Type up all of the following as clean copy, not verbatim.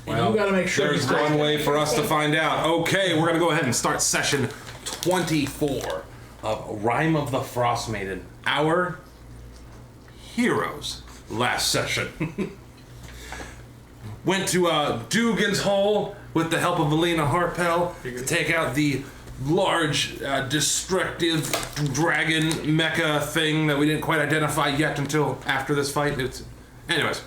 Well, you gotta make sure there's one way for us to find out. Okay, we're gonna go ahead and start session 24 of Rime of the Frost Maiden. Our heroes last session went to Dugan's Hole with the help of Valina Harpel to take out the large, destructive dragon mecha thing that we didn't quite identify yet until after this fight. Anyways,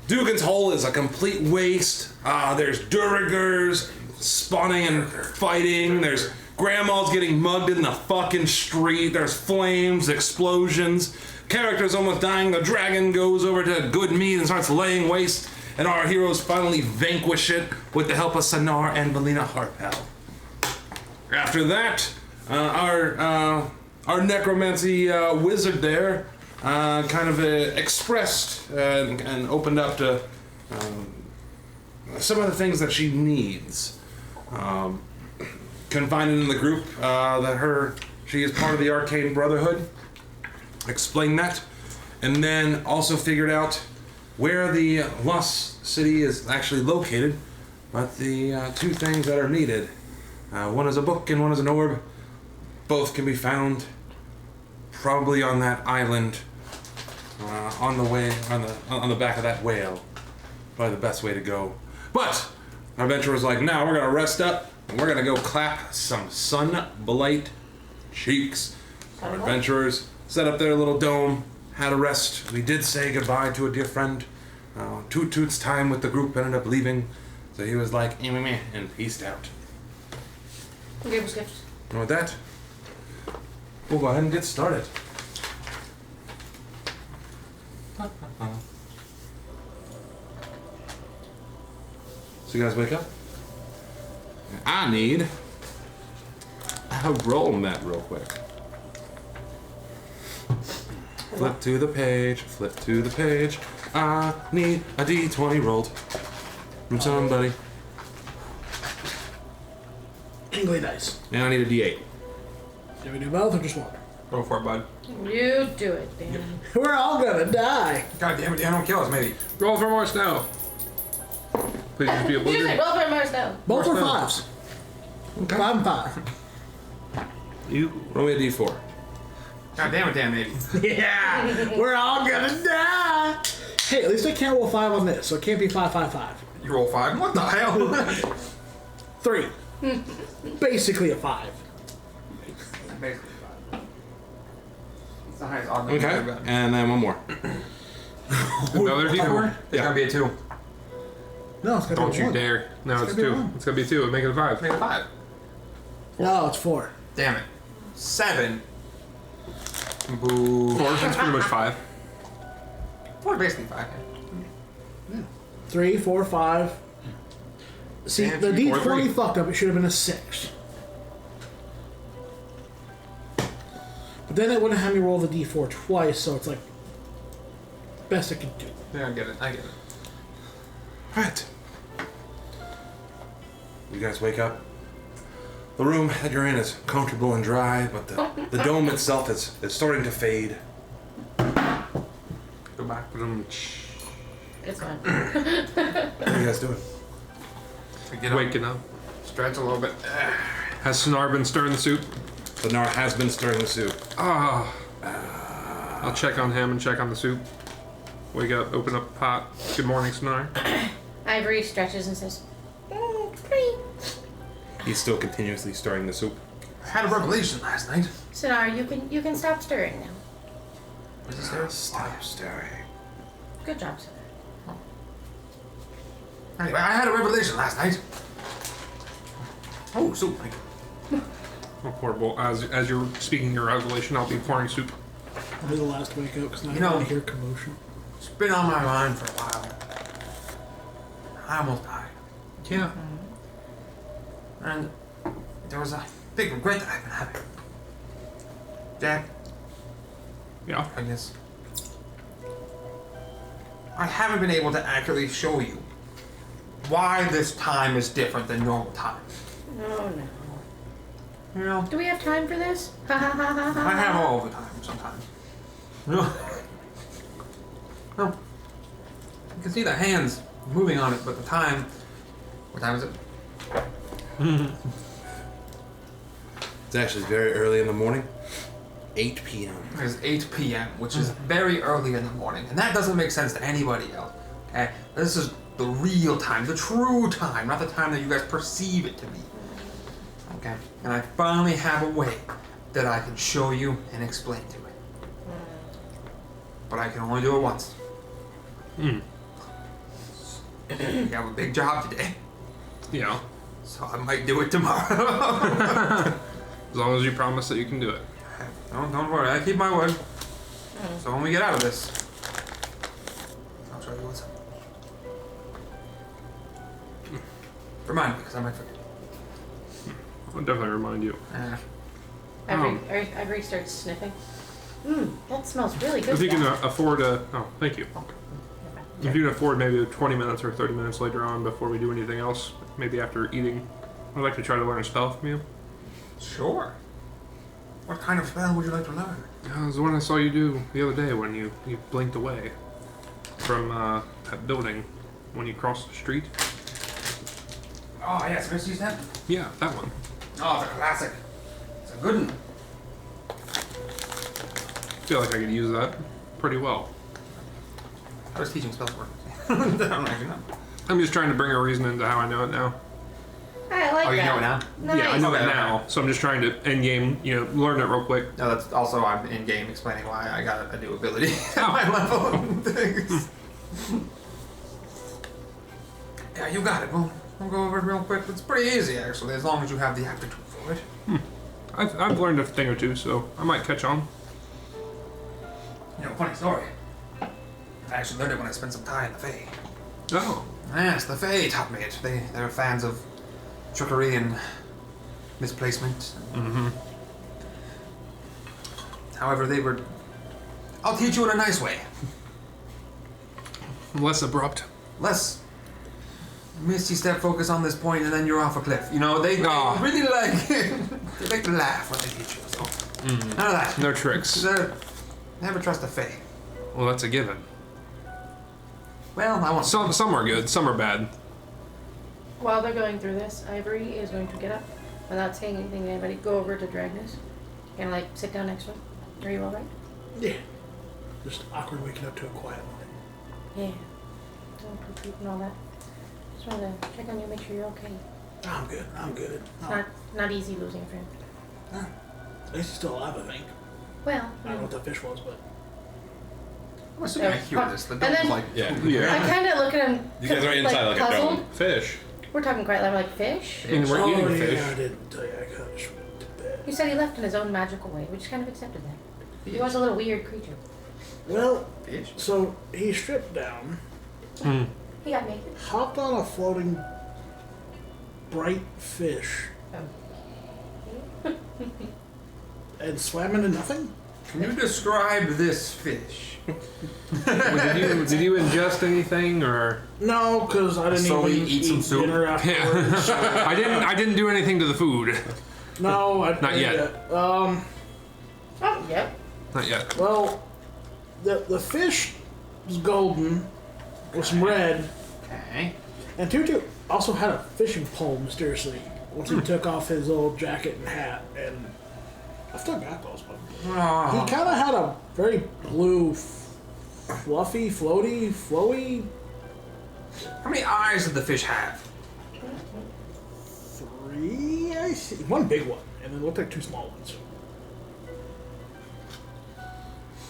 Dugan's Hole is a complete waste. There's Durigers spawning and fighting. There's grandmas getting mugged in the fucking street. There's flames, explosions, characters almost dying. The dragon goes over to Good Meat and starts laying waste. And our heroes finally vanquish it with the help of Sanar and Valina Harpel. After that, our necromancy wizard there kind of expressed and opened up to some of the things that she needs. Confided in the group that she is part of the Arcane Brotherhood. Explained that. And then also figured out where the Lost City is actually located, but the two things that are needed, one is a book and one is an orb. Both can be found probably on that island, on the back of that whale. Probably the best way to go. But our adventurer was like, now we're gonna rest up and we're gonna go clap some Sunblight cheeks. Our adventurers set up their little dome, had a rest. We did say goodbye to a dear friend. Toot Toot's time with the group ended up leaving, so he was like, meh, meh, and peaced out. Who gave us gifts? And with that, we'll go ahead and get started. So you guys wake up? I need a roll met real quick. Flip to the page, flip to the page. I need a D20 rolled from somebody. Angly dice. And I need a D8. Do we do both or just one? Go for it, bud. You do it, Dan. We're all gonna die. God damn it, Dan, don't kill us, maybe. Roll for more snow. Please just be a Usually, blizzard. roll for Mars now. Both More are snow. fives. Okay. 5 and 5. You roll me a D4. God damn it, Dan, maybe. Yeah, we're all gonna die. Hey, at least I can't roll 5 on this, so it can't be 5, 5, 5. You roll 5? What the hell? 3. Basically a 5. Basically 5. It's the highest odd Okay, and then one more. Another D4? It's Yeah. gonna be a 2. No, it's gonna Don't be you 1. dare. No, it's gonna be 2. one. It's gonna be 2. Make it a 5. Make it a 5. No, it's 4. Damn it. 7. Boo. 4, that's pretty much 5. 4 basically 5. Yeah. 3, 4, 5. See, Damn, the 3, 4, D20 3. fucked up. It should have been a 6. But then it wouldn't have me roll the D4 twice, so it's like best I can do. Yeah, I get it. I get it. Alright. You guys wake up. The room that you're in is comfortable and dry, but the dome itself is starting to fade. Go back to them. It's fine. What are you guys doing? Get waking up. Stretch a little bit. Has Sonar been stirring the soup? The Nar has been stirring the soup. Ah. I'll check on him and check on the soup. Wake up, open up the pot. Good morning, Sonar. Ivory stretches and says, pretty. He's still continuously stirring the soup. I had a revelation last night. Sonar, you can stop stirring now. What's this there? Stop stirring. Good job, Sonar. Anyway, I had a revelation last night. Oh, soup. Thank you. Oh, poor bowl. As you're speaking your revelation, I'll be pouring soup. I'll be the last to wake up because now You know- I hear commotion. It's been on my mind for a while. I almost died. Yeah. And there was a big regret that I've been having. Jack, Yeah. I guess. I haven't been able to accurately show you why this time is different than normal time. Oh no. You know, Do we have time for this? Ha ha ha ha ha. I have all the time sometimes. No. No. You can see the hands moving on it, but the time... What time is it? It's actually very early in the morning. 8 p.m. It's 8 p.m., which is very early in the morning, and that doesn't make sense to anybody else. Okay? This is the real time, the true time, not the time that you guys perceive it to be. Okay? And I finally have a way that I can show you and explain to it. But I can only do it once. You have a big job today, Yeah. so I might do it tomorrow. As long as you promise that you can do it. Don't worry, I keep my word. So when we get out of this, I'll show you what's up. Remind me, because I might forget. I'll definitely remind you. Ivory starts sniffing. That smells really good. If you can Dad. afford a... Oh, thank you. If you can afford maybe 20 minutes or 30 minutes later on before we do anything else, maybe after eating, I'd like to try to learn a spell from you. Sure. What kind of spell would you like to learn? It was the one I saw you do the other day when you blinked away from that building when you crossed the street. Oh, yes, Misty Step. Yeah, that one. Oh, it's a classic. It's a good one. I feel like I could use that pretty well. How does teaching spells work? I don't actually know. I'm just trying to bring a reason into how I know it now. I like that. Oh, you know it now? Nice. Yeah, I know it Okay. now, so I'm just trying to end game, learn it real quick. No, that's also I'm in game explaining why I got a new ability at my level and things. Yeah, you got it. We'll go over it real quick. It's pretty easy, actually, as long as you have the aptitude for it. I've learned a thing or two, so I might catch on. You know, funny story. I actually learned it when I spent some time in the Fae. Oh. Yes, the Fae taught me it. They're fans of trickery and misplacement. Mm-hmm. However, they were... I'll teach you in a nice way. Less abrupt. Less misty step, focus on this point, and then you're off a cliff. You know, they really like... they like to laugh when they teach you, so... None of that. No tricks. Never trust a Fae. Well, that's a given. Well, I want... Some are good, some are bad. While they're going through this, Ivory is going to get up without saying anything to anybody. Go over to Dragnus and sit down next to him. Are you all right? Yeah. Just awkward waking up to a quiet morning. Yeah. Don't poop and all that. Just wanted to check on you, make sure you're okay. I'm good. I'm good. It's not easy losing a friend. At least he's still alive, I think. Well, I don't know what that fish was, but... I'm assuming I hear this. The And dog's then- like... Yeah. I kind of look at him. You guys are inside like a puzzled. dome. Fish. We're talking quite loud, like fish. And we're eating yeah, fish. I didn't tell you I kind of just went to bed. He said he left in his own magical way. We just kind of accepted that. He was a little weird creature. Well, Fish? so he stripped down, He got naked. hopped on a floating bright fish, and swam into nothing? Can you describe this fish? Did you ingest anything or? No, because I didn't So we even eat some soup? dinner afterwards. so- I didn't do anything to the food. No, Not yet. Oh, yep. Not yet. Well, the fish was golden with some red, Okay. and Tutu also had a fishing pole mysteriously once he took off his old jacket and hat, and I've still got those, but he Oh, kind of had a very blue, fluffy, flowy. how many eyes did the fish have? 3, I see. One big one, and it looked like 2 small ones.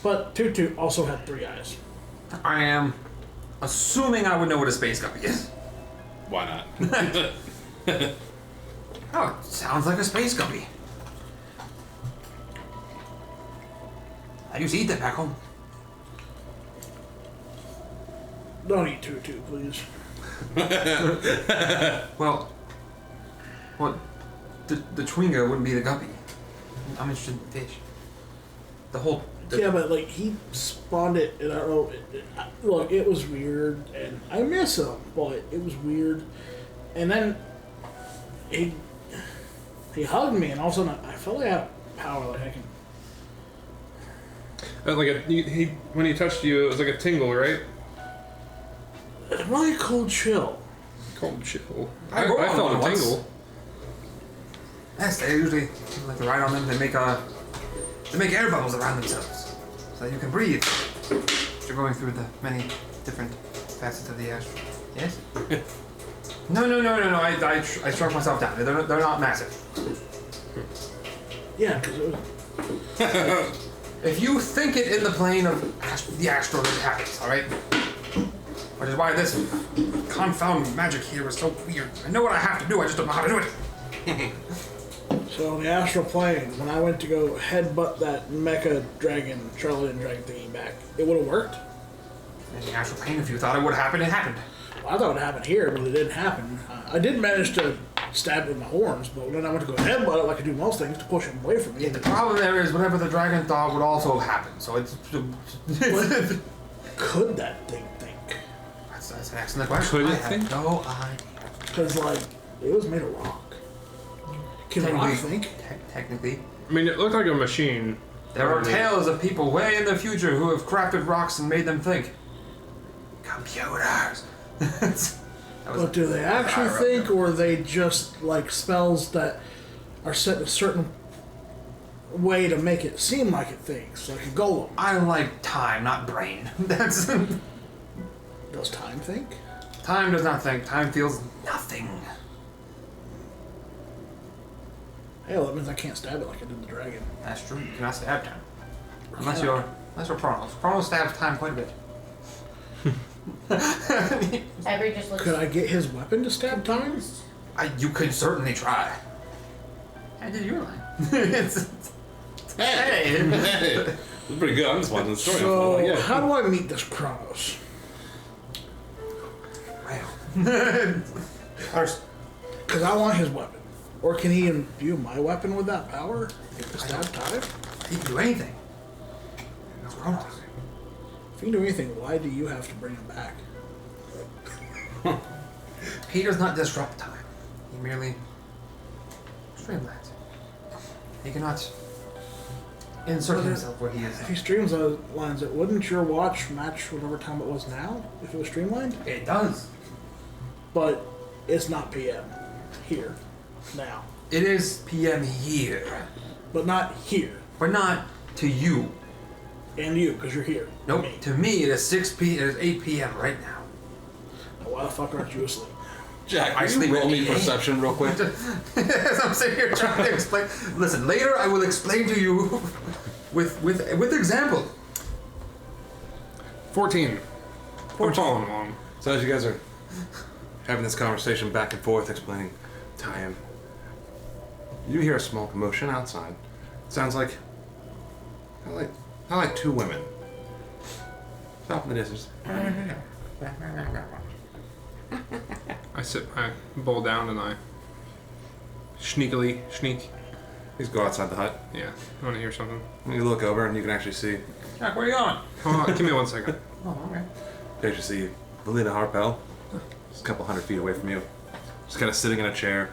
But Tutu also had 3 eyes. I am assuming I would know what a space guppy is. Why not? Oh, it sounds like a space guppy. I used to eat that back home. Don't eat Tutu, please. Well, the Twinga wouldn't be the guppy. I'm interested in fish. The whole... Yeah, but like he spawned it, and I don't know. Look, it was weird, and I miss him, but it was weird. And then he hugged me, and all of a sudden I felt like I had power, like I can. When he touched you, it was like a tingle, right? Really cold chill. Cold chill. I I grew up on felt one a once. tingle. Yes, they usually like to ride on them. They make air bubbles around themselves, so that you can breathe. You're going through the many different facets of the astral. Yes. No. I struck myself down. They're not massive. Yeah, because If you think it in the plane of the astral, it happens. All right. Which is why this confound magic here is so weird. I know what I have to do. I just don't know how to do it. so on the astral plane, when I went to go headbutt that mecha dragon, Charlatan dragon thingy back, it would have worked. In the astral plane, if you thought it would happen, it happened. Well, I thought it would happen here, but it didn't happen. I did manage to stab it with my horns, but when I went to go headbutt it like I do most things to push him away from me. Yeah, the problem there is whatever the dragon thought would also happen. So it's. What could that thing think? That's an excellent question. Could it I have think? no idea. Because, like, it was made of rock. Can rock think? Technically. I mean, it looked like a machine. There are tales of people way in the future who have crafted rocks and made them think. Computers. But do they actually think, or are they just, like, spells that are set in a certain way to make it seem like it thinks? Like a golem. I like time, not brain. That's. Does time think? Time does not think. Time feels nothing. Hey, well, that means I can't stab it like I did the dragon. That's true. You cannot stab time. Unless you're Pronos. Pronos stabs time quite a bit. Avery just looks. Could I get his weapon to stab time? You could certainly try. I did your line. Hey. It was pretty good. I'm just watching the story. So, Yeah. how do I meet this Kronos? Well. First, Because I want his weapon. Or can he imbue my weapon with that power? To stab time? he can do anything. That's Pronos. If you can do anything, why do you have to bring him back? He does not disrupt time. He merely streamlines it. He cannot insert himself where he is. If he streamlines it, wouldn't your watch match whatever time it was now? If it was streamlined? It does. But it's not PM. Here. Now. It is PM here, But not here. but not to you. And you, because you're here. Nope. Me. To me, it is 6 p. It is 8 p.m. right now. Why the fuck aren't you asleep? Jack, I can sleep you roll at me 8 a.m. perception real quick? As I'm sitting here trying to explain. Listen, later I will explain to you with example. 14. I'm following along. So as you guys are having this conversation back and forth, explaining time, you hear a small commotion outside. Sounds like two women. Stop in the distance. I sit my bowl down and I sneak. Please go outside the hut. Yeah, I want to hear something. And you look over and you can actually see. Jack, where are you going? Hold on, give me 1 second. Oh, okay. You actually see Valina Harpel, just a couple 100 feet away from you, just kind of sitting in a chair.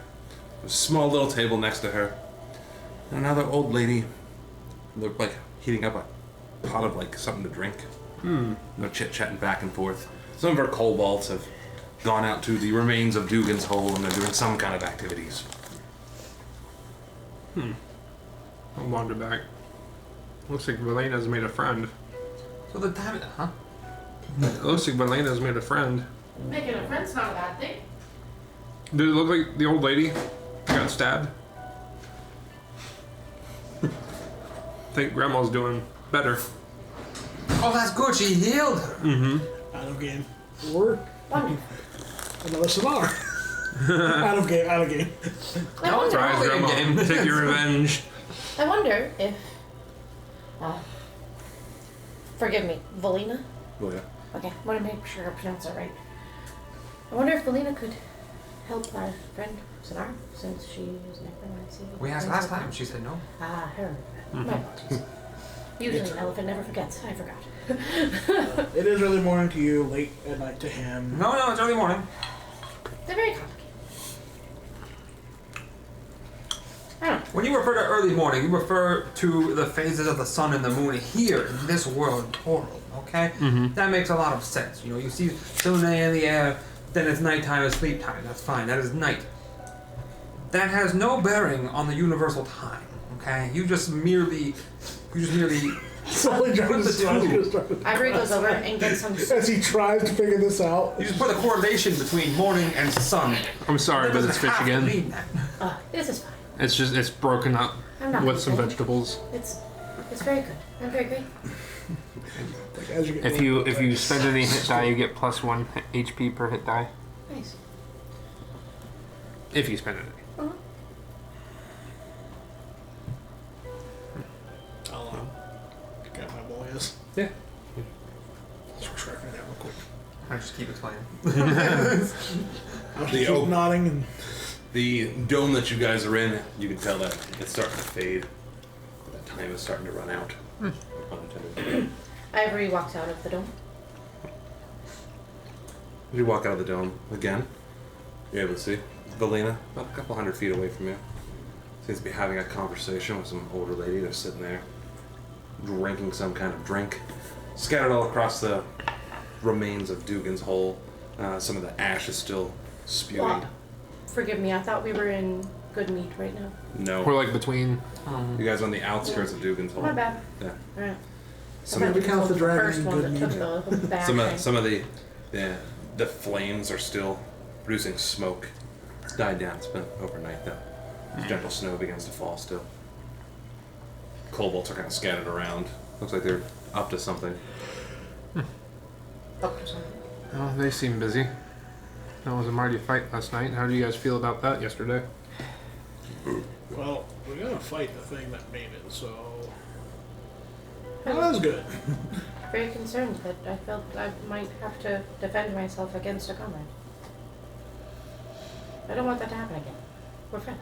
There's a small little table next to her, and another old lady. They're like heating up a pot of like something to drink. No chit-chatting back and forth. Some of her kobolds have gone out to the remains of Dugan's Hole and they're doing some kind of activities. I'll wander back. Looks like Velena's made a friend. So the time, huh? It looks like Velena's made a friend. Making a friend's not a bad thing. Did it look like the old lady got stabbed? I think Grandma's doing better. Oh, that's good. She healed her. Out of game. Or Wonderful. another cigar. Out of game. I No, it's wonder, Rise, Probably in Grandma. game. Take your revenge. I wonder if. Forgive me, Valina? Oh yeah. Okay, I want to make sure I pronounce that right. I wonder if Valina could help our friend Sonar, since she is necromancy. We asked last time. She said no. Ah, her. My apologies. Usually an elephant never forgets. I forgot. It is early morning to you, late at night to him. No, it's early morning. They're very complicated. I don't know. When you refer to early morning, you refer to the phases of the sun and the moon here in this world total, okay? That makes a lot of sense. You know, you see Selene in the air, then it's nighttime and sleep time. That's fine. That is night. That has no bearing on the universal time, okay? You just merely Slowly trying to Ivory goes over and gets some. as he tries to figure this out. you just put a correlation between morning and sun. I'm sorry, That but doesn't it's fish have to again. mean that. This is fine. It's broken up I'm not with some complaining. vegetables. It's very good. I'm very great. Like, as you get If you spend any hit die, you get +1 HP per hit die. Nice. If you spend it. I'll grab my boys. Yeah. Subtract that real quick. I just keep explaining. I'll just The keep oak. nodding and The dome that you guys are in, you can tell that it's starting to fade. That time is starting to run out. Unintended. Ivory walks out of the dome. As you walk out of the dome again, you're able to see Valina about a couple 100 feet away from you. Seems to be having a conversation with some older lady. They're sitting there drinking some kind of drink. Scattered all across the remains of Dugan's hole. Some of the ash is still spewing. Well, forgive me. I thought we were in good meat right now. No. We're like between. You guys are on the outskirts of Dugan's hole. My bad. Yeah. Alright. Some I of thought we count the were dragon first in one good that took meat. the bad some thing. of some of the flames are still producing smoke. It's died down. It's been overnight though. Gentle snow begins to fall still. Kobolds are kind of scattered around. Looks like they're up to something. Up to something. Oh, they seem busy. That was a mighty fight last night. How do you guys feel about that yesterday? well, we're gonna fight the thing that made it, so that was good. Very concerned that I felt I might have to defend myself against a comrade. I don't want that to happen again. We're friends.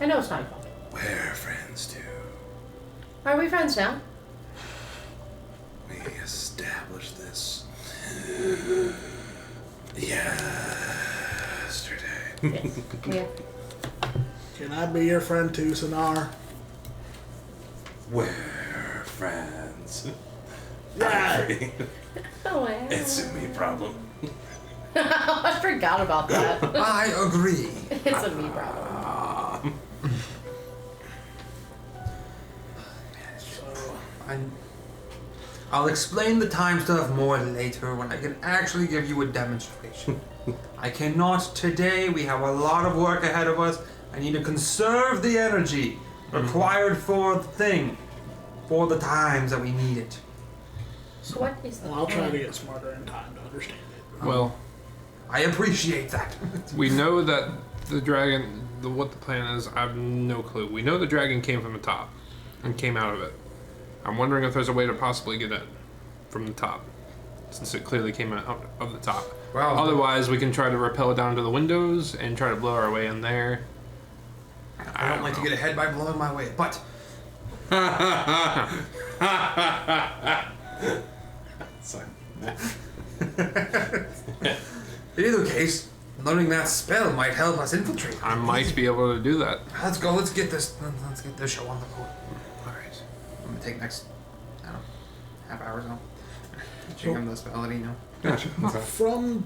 I know it's not your fault. We're friends too. Are we friends now? We established this yesterday. Yes. Yeah. Can I be your friend too, Sonar? We're friends. Yeah. Oh, well. It's a me problem. I forgot about that. I agree. It's a me problem. I'll explain the time stuff more later when I can actually give you a demonstration. I cannot today. We have a lot of work ahead of us. I need to conserve the energy required for the thing, for the times that we need it. So what is the Well, I'll try plan? to get smarter in time to understand it. Well, I appreciate that. we know that the dragon. What the plan is, I have no clue. We know the dragon came from the top and came out of it. I'm wondering if there's a way to possibly get in from the top, since it clearly came out of the top. Well, Otherwise, we can try to rappel it down to the windows and try to blow our way in there. I don't like to get ahead by blowing my way, but Sorry. in either case, learning that spell might help us infiltrate. I might be able to do that. Let's go. Let's get this show on the road. All right. I'm gonna take next, I don't know, half hour or so. Checking on the spellity now. Gotcha. From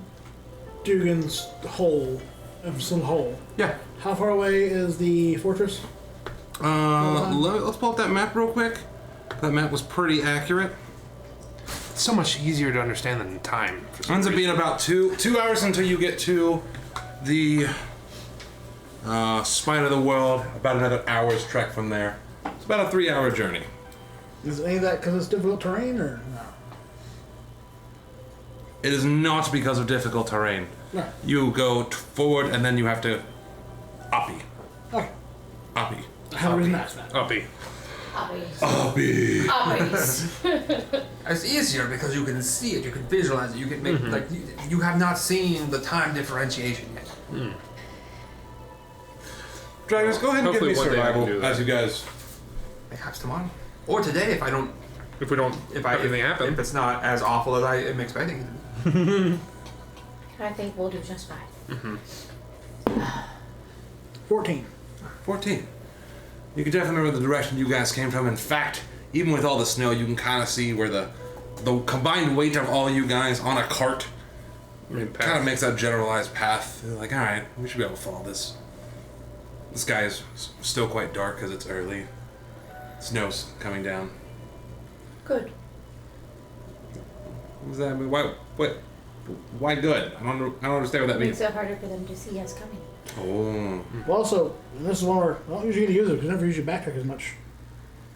Dugan's hole, Emerson hole, Yeah. how far away is the fortress? Let's pull up that map real quick. That map was pretty accurate. It's so much easier to understand than time. For some Ends up reason. being about two hours until you get to the spine of the world. About another hour's trek from there. It's about a 3-hour journey. Is any of that because it's difficult terrain or no? It is not because of difficult terrain. No. You go forward and then you have to uppy. Okay. Uppy. I have a reason to ask that. Uppy. Obvious. Uppy. Obvious. It's easier because you can see it, you can visualize it, you can make like you have not seen the time differentiation yet. Dragons, go ahead and give Hopefully me one day I can survival do that. as you guys. Perhaps tomorrow, or today if I don't, If we don't, if have anything happen. if it's not as awful as I am expecting it to be. I think we'll do just fine. 14. 14. You can definitely remember the direction you guys came from. In fact, even with all the snow, you can kind of see where the combined weight of all you guys on a cart kind of makes that generalized path. You're like, all right, we should be able to follow this. The sky is still quite dark because it's early. Snow's coming down. Good. What does that mean? Why good? I don't understand what that means. Makes it harder for them to see us coming. Oh. Well, also, and this is one where I don't usually get to use it because I never usually backtrack as much.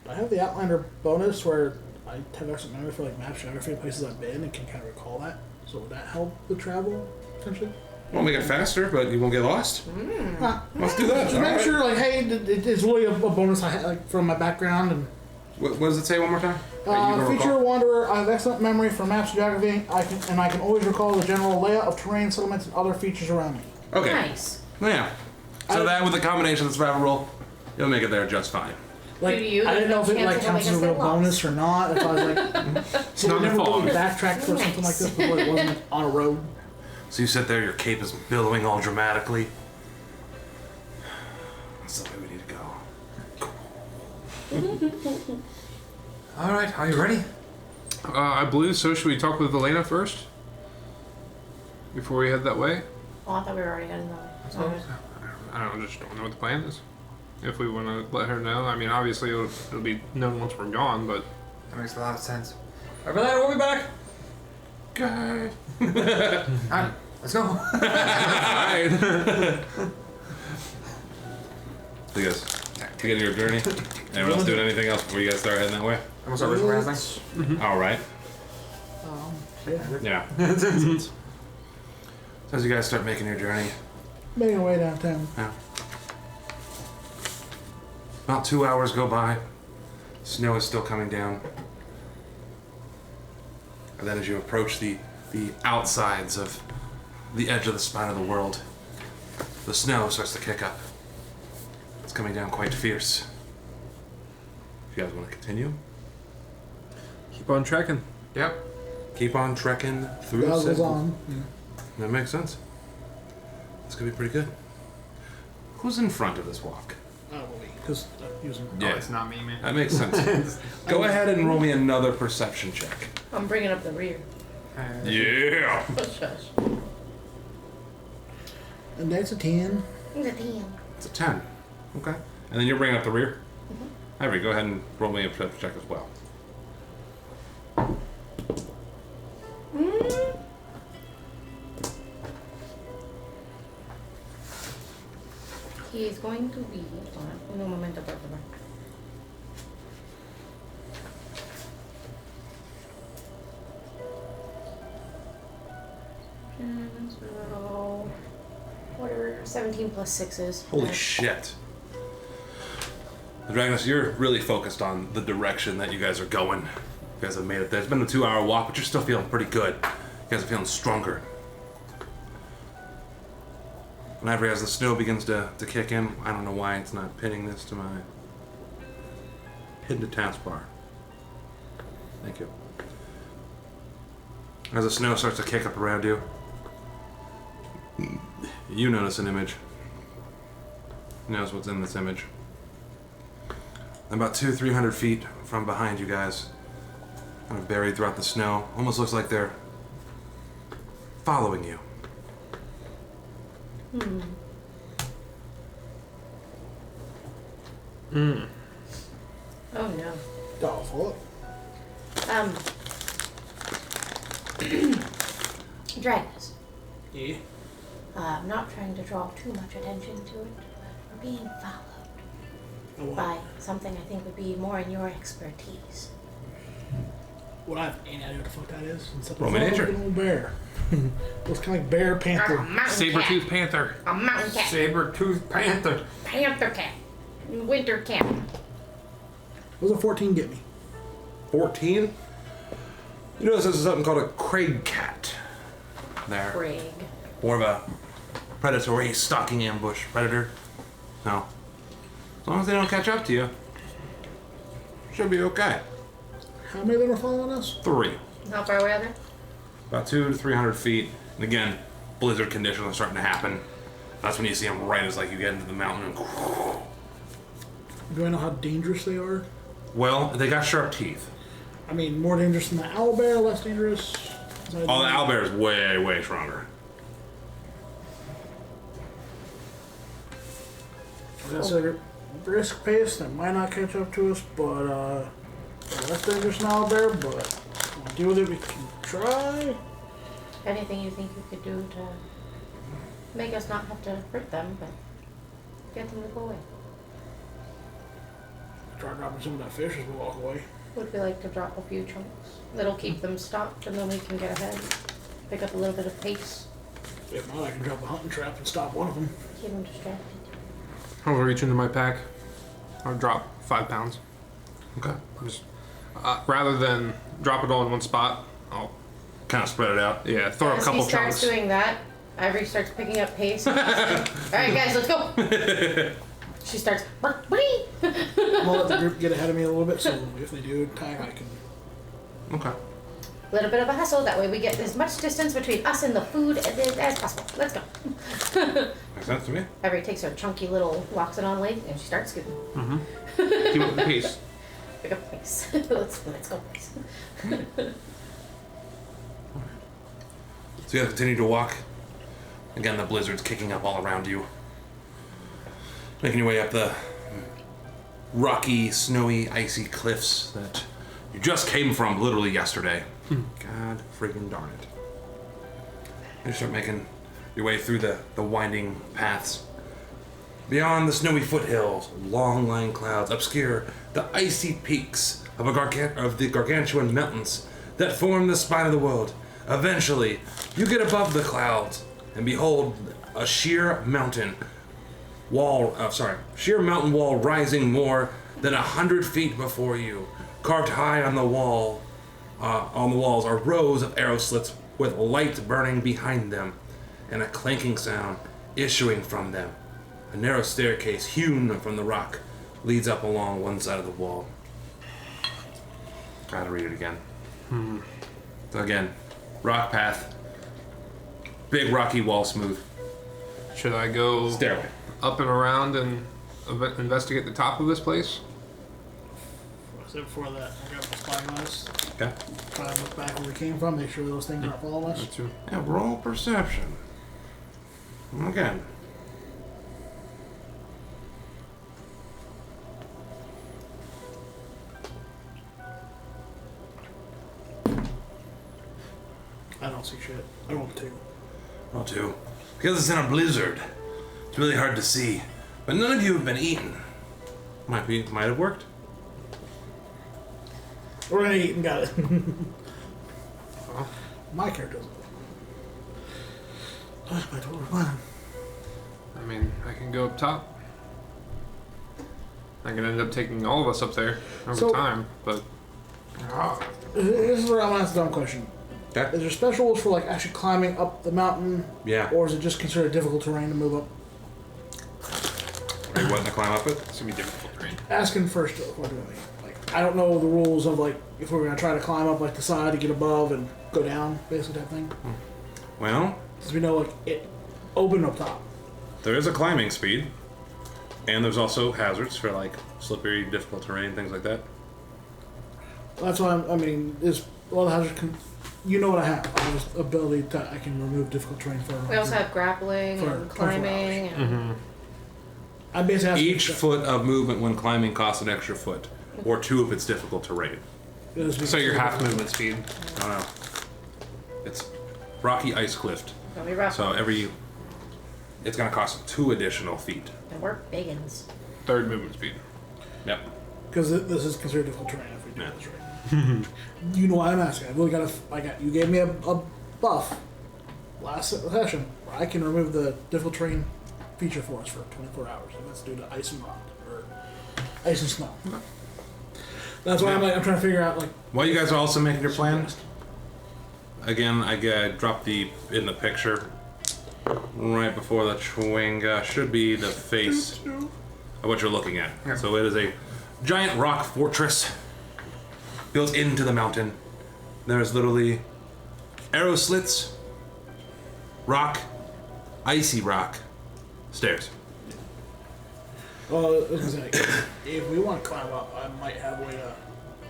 I have the Outlander bonus where I have excellent memory for like maps, geography, and places I've been, and can kind of recall that. So would that help with travel potentially? Won't make it faster, but you won't get lost. Let's do that. Just make sure, like, hey, it's really a bonus I had like from my background and. What does it say one more time? Feature wanderer. I have excellent memory for maps, geography. I can always recall the general layout of terrain, settlements, and other features around me. Okay. Nice. Yeah. So that with the combination of the survival roll, you'll make it there just fine. Like, Do you I didn't know if it have like no counts chance as a of real getting bonus or not. If I was like, so I never really backtracked for something like this before. It wasn't on a road. So you sit there, your cape is billowing all dramatically. That's the way we need to go. Alright, are you ready? I believe so. Should we talk with Elena first? Before we head that way? Oh, I thought we were already heading that way. I just don't know what the plan is. If we want to let her know. I mean, obviously it'll be known once we're gone, but... That makes a lot of sense. Alright, we'll be back! Okay. Alright, let's go. Alright. So you guys begin your journey? Anyone else doing anything else before you guys start heading that way? I'm gonna start ritualizing. Alright. Yeah. Yeah. So as you guys start making your journey, Making our way downtown. yeah. About 2 hours go by. Snow is still coming down. And then as you approach the outsides of the edge of the spine of the world, the snow starts to kick up. It's coming down quite fierce. If you guys want to continue, Keep on trekking. Yep. keep on trekking through the Goggles city. on. That makes sense. It's gonna be pretty good. Who's in front of this walk? Because I'm using. Yeah. Oh, it's not me, man. That makes sense. Go ahead and roll me another perception check. I'm bringing up the rear. Yeah. Shush. And that's a 10. It's a 10. It's a 10. Okay. And then you're bringing up the rear? Ivory, go ahead and roll me a perception check as well. He is going to be. Un momento, por favor. So, whatever, 17 plus 6 is. Holy shit. Dragonus, you're really focused on the direction that you guys are going. You guys have made it there. It's been a 2-hour walk, but you're still feeling pretty good. You guys are feeling stronger. And Ivory, as the snow begins to kick in, I don't know why it's not pinning this to my hidden to taskbar. Thank you. As the snow starts to kick up around you, you notice an image. You notice what's in this image. About 200-300 feet from behind you guys, kind of buried throughout the snow, almost looks like they're following you. Oh no. Awful. Dragons. Yeah. I'm not trying to draw too much attention to it, but we're being followed Oh, by something I think would be more in your expertise. Well, I have any idea what the fuck that is. It's Roman nature. a little bear. Looks kind of like bear, A panther. mountain Saber-tooth cat. panther. A mountain cat. Saber-toothed panther. Panther cat. Winter cat. What does a 14 get me? 14? You notice there's something called a Craig cat. There. Craig. More of a predatory stalking ambush predator. No. As long as they don't catch up to you, should be okay. How many of them are following us? 3. How far away are they? About 200 to 300 feet. And again, blizzard conditions are starting to happen. That's when you see them right as like you get into the mountain. And Do I know how dangerous they are? Well, they got sharp teeth. I mean, more dangerous than the owlbear, less dangerous? Oh, the owlbear is way, way stronger. That's a brisk pace that might not catch up to us, but less dangerous than owlbear, but we'll deal with it, we can try. Anything you think you could do to make us not have to hurt them, but get them to go away? Try dropping some of that fish as we walk away. Would we like to drop a few chunks? That'll keep them stopped and then we can get ahead. Pick up a little bit of pace. If not, I can drop a hunting trap and stop one of them. Keep them distracted. I'll reach into my pack. I'll drop 5 pounds. Okay. Just, rather than drop it all in one spot, I'll Kind of spread it out. throw a As couple he starts chunks. doing that, Ivory starts picking up pace. Alright guys, let's go! She starts, I'm gonna let the group get ahead of me a little bit, so if they do tag, I can. Okay. a little bit of a hustle, that way we get as much distance between us and the food as possible. Let's go. Makes sense to me. Ivory takes her chunky little Loxodon leg and she starts scooting. Keep up the pace. Pick up pace. let's go pace. So you guys continue to walk. Again, the blizzard's kicking up all around you. Making your way up the rocky, snowy, icy cliffs that you just came from literally yesterday. God freaking darn it. You start making your way through the winding paths. Beyond the snowy foothills, long-lying clouds obscure the icy peaks of the gargantuan mountains that form the spine of the world. Eventually, you get above the clouds and behold a sheer mountain wall rising more than 100 feet before you. Carved high on the walls are rows of arrow slits with light burning behind them and a clanking sound issuing from them. A narrow staircase hewn from the rock leads up along one side of the wall. Gotta read it again. So again, rock path, big rocky wall, smooth Should I go stairway. up and around and investigate the top of this place? Before that, I got my spyglass. Okay. Try and look back where we came from, make sure those things aren't following us. That's true. Yeah, roll perception. Again. I don't see shit. I rolled 2. Roll 2. Because it's in a blizzard, it's really hard to see. But none of you have been eaten. Might have worked. We're gonna eat and got it. My character doesn't. That's my total plan. I mean, I can go up top. I can end up taking all of us up there over So- time, but This is where I'm gonna ask a dumb question. Okay. Is there special rules for like actually climbing up the mountain, Yeah. or is it just considered difficult terrain to move up? Are you wanting to climb up it? it's gonna be difficult terrain. Asking first before doing anything. Like I don't know the rules of like if we're gonna try to climb up like the side to get above and go down, basically type thing. Well, Because we know like it open up top. there is a climbing speed. And there's also hazards for like slippery, difficult terrain, things like that. That's why I mean, there's a lot of hazards. You know what I have? I have this ability to I can remove difficult terrain for. We also have grappling For and 24 climbing. And I basically ask Each foot of movement when climbing costs an extra foot, or 2 if it's difficult terrain. So your half movement speed. I don't know. It's rocky ice cliff, Gonna be rough. so it's gonna cost 2 additional feet. And we're biggins. Third movement speed. Yep. because this is considered difficult terrain if we do Yeah. this right. You know what I'm asking. I really got you gave me a buff last session where I can remove the difficult terrain feature for us for 24 hours, and that's due to ice and rock or ice and snow. That's why I'm trying to figure out like. While you guys are also making your plan, again, I dropped in the picture right before the chwinga should be the face of what you're looking at. Yeah. So it is a giant rock fortress built into the mountain. There's literally arrow slits, rock, icy rock, stairs. I was gonna say, if we want to climb up, I might have a way to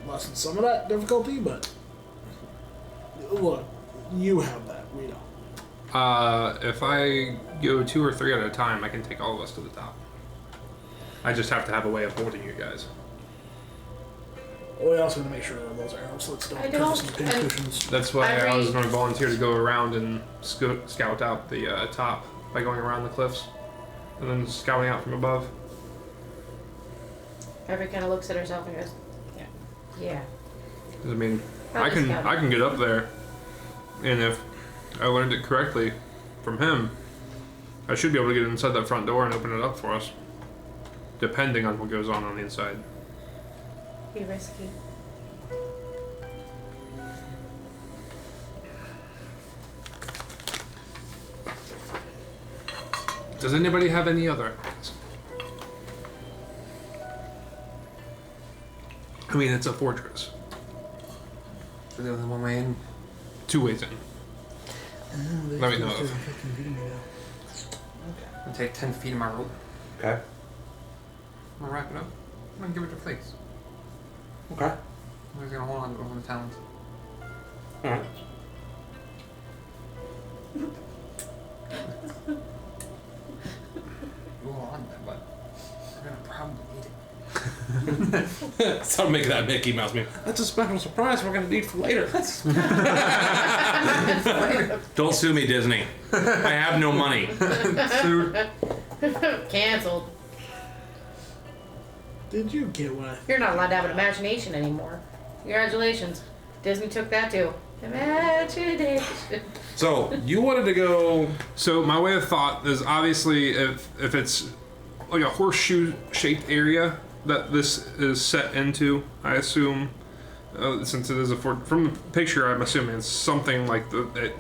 lessen some of that difficulty, but look, you have that, we don't. If I go 2 or 3 at a time, I can take all of us to the top. I just have to have a way of holding you guys. We also want to make sure those arrow slits don't turn us into pincushions. That's why I was going to volunteer to go around and scout out the top by going around the cliffs and then scouting out from above. Every kind of looks at herself and goes, yeah. I mean, Probably I can get up there, and if I learned it correctly from him, I should be able to get inside that front door and open it up for us, depending on what goes on the inside. Be risky. Does anybody have any other? I mean, it's a fortress. So there was one way in. 2 ways in. Let me know. I'll take 10 feet of my rope. Okay. I'm gonna wrap it up. I'm gonna give it to Flakes. Okay. I'm just gonna hold on to it over the talons. Alright. You hold on to that, but we're gonna probably need it. Start making that Mickey Mouse meme. That's a special surprise we're gonna need for later. Don't sue me, Disney. I have no money. Sued. Cancelled. Did you get what? You're not allowed to have an imagination anymore. Congratulations. Disney took that too. Imagination. So you wanted to go? So my way of thought is obviously if it's like a horseshoe-shaped area that this is set into, I assume, since it is a fort. From the picture, I'm assuming it's something like it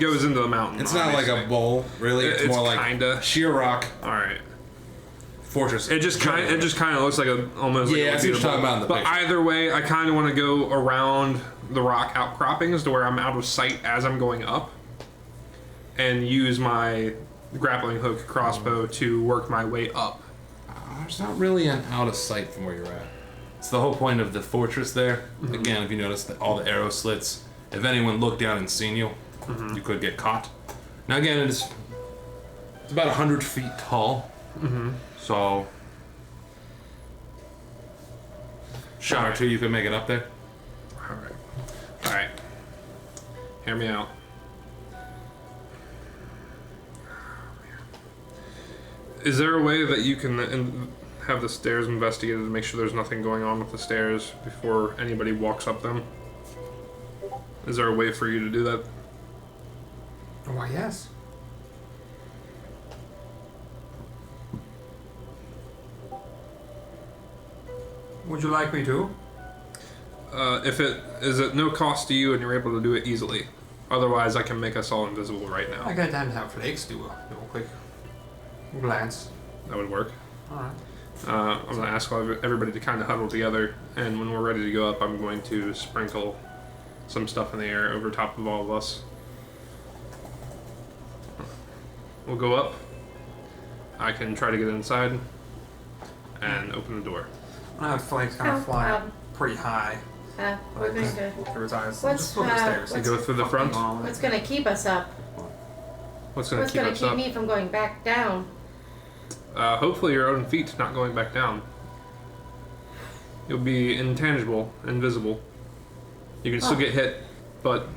goes into the mountain. It's not like a bowl, really. It's more like kinda sheer rock. All right. Fortress. It just kind of looks like almost like I see what you're talking about in the But picture. either way, I kind of want to go around the rock outcroppings to where I'm out of sight as I'm going up, and use my grappling hook crossbow to work my way up. There's not really an out of sight from where you're at. It's the whole point of the fortress there. Mm-hmm. Again, if you notice all the arrow slits, if anyone looked down and seen you, you could get caught. Now again, it's about 100 feet tall. Mm-hmm. So, shot or two, you could make it up there. All right. Hear me out. Is there a way that you can have the stairs investigated to make sure there's nothing going on with the stairs before anybody walks up them? Is there a way for you to do that? Why, yes. Would you like me to? If it is at no cost to you and you're able to do it easily. Otherwise, I can make us all invisible right now. I got time to have Flakes do a quick glance. That would work. Alright. I'm going to ask everybody to kind of huddle together, and when we're ready to go up, I'm going to sprinkle some stuff in the air over top of all of us. We'll go up. I can try to get inside and open the door. I have Flakes kind of fly up pretty high. We're going to. Through his eyes. What's, Just look at the stairs. You go through the front? What's going to keep us up? What's going to keep us keep up? me from going back down? Hopefully your own feet not going back down. You'll be intangible, invisible. You can still get hit, but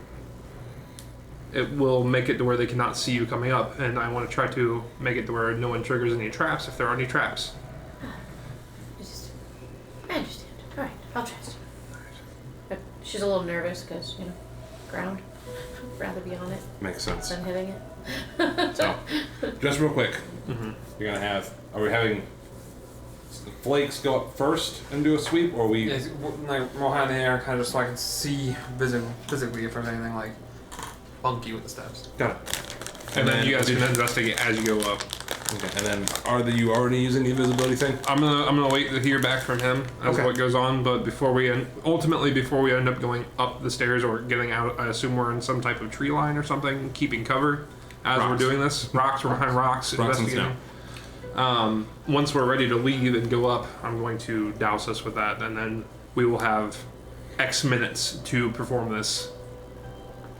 it will make it to where they cannot see you coming up, and I want to try to make it to where no one triggers any traps if there are any traps. I understand. Alright, I'll trust you. But she's a little nervous because, ground. Rather be on it Makes sense. than hitting it. So, just real quick, you're gonna have. Are we having the Flakes go up first and do a sweep, or we? Yeah, like more high in the air, kind of just so I can see physically if there's anything like funky with the steps. Got it. And then you guys can investigate as you go up. Okay. And then, are you already using the invisibility thing? I'm gonna wait to hear back from him as what goes on. But before we end up going up the stairs or getting out, I assume we're in some type of tree line or something, keeping cover as we're doing this. Rocks, we're behind rocks, Rocks and investigating. Once we're ready to leave and go up, I'm going to douse us with that, and then we will have X minutes to perform this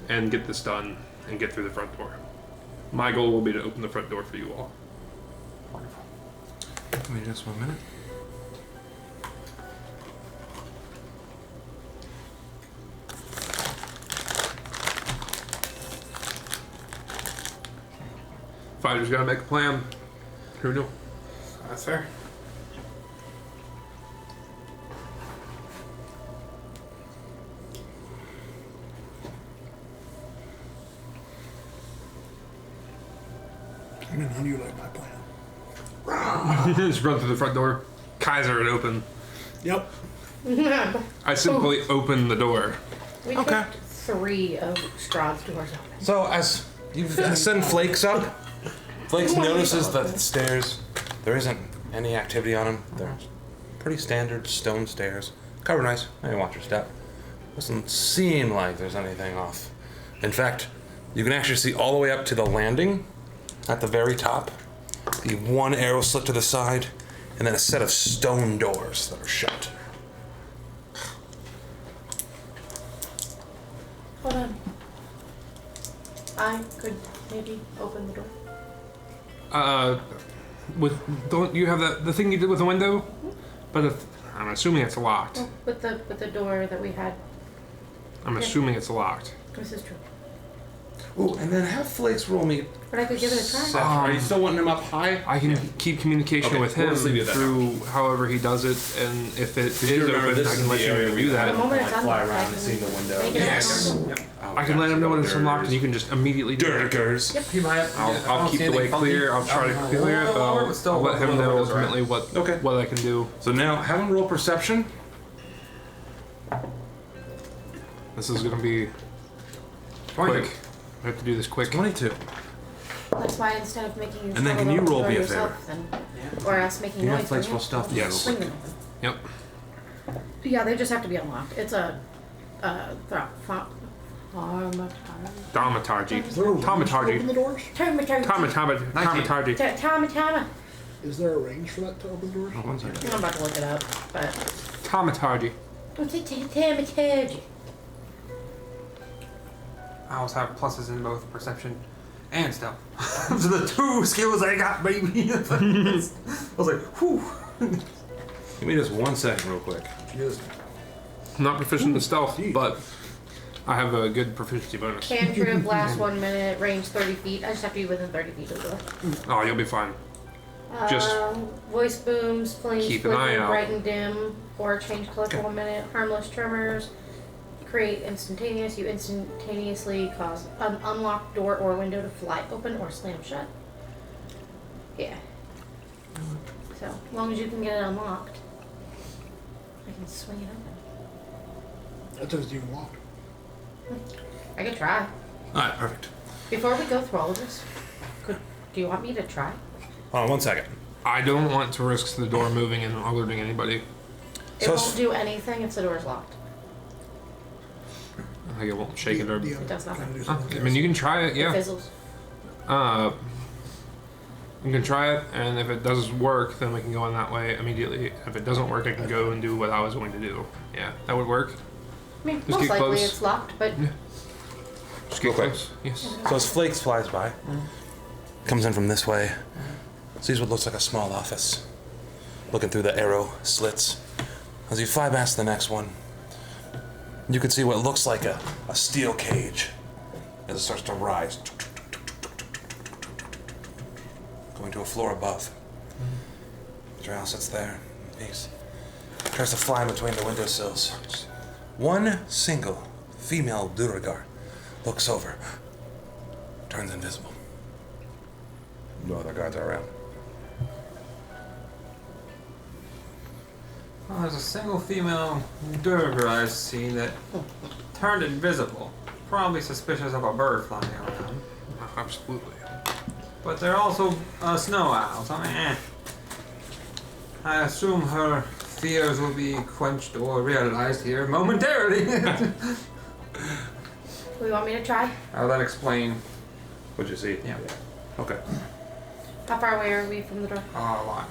and get this done and get through the front door. My goal will be to open the front door for you all. Wonderful. Give me just 1 minute. Fighter's gotta make a plan. Who knew? That's fair. I mean, how do you like my plan? Just run through the front door. Kaiser had open. Yep. I simply open the door. We Okay. kicked 3 of Strahd's doors open. So as you send Flakes up, Flakes notices that the stairs, there isn't any activity on them. They're pretty standard stone stairs. Cover nice. Maybe watch your step. Doesn't seem like there's anything off. In fact, you can actually see all the way up to the landing at the very top. The one arrow slit to the side, and then a set of stone doors that are shut. Hold on. I could maybe open the door. Don't you have the thing you did with the window? But if, I'm assuming it's locked. Well, with the door that we had. I'm assuming it's locked. This is true. Ooh, and then have Flakes roll me. But I could give it a try. Seth, are you still wanting him up high? I can keep communication Okay, with we'll him just leave it at that. through however he does it, and if it is remember open, this I is can let the you area do we that. The moment it's fly unlocked, I around can and see the window. make it Yes. unlocked. I can let him know when it's unlocked, and you can just immediately do it. Dirkers. Yep. He might. I'll keep the way clear. I'll try to clear it, but I'll let him know ultimately Okay. what I can do. So now have him roll perception. This is gonna be quick. I have to do this quick. 22. That's why instead of making you And then struggle can you to open roll the door me a yourself, then, or us making You have noise, Flakes then roll stealth. Yes. swing them. Yep. Yeah, they just have to be unlocked. It's a Thaumaturgy. Is there a range to Thaumaturgy. open the doors? Thaumaturgy. Tama. Is there a range for that to open doors? Oh, 1 second. I'm about to look it up, but Thaumaturgy. what's it? Tamaturgy. I also have pluses in both perception and stealth. Those are the 2 skills I got, baby. I was like, whew. Give me just 1 second, real quick. I'm not proficient in stealth, but I have a good proficiency bonus. Cantrip lasts 1 minute, range 30 feet. I just have to be within 30 feet of the door. Oh, you'll be fine. Just voice booms, flames keep an eye flicker, out. bright and dim, or change color for 1 minute. Harmless tremors. Create instantaneous. You instantaneously cause an unlocked door or window to fly open or slam shut. Yeah. So, as long as you can get it unlocked, I can swing it open. That doesn't even lock. I could try. Alright, perfect. Before we go through all of this, do you want me to try? Hold on 1 second. I don't want to risk the door moving and alerting anybody. It So won't do anything if the door's locked. I think it won't shake it or. DM does nothing. kinda do I something mean, you can try it, It yeah. fizzles. You can try it, and if it does work, then we can go on that way immediately. If it doesn't work, I can go and do what I was going to do. Yeah, that would work. I mean, Just most get likely close. it's locked, but Just Real get quick. close. Yes. So as Flakes flies by, comes in from this way, sees what looks like a small office, looking through the arrow slits. As you fly past the next one, you can see what looks like a steel cage as it starts to rise, going to a floor above. Drow sits there, he tries to fly in between the windowsills. One single female Duragar looks over, turns invisible. No other guards are around. Well, there's a single female Durgar I've seen that turned invisible. Probably suspicious of a bird flying around. Absolutely. But they're also snow owls. I mean, I assume her fears will be quenched or realized here momentarily. we want me to try? I'll then explain. What'd you see? Yeah. Okay. How far away are we from the door? A lot.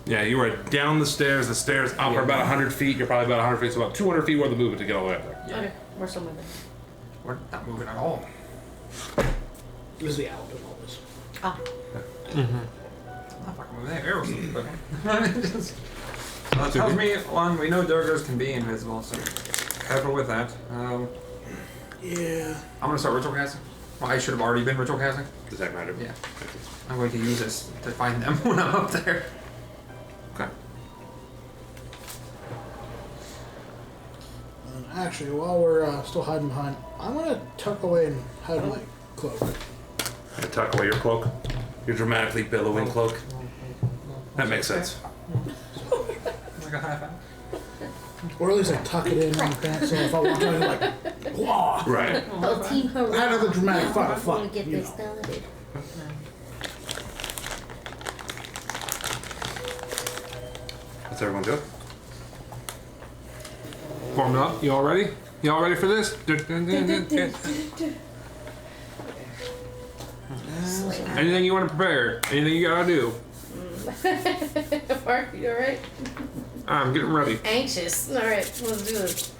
Yeah, you were down the stairs up are about 100 feet. You're probably about 100 feet, so about 200 feet worth of movement to get all the way up there. Yeah. Okay, we're still moving. We're not moving at all. This is the owl doing all this. Ah, I'm not fucking moving anywhere. So that tells me, one, we know Durgars can be invisible, so careful with that. Yeah. I'm gonna start ritual casting. Well, I should have already been ritual casting. Does that matter? Yeah. I'm going to use this to find them when I'm up there. Okay. Actually, while we're still hiding behind, I'm gonna tuck away and hide my cloak. And tuck away your cloak. Your dramatically billowing cloak. That makes sense. Like a high five. Or at least I tuck it in like that, so if I walk out, I'm like, whoa! Right. oh, team hurrah. I have the dramatic I'm fuck, gonna get you this know. started. What's everyone do? Warming up. You all ready? You all ready for this? Anything you want to prepare? Anything you gotta do? Mark, you alright? I'm getting ready. Anxious. Alright, let's do this.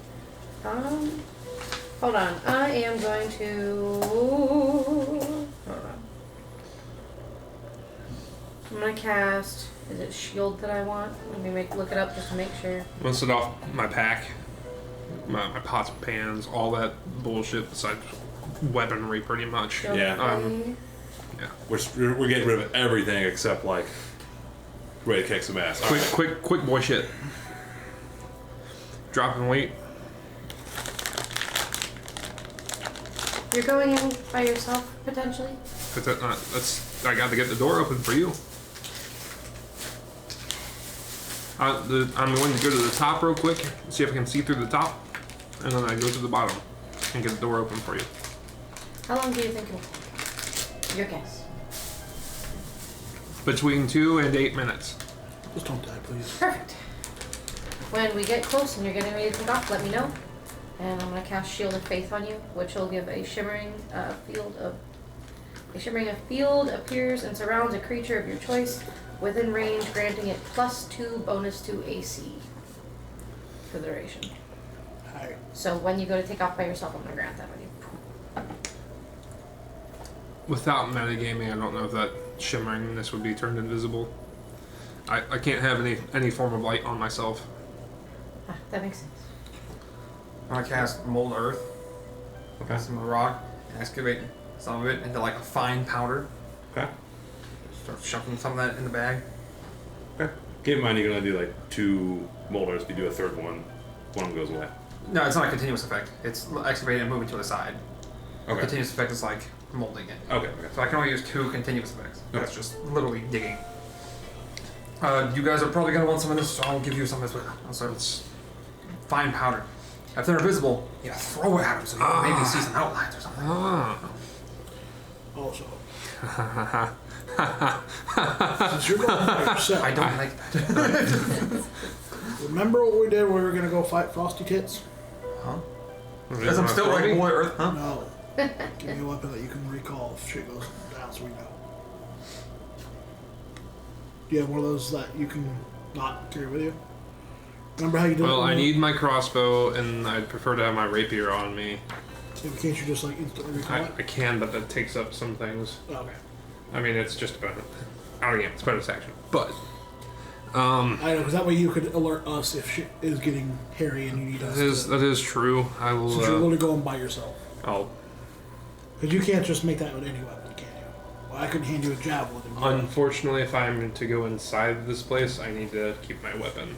Hold on. I am going to... Hold on. I'm gonna cast... Is it shield that I want? Let me look it up just to make sure. I'm gonna set off my pack, my pots and pans, all that bullshit besides weaponry, pretty much. Shield Yeah. free. We're getting rid of everything except like ready to kick some ass. Quick boy shit. Dropping weight. You're going in by yourself, potentially? I got to get the door open for you. I'm going to go to the top real quick, see if I can see through the top, and then I go to the bottom and get the door open for you. How long do you think it'll take? Your guess. Between 2 and 8 minutes. Just don't die, please. Perfect. When we get close and you're getting ready to take off, let me know. And I'm going to cast Shield of Faith on you, which will give a shimmering field of... A shimmering field appears and surrounds a creature of your choice within range, granting it +2 bonus to AC for the duration. Alright. So when you go to take off by yourself, I'm going to grant that on you. Without metagaming, I don't know if that shimmeringness would be turned invisible. I can't have any form of light on myself. Ah, that makes sense. I'm gonna cast Mold Earth. Okay. Some rock and excavate some of it into like a fine powder. Okay. Start shoving some of that in the bag. Okay. Keep in mind you're gonna do like 2 molders. If you do a third one, one of them goes away. No, it's not a continuous effect. It's excavate and move it to the side. Okay. Continuous effect is like molding it. Okay. So I can only use 2 continuous effects. Okay. That's just literally digging. You guys are probably gonna want some of this, so I'll give you some as well. So it's fine powder. If they're invisible, you know, throw it at them so you can maybe see some outlines or something. Ah. Also. Since you're going by yourself, I don't like that. remember what we did when we were gonna go fight Frosty Tits? Huh? Because I'm still like Mold Earth, huh? No. Give me a weapon that you can recall if shit goes down so we know. Do you have one of those that you can not carry with you? Remember how you did it? Well, when I you- need my crossbow, and I'd prefer to have my rapier on me. Yeah, but can't you just like instantly recall I can, but that takes up some things. it? Okay. I mean, it's just about it's bonus action. But I know, because that way you could alert us if shit is getting hairy and you need us. that is true. I will. Since you're literally going by yourself. I'll Because you can't just make that with any weapon, can you? Well, I couldn't hand you a javelin. Unfortunately, if I'm to go inside this place, I need to keep my weapon.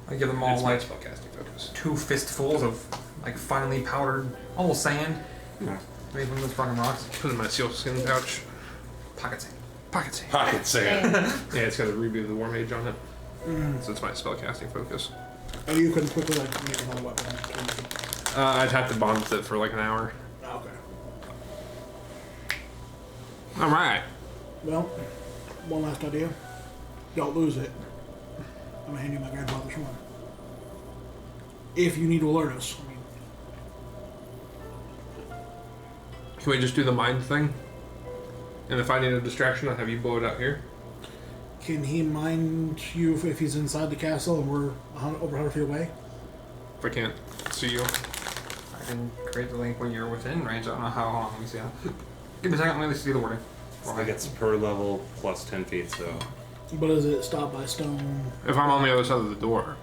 I give them all It's my like spellcasting focus. 2 fistfuls of like finely powdered, almost sand. Made from those fucking rocks. Put it in my sealskin pouch. Pocket sand. Pocket sand. Pocket sand. Yeah, it's got a Ruby of the War Mage on it. So it's my spellcasting focus. And you couldn't quickly like make another weapon. I'd have to bond with it for like an hour. Okay. Alright. Well, one last idea. Don't lose it. I'm gonna hand you my grandfather's one. If you need to alert us. I mean, Can we just do the mind thing? And if I need a distraction, I'll have you blow it out here. Can he mind you if he's inside the castle and we're over 100 feet away? If I can't see you. I can create the link when you're within range. I don't know how long. Let me see. Give me a second. Let me see the wording. I think it's per level plus 10 feet, so. But is it stopped by stone? If I'm on the other side of the door.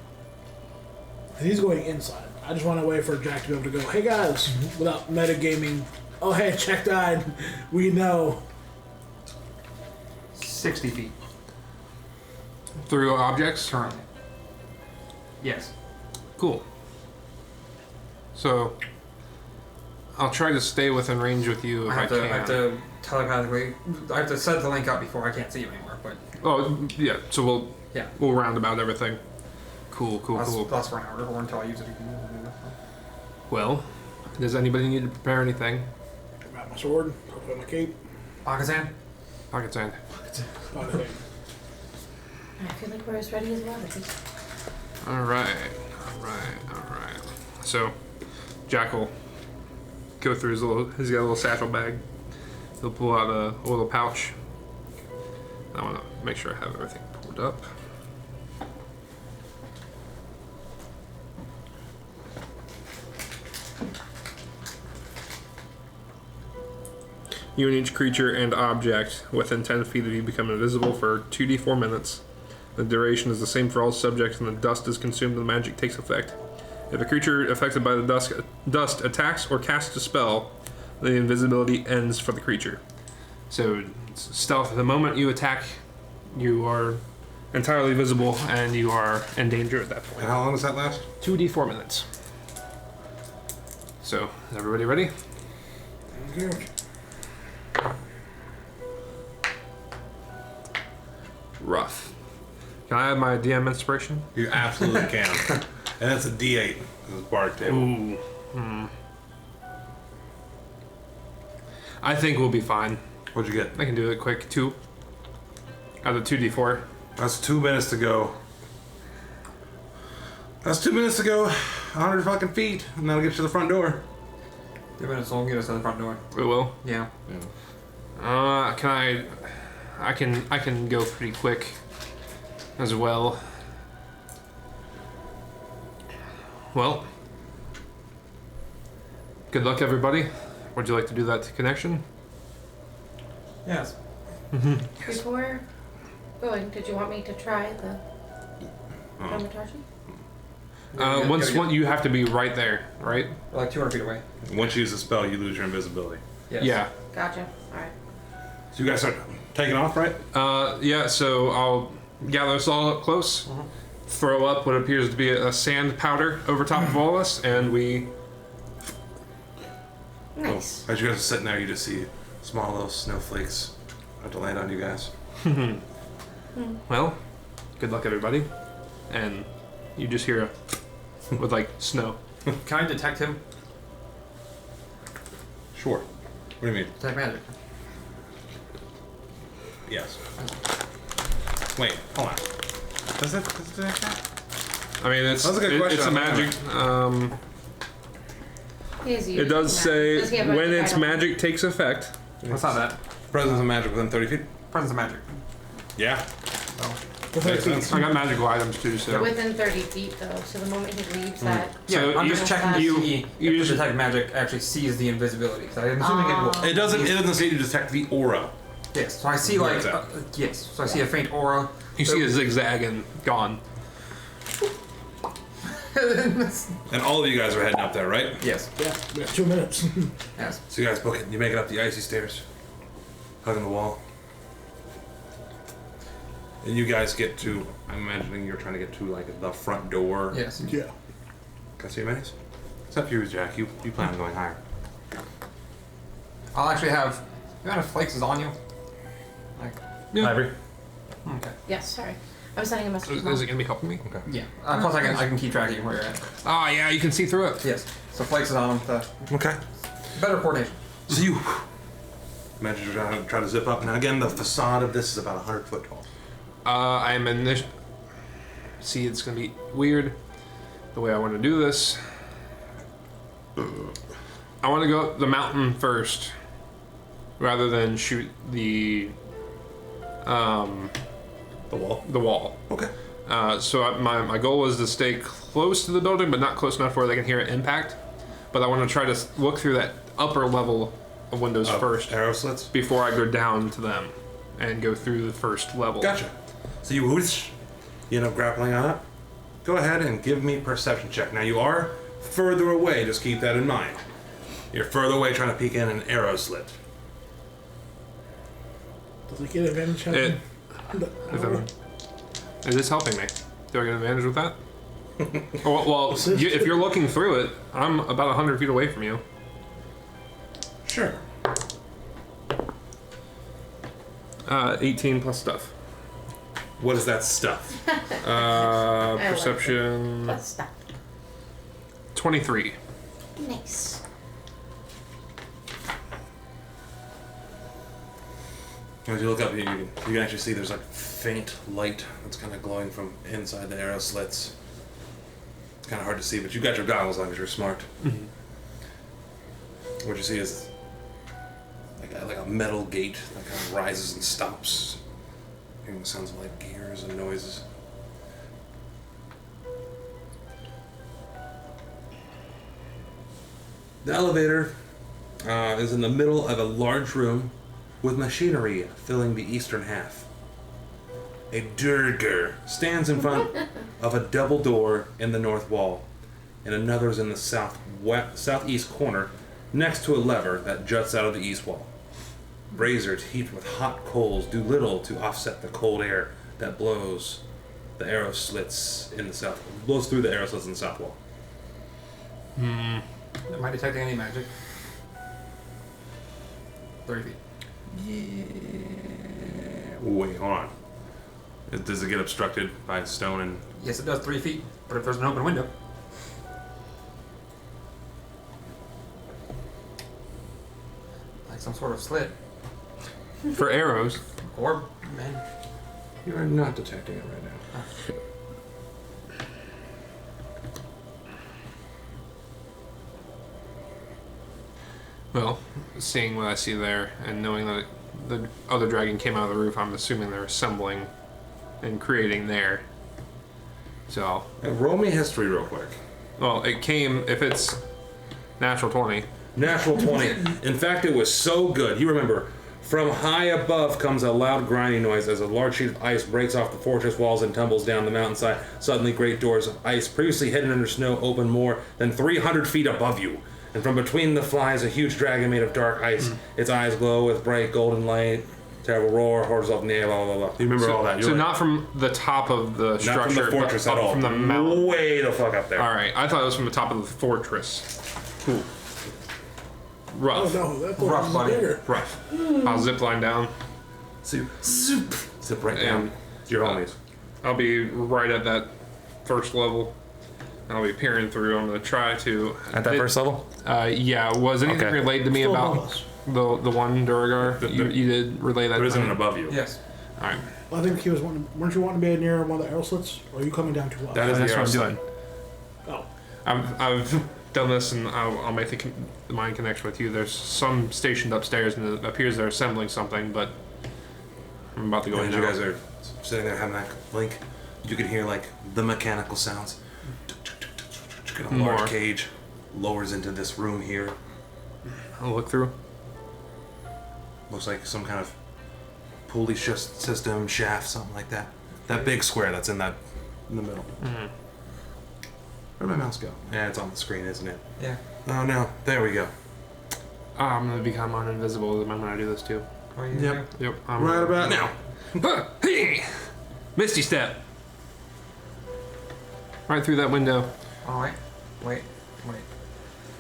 He's going inside. I just want to wait for Jack to be able to go, hey guys, without metagaming. Oh, hey, Jack died. We know. 60 feet Through objects? currently. Yes. Cool. So, I'll try to stay within range with you if I can. I have to telepathically. I have to set the link up before I can't see you anymore. But Oh, yeah, so we'll roundabout everything. Cool. that's for an hour or until I use it again. Well, does anybody need to prepare anything? Grab my sword, put my cape. Pakistan? Pocket sand. Pocket hand. I feel like we're as ready as well. Alright. So, Jack will go through he's got a little satchel bag. He'll pull out a little pouch. I want to make sure I have everything pulled up. You and each creature and object within 10 feet of you become invisible for 2d4 minutes. The duration is the same for all subjects, and the dust is consumed and the magic takes effect. If a creature affected by the dust attacks or casts a spell, the invisibility ends for the creature. So, stealth, the moment you attack, you are entirely visible and you are in danger at that point. And how long does that last? 2d4 minutes. So, is everybody ready? Okay. Rough. Can I have my DM inspiration? You absolutely can. And it's a D8. It's a bar table. Ooh. I think we'll be fine. What'd you get? I can do it quick. 2. Out of 2d4. That's 2 minutes to go. That's 2 minutes to go. 100 fucking feet. And that'll get you to the front door. 2 minutes will get us to the front door. We will. Yeah. I can go pretty quick as well. Well, good luck, everybody. Would you like to do that to connection? Yes. Before going, did you want me to try the Thaumaturgy? Once you have to be right there, right? We're like 200 feet away. Once you use the spell, you lose your invisibility. Yes. Yeah. Gotcha. Alright. So you guys start taking off, right? Yeah, so I'll gather us all up close, throw up what appears to be a sand powder over top of all of us, and we... Nice. As you guys are sitting there, you just see small little snowflakes about to land on you guys. Well, good luck, everybody. And you just hear with, like, snow. Can I detect him? Sure. What do you mean? Detect magic. Yes. Wait, hold on. Does it detect that? I mean, it's That's a good question. it's a magic. It does say Does he have when magic? its I don't know. magic takes effect. What's not that? Presence of magic within 30 feet? Presence of magic. Yeah. Makes sense. I got magical items too, so. Within 30 feet, though, so the moment he leaves that... So Yeah, I'm you- just checking to you- see you if just- the detect magic actually sees the invisibility. 'Cause I'm assuming it will. It doesn't say you detect the aura. Yes, so I see Where like is that? yes, so I see a faint aura. You see a zigzag and gone. And all of you guys are heading up there, right? Yes, Yeah, we have 2 minutes. yes. So you guys book it. You make it up the icy stairs, hugging the wall. And you guys get to, I'm imagining you're trying to get to like the front door. Yes. Yeah. Can I see your minis? It's up to you, Jack. You plan on going higher. I'll actually have. You know how flakes is on you? Like. Yeah. Ivory? Okay. Yes, sorry. I was sending a message. Is it gonna be helping me? Okay. Yeah. Plus I can keep track of where you're at. Ah, yeah, you can see through it. Yes. So flakes is on him. Okay. Better coordination. So you imagine you're trying to zip up. Now again, the facade of this is about 100 foot tall. I'm in this. See, it's gonna be weird the way I want to do this. I want to go up the mountain first. rather than shoot the wall? The wall. Okay. So my goal was to stay close to the building, but not close enough where they can hear it impact. But I want to try to look through that upper level of windows first. Arrow slits? Before I go down to them and go through the first level. Gotcha. So you whoosh, you end up grappling on up. Go ahead and give me perception check. Now you are further away, just keep that in mind. You're further away trying to peek in an arrow slit. Does it get advantage on It, the is this helping me? Do I get an advantage with that? well, if you're looking through it, I'm about 100 feet away from you. Sure. 18 plus stuff. What is that stuff? Perception. Let's stop. 23. Nice. As you look up, you can actually see there's like faint light that's kind of glowing from inside the arrow slits. It's kind of hard to see, but you got your goggles on because you're smart. Mm-hmm. What you see is like a metal gate that kind of rises and stops. Hearing the sounds of like gears and noises. The elevator is in the middle of a large room with machinery filling the eastern half. A Durger stands in front of a double door in the north wall, and another is in the southeast corner next to a lever that juts out of the east wall. Braziers heaped with hot coals do little to offset the cold air that blows the arrow slits in the south, blows through the arrow slits in the south wall. Am I detecting any magic? 30 feet. Wait, hold on. Does it get obstructed by stone and... Yes, it does. 3 feet. But if there's an open window. Like some sort of slit. For arrows. Or, man. You are not detecting it right now. Well, seeing what I see there and knowing that the other dragon came out of the roof, I'm assuming they're assembling and creating there. So, Roll me history real quick. well, it came, if it's natural 20. Natural 20. In fact, it was so good. You remember, from high above comes a loud grinding noise as a large sheet of ice breaks off the fortress walls and tumbles down the mountainside. Suddenly, great doors of ice, previously hidden under snow, open more than 300 feet above you. And from between the flies, a huge dragon made of dark ice. Its eyes glow with bright golden light. Terrible roar, hordes of nail, blah, blah, blah. You remember all that? You're So like, not from the top of the not structure, from the fortress but at up all. from the mountain. Way the fuck up there. Alright, I thought it was from the top of the fortress. Cool. Rough. Oh no, that Rough, was buddy. bigger. Rough. I'll zip line down. So you zip right down And to your homies. I'll be right at that first level. I'll be peering through. I'm going to try to... At that first level? Yeah. Was anything Okay. relayed to me Still about above us. the one Duragar? The- You did relay that There to isn't me? an above you. Yes. Alright. I think he was wanting. Weren't you wanting to be near one of the arrow slits? Or are you coming down to us? That is That's the what I'm arrow doing. Oh, I've done this, and I'll make the mind connection with you. There's some stationed upstairs, and it appears they're assembling something, but I'm about to go in And you now. guys are sitting there having that blink. You can hear like the mechanical sounds. And a large More. cage lowers into this room here. I'll look through. Looks like some kind of pulley system, shaft, something like that. That big square that's in the middle. Where'd my mouse go? Yeah, it's on the screen, isn't it? Yeah. Oh no, there we go. I'm going to become uninvisible the moment I do this, too. What are you Yep. doing? Yep. I'm Right about now. Hey! Misty step. Right through that window. Oh, wait.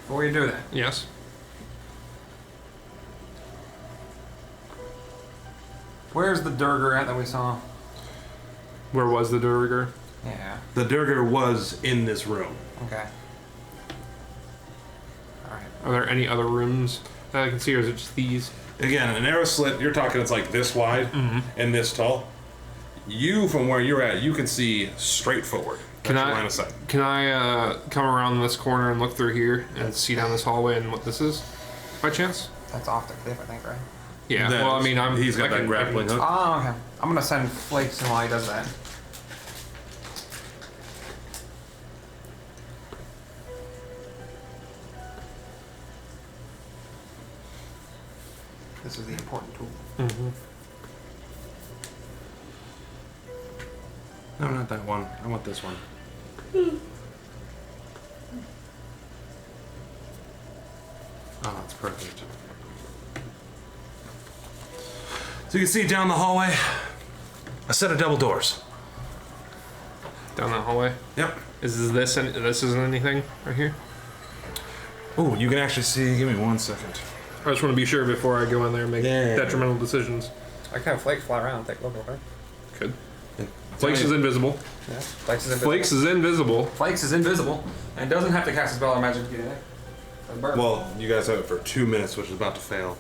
Before you do that, Yes. where's the Durger at that we saw? Where was the Duragar? Yeah. The Durger was in this room. Okay. Alright. Are there any other rooms that I can see, or is it just these? Again, an arrow slit, you're talking it's like this wide and this tall. You, from where you're at, you can see straight forward. Can That's your I- line of sight. Can I come around this corner and look through here and see down this hallway and what this is? By chance? That's off the cliff, I think, right? Yeah. Well, I mean, he's got I that can- grappling hook. Oh, okay. I'm gonna send Flakes in while he does that. This is the important tool. Mm-hmm. No, not that one. I want this one. Oh, that's perfect. So you can see down the hallway, a set of double doors. Down that hallway. Yep. This isn't anything right here? Oh, you can actually see. Give me 1 second. I just want to be sure before I go in there and make Yeah. detrimental decisions. I can have Flakes fly around and take a look, okay? Could. Flakes is invisible. Yeah. Flakes is invisible. Flakes is invisible. Flakes is invisible and doesn't have to cast a spell or magic to get in there. Well, you guys have it for 2 minutes, which is about to fail.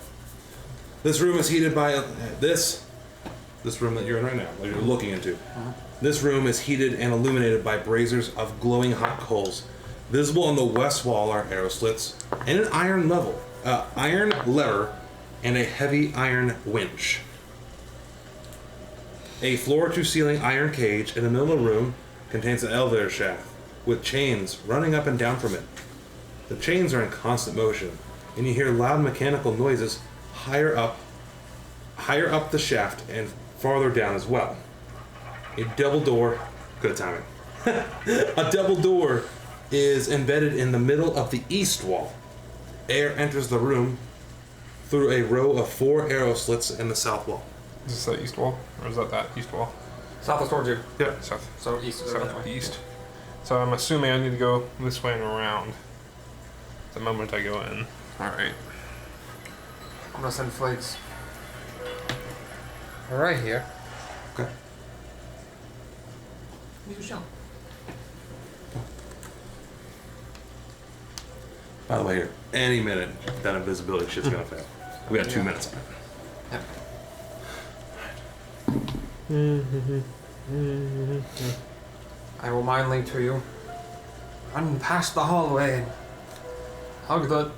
This room is heated by this room that you're in right now, that you're looking into. This room is heated and illuminated by braziers of glowing hot coals. Visible on the west wall are arrow slits and an iron lever, and a heavy iron winch. A floor-to-ceiling iron cage in the middle of the room contains an elevator shaft with chains running up and down from it. The chains are in constant motion, and you hear loud mechanical noises higher up the shaft and farther down as well. A double door, good timing. A double door is embedded in the middle of the east wall. Air enters the room through a row of 4 arrow slits in the south wall. Is this the east wall? Or is that east wall? Southwest towards you. Yep. South. So east is over that way. Southeast. So I'm assuming I need to go this way and around the moment I go in. Alright. I'm gonna send Flakes right here. Okay. Use your shell. By the way, here, any minute that invisibility shit's gonna fail. We got 2 minutes on it. Yep. I will mind link to you. Run past the hallway and hug the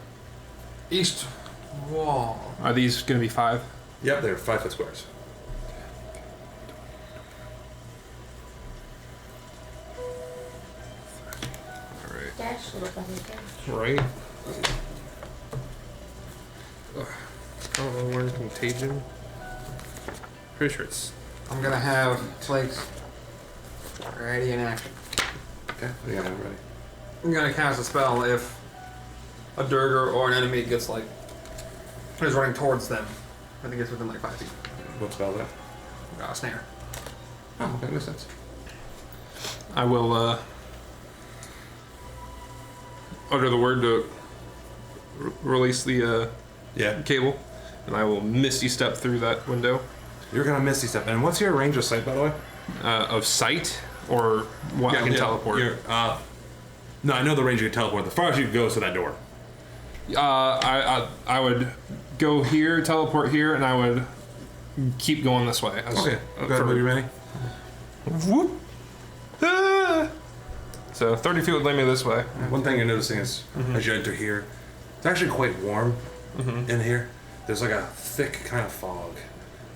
east wall. Are these going to be 5? Yep, they're 5-foot squares. Alright. Dash little bunny dash. Right. Ugh. I don't know where contagion. Pretty sure it's. I'm gonna have Flakes ready in action. Okay, we got it ready. I'm gonna cast a spell if a Durger or an enemy gets like is running towards them. I think it's within like 5 feet. What spell is that? Snare. Oh, okay, makes sense. I will utter the word to release the Yeah, cable, and I will misty step through that window you're gonna misty step. And what's your range of sight, by the way? of sight, or what I can teleport. No, I know the range you can teleport. The farthest you can go is to that door. I would go here, teleport here, and I would keep going this way. Okay, go ahead, move your many. Whoop. Ah! So 30 feet would lay me this way. One thing you're noticing is, as you enter here, it's actually quite warm in here. There's like a thick kind of fog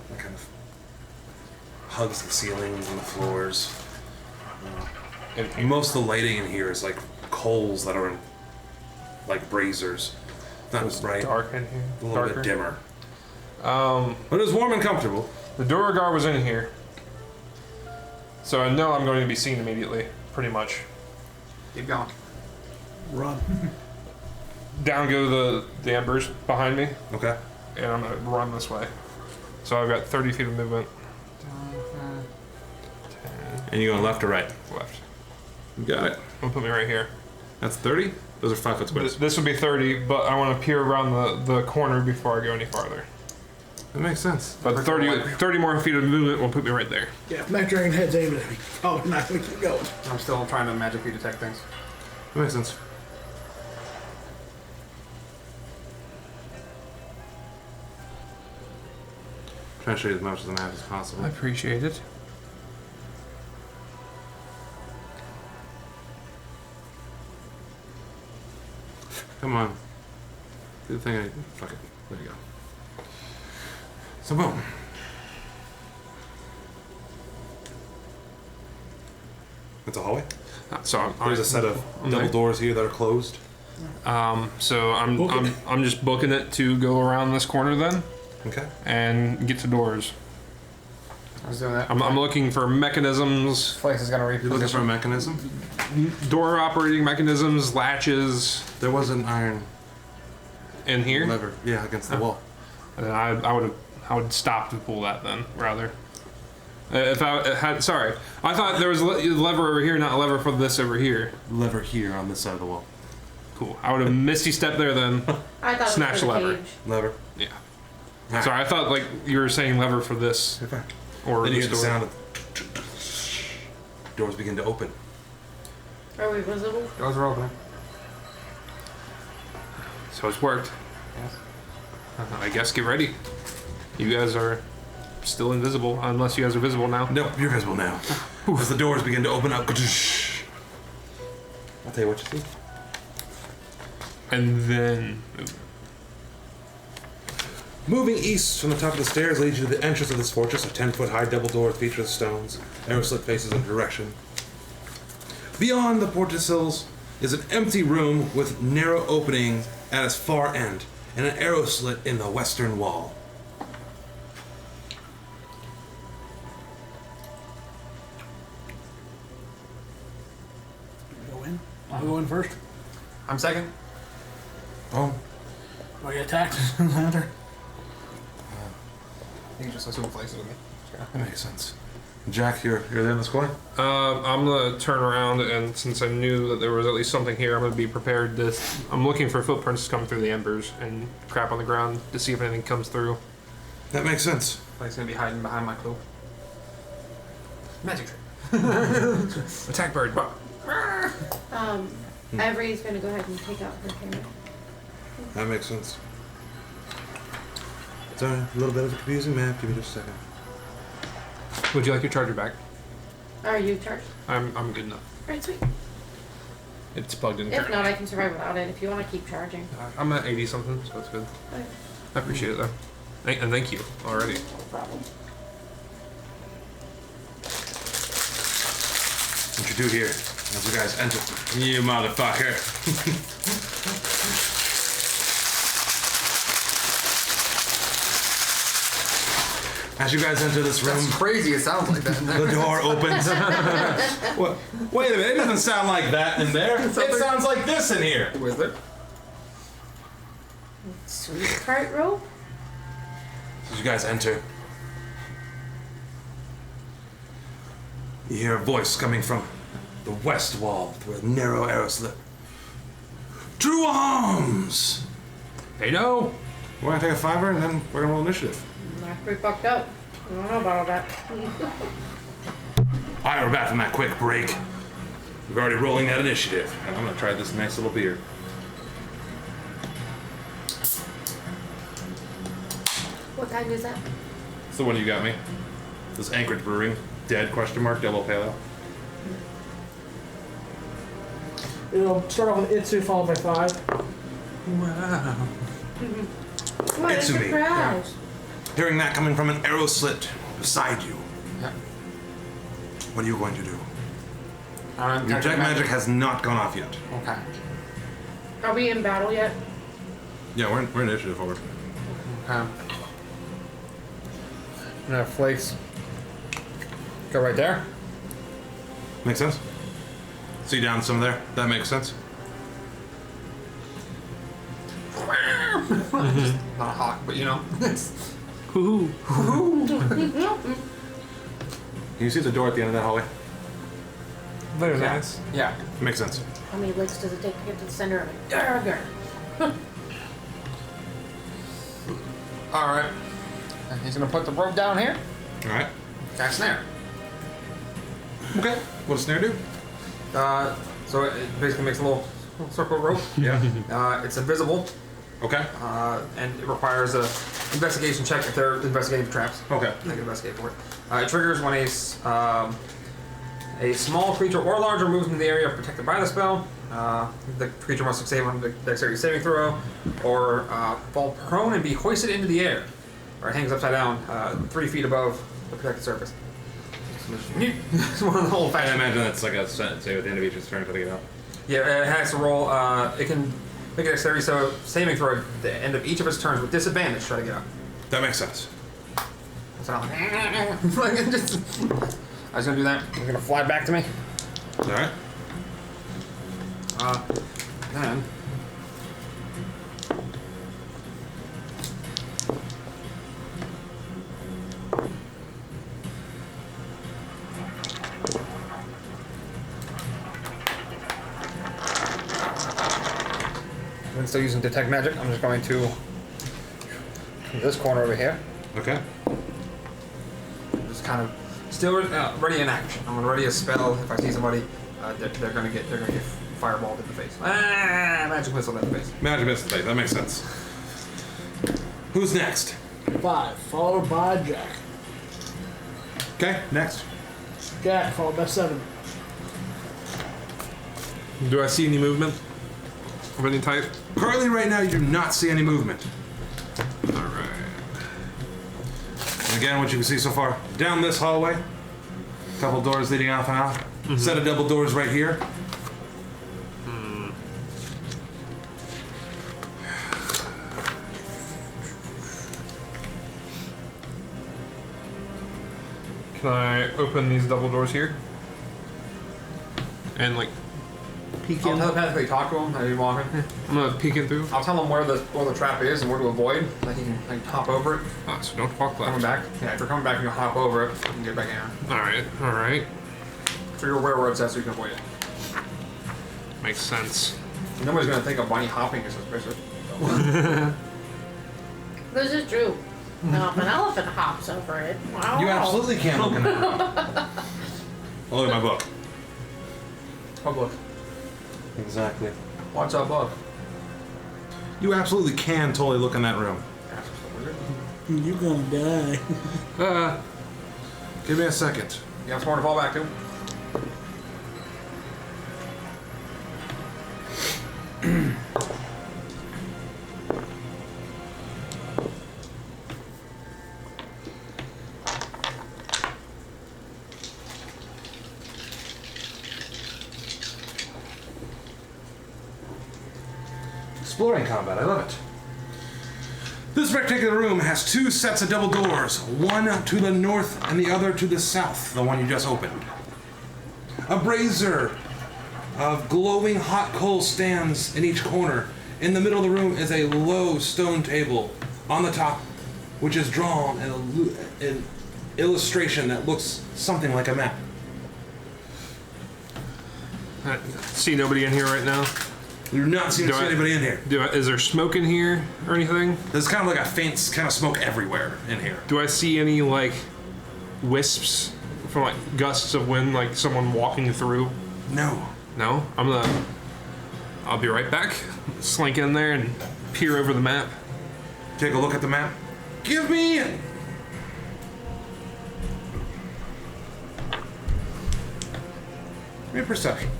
that kind of hugs the ceilings and the floors. And most of the lighting in here is like coals that are in like braziers. Not as bright, Dark in here. a little Darker. bit dimmer. But it's warm and comfortable. The Duragar was in here, so I know I'm going to be seen immediately, pretty much. Keep going. Run. Down go the embers behind me, Okay. and I'm gonna run this way. So I've got 30 feet of movement. 10, And you going left or right? left. You got it. I'll put me right here. That's 30? Those are 5-foot squares. This would be 30, but I want to peer around the corner before I go any farther. That makes sense. But 30 more feet of movement will put me right there. Yeah, if Mac Dragon head's aiming at me, probably not gonna keep going. I'm still trying to magically detect things. That makes sense. Trying to show you as much of the map as possible. I appreciate it. Come on. Do the thing. Fuck it. There you go. So boom. It's a hallway. So There's a set of double doors here that are closed. So I'm just booking it to go around this corner then Okay. and get to doors. I was doing that. I'm looking for mechanisms, Flex is gonna reposition. You're looking for a mechanism? door operating mechanisms, latches There was an iron in here. lever. Yeah, against the wall. And I would stop to pull that then rather. If I had I thought there was a lever over here, not a lever for this over here. Lever here on this side of the wall. Cool. I would have misty stepped there then. I thought Snatch it was for the the lever. cage. Lever. Yeah. Alright. Sorry, I thought like you were saying lever for this Okay. or Then you this hear the door. sound of doors begin to open. Are we visible? Doors are open. So it's worked. Yes. I guess get ready. You guys are still invisible, unless you guys are visible now. Nope, you're visible now. As the doors begin to open up. I'll tell you what you see. And then Moving east from the top of the stairs leads you to the entrance of this fortress, a 10-foot high double door with featureless stones, arrow slit faces in direction. Beyond the portcullis is an empty room with narrow openings at its far end and an arrow slit in the western wall. Go in. I'll go in first. I'm second. Oh, Do I get attacked? Enter. You can just assume Flex is with me. that makes sense. Jack, you're there in the squad? I'm gonna turn around, and since I knew that there was at least something here, I'm gonna be prepared to. I'm looking for footprints coming through the embers and crap on the ground to see if anything comes through. That makes sense. Flex is gonna be hiding behind my cloak. Magic trick. Attack bird. Ivory's gonna go ahead and take out her camera. That makes sense. Sorry, a little bit of a confusing map. Give me just a second. Would you like your charger back? Are you charged? I'm good enough. Alright, sweet. It's plugged in. If not, I can survive without it if you want to keep charging. I'm at 80 something, so it's good. Okay. I appreciate it though. And thank you already. No problem. What you do here as you guys enter? You motherfucker. As you guys enter this room, That's crazy. It sounds like that. the door opens. What? Wait a minute, it doesn't sound like that in there. It sounds like this in here. Was there? Sweetheart rope? As you guys enter, you hear a voice coming from the west wall through a narrow arrow slit. True arms! Hey, no. We're gonna take a fiver and then we're gonna roll initiative. That's pretty fucked up. I don't know about all that. Alright, we're back from that quick break. We're already rolling that initiative. And I'm gonna try this nice little beer. What kind is that? It's the one you got me. This Anchorage Brewing, dead, ? Double pale ale. It'll start off with Itsu followed by 5. Wow. What a Itsumi. surprise! Hearing that coming from an arrow slit beside you, Yeah. what are you going to do? I'm Your detect magic has not gone off yet. Okay. Are we in battle yet? Yeah, we're initiative forward. Okay. I'm gonna have Flakes go right there. Makes sense? See down some there? That makes sense? Not a hawk, but you know. Woohoo. Can you see the door at the end of that hallway? Very Yeah. nice. Yeah. Makes sense. How many licks does it take to get to the center of it? Durger. All right. And he's gonna put the rope down here. Alright. Got a snare. Okay. What does snare do? So it basically makes a little circle rope. Yeah. It's invisible, Okay. and it requires a investigation check if they're investigating for traps. Okay. They can investigate for it. It triggers when a small creature or larger moves into the area protected by the spell. The creature must succeed on the dexterity saving throw, or fall prone and be hoisted into the air. or it hangs upside down, 3 feet above the protected surface. It's one of the whole I fashioned. imagine that's like a say at the end of each turn to take it out. Yeah, it has to roll. It can make a dexterity saving throw at the end of each of its turns with disadvantage. Try to get out. That makes sense. So I'm like, I was gonna do that. It's gonna fly back to me. All right. Then. I'm still using detect magic. I'm just going to this corner over here. Okay. Just kind of still ready in action. I'm gonna ready a spell. If I see somebody, they're gonna get fireballed in the face. Magic missile in the face. Magic missile face. That makes sense. Who's next? 5, followed by Jack. Okay. Next. Jack, followed by 7. Do I see any movement of any type? Currently, right now, you do not see any movement. All right. And again, what you can see so far, down this hallway, a couple doors leading off and out. Set of double doors right here. Can I open these double doors here? And like peek I'll in? telepathically talk to him as he's walking. I'm gonna peek in through. I'll tell him where the trap is and where to avoid. Like he can hop over it. Ah, so don't walk Coming left. back. Yeah, if you're coming back, you can hop over it and get back in. Alright, alright. So you're aware where it's at, so you can avoid it. Makes sense. Nobody's gonna think a bunny hopping is suspicious. This is true. Now, if an elephant hops over it, wow. You absolutely can look in that room. Oh, look at my book. Oh look, Exactly. what's up, bug? You absolutely can totally look in that room. You're gonna die. Give me a second. You have somewhere to fall back to. Exploring combat, I love it. This rectangular room has 2 sets of double doors, one to the north and the other to the south, the one you just opened. A brazier of glowing hot coal stands in each corner. In the middle of the room is a low stone table on the top, which is drawn an illustration that looks something like a map. See nobody in here right now? You do not seem to Do see I- anybody in here. Is there smoke in here or anything? There's kind of like a faint kind of smoke everywhere in here. Do I see any like wisps from like gusts of wind, like someone walking through? No. No? I'll be right back. Slink in there and peer over the map. Take a look at the map. Give me perception.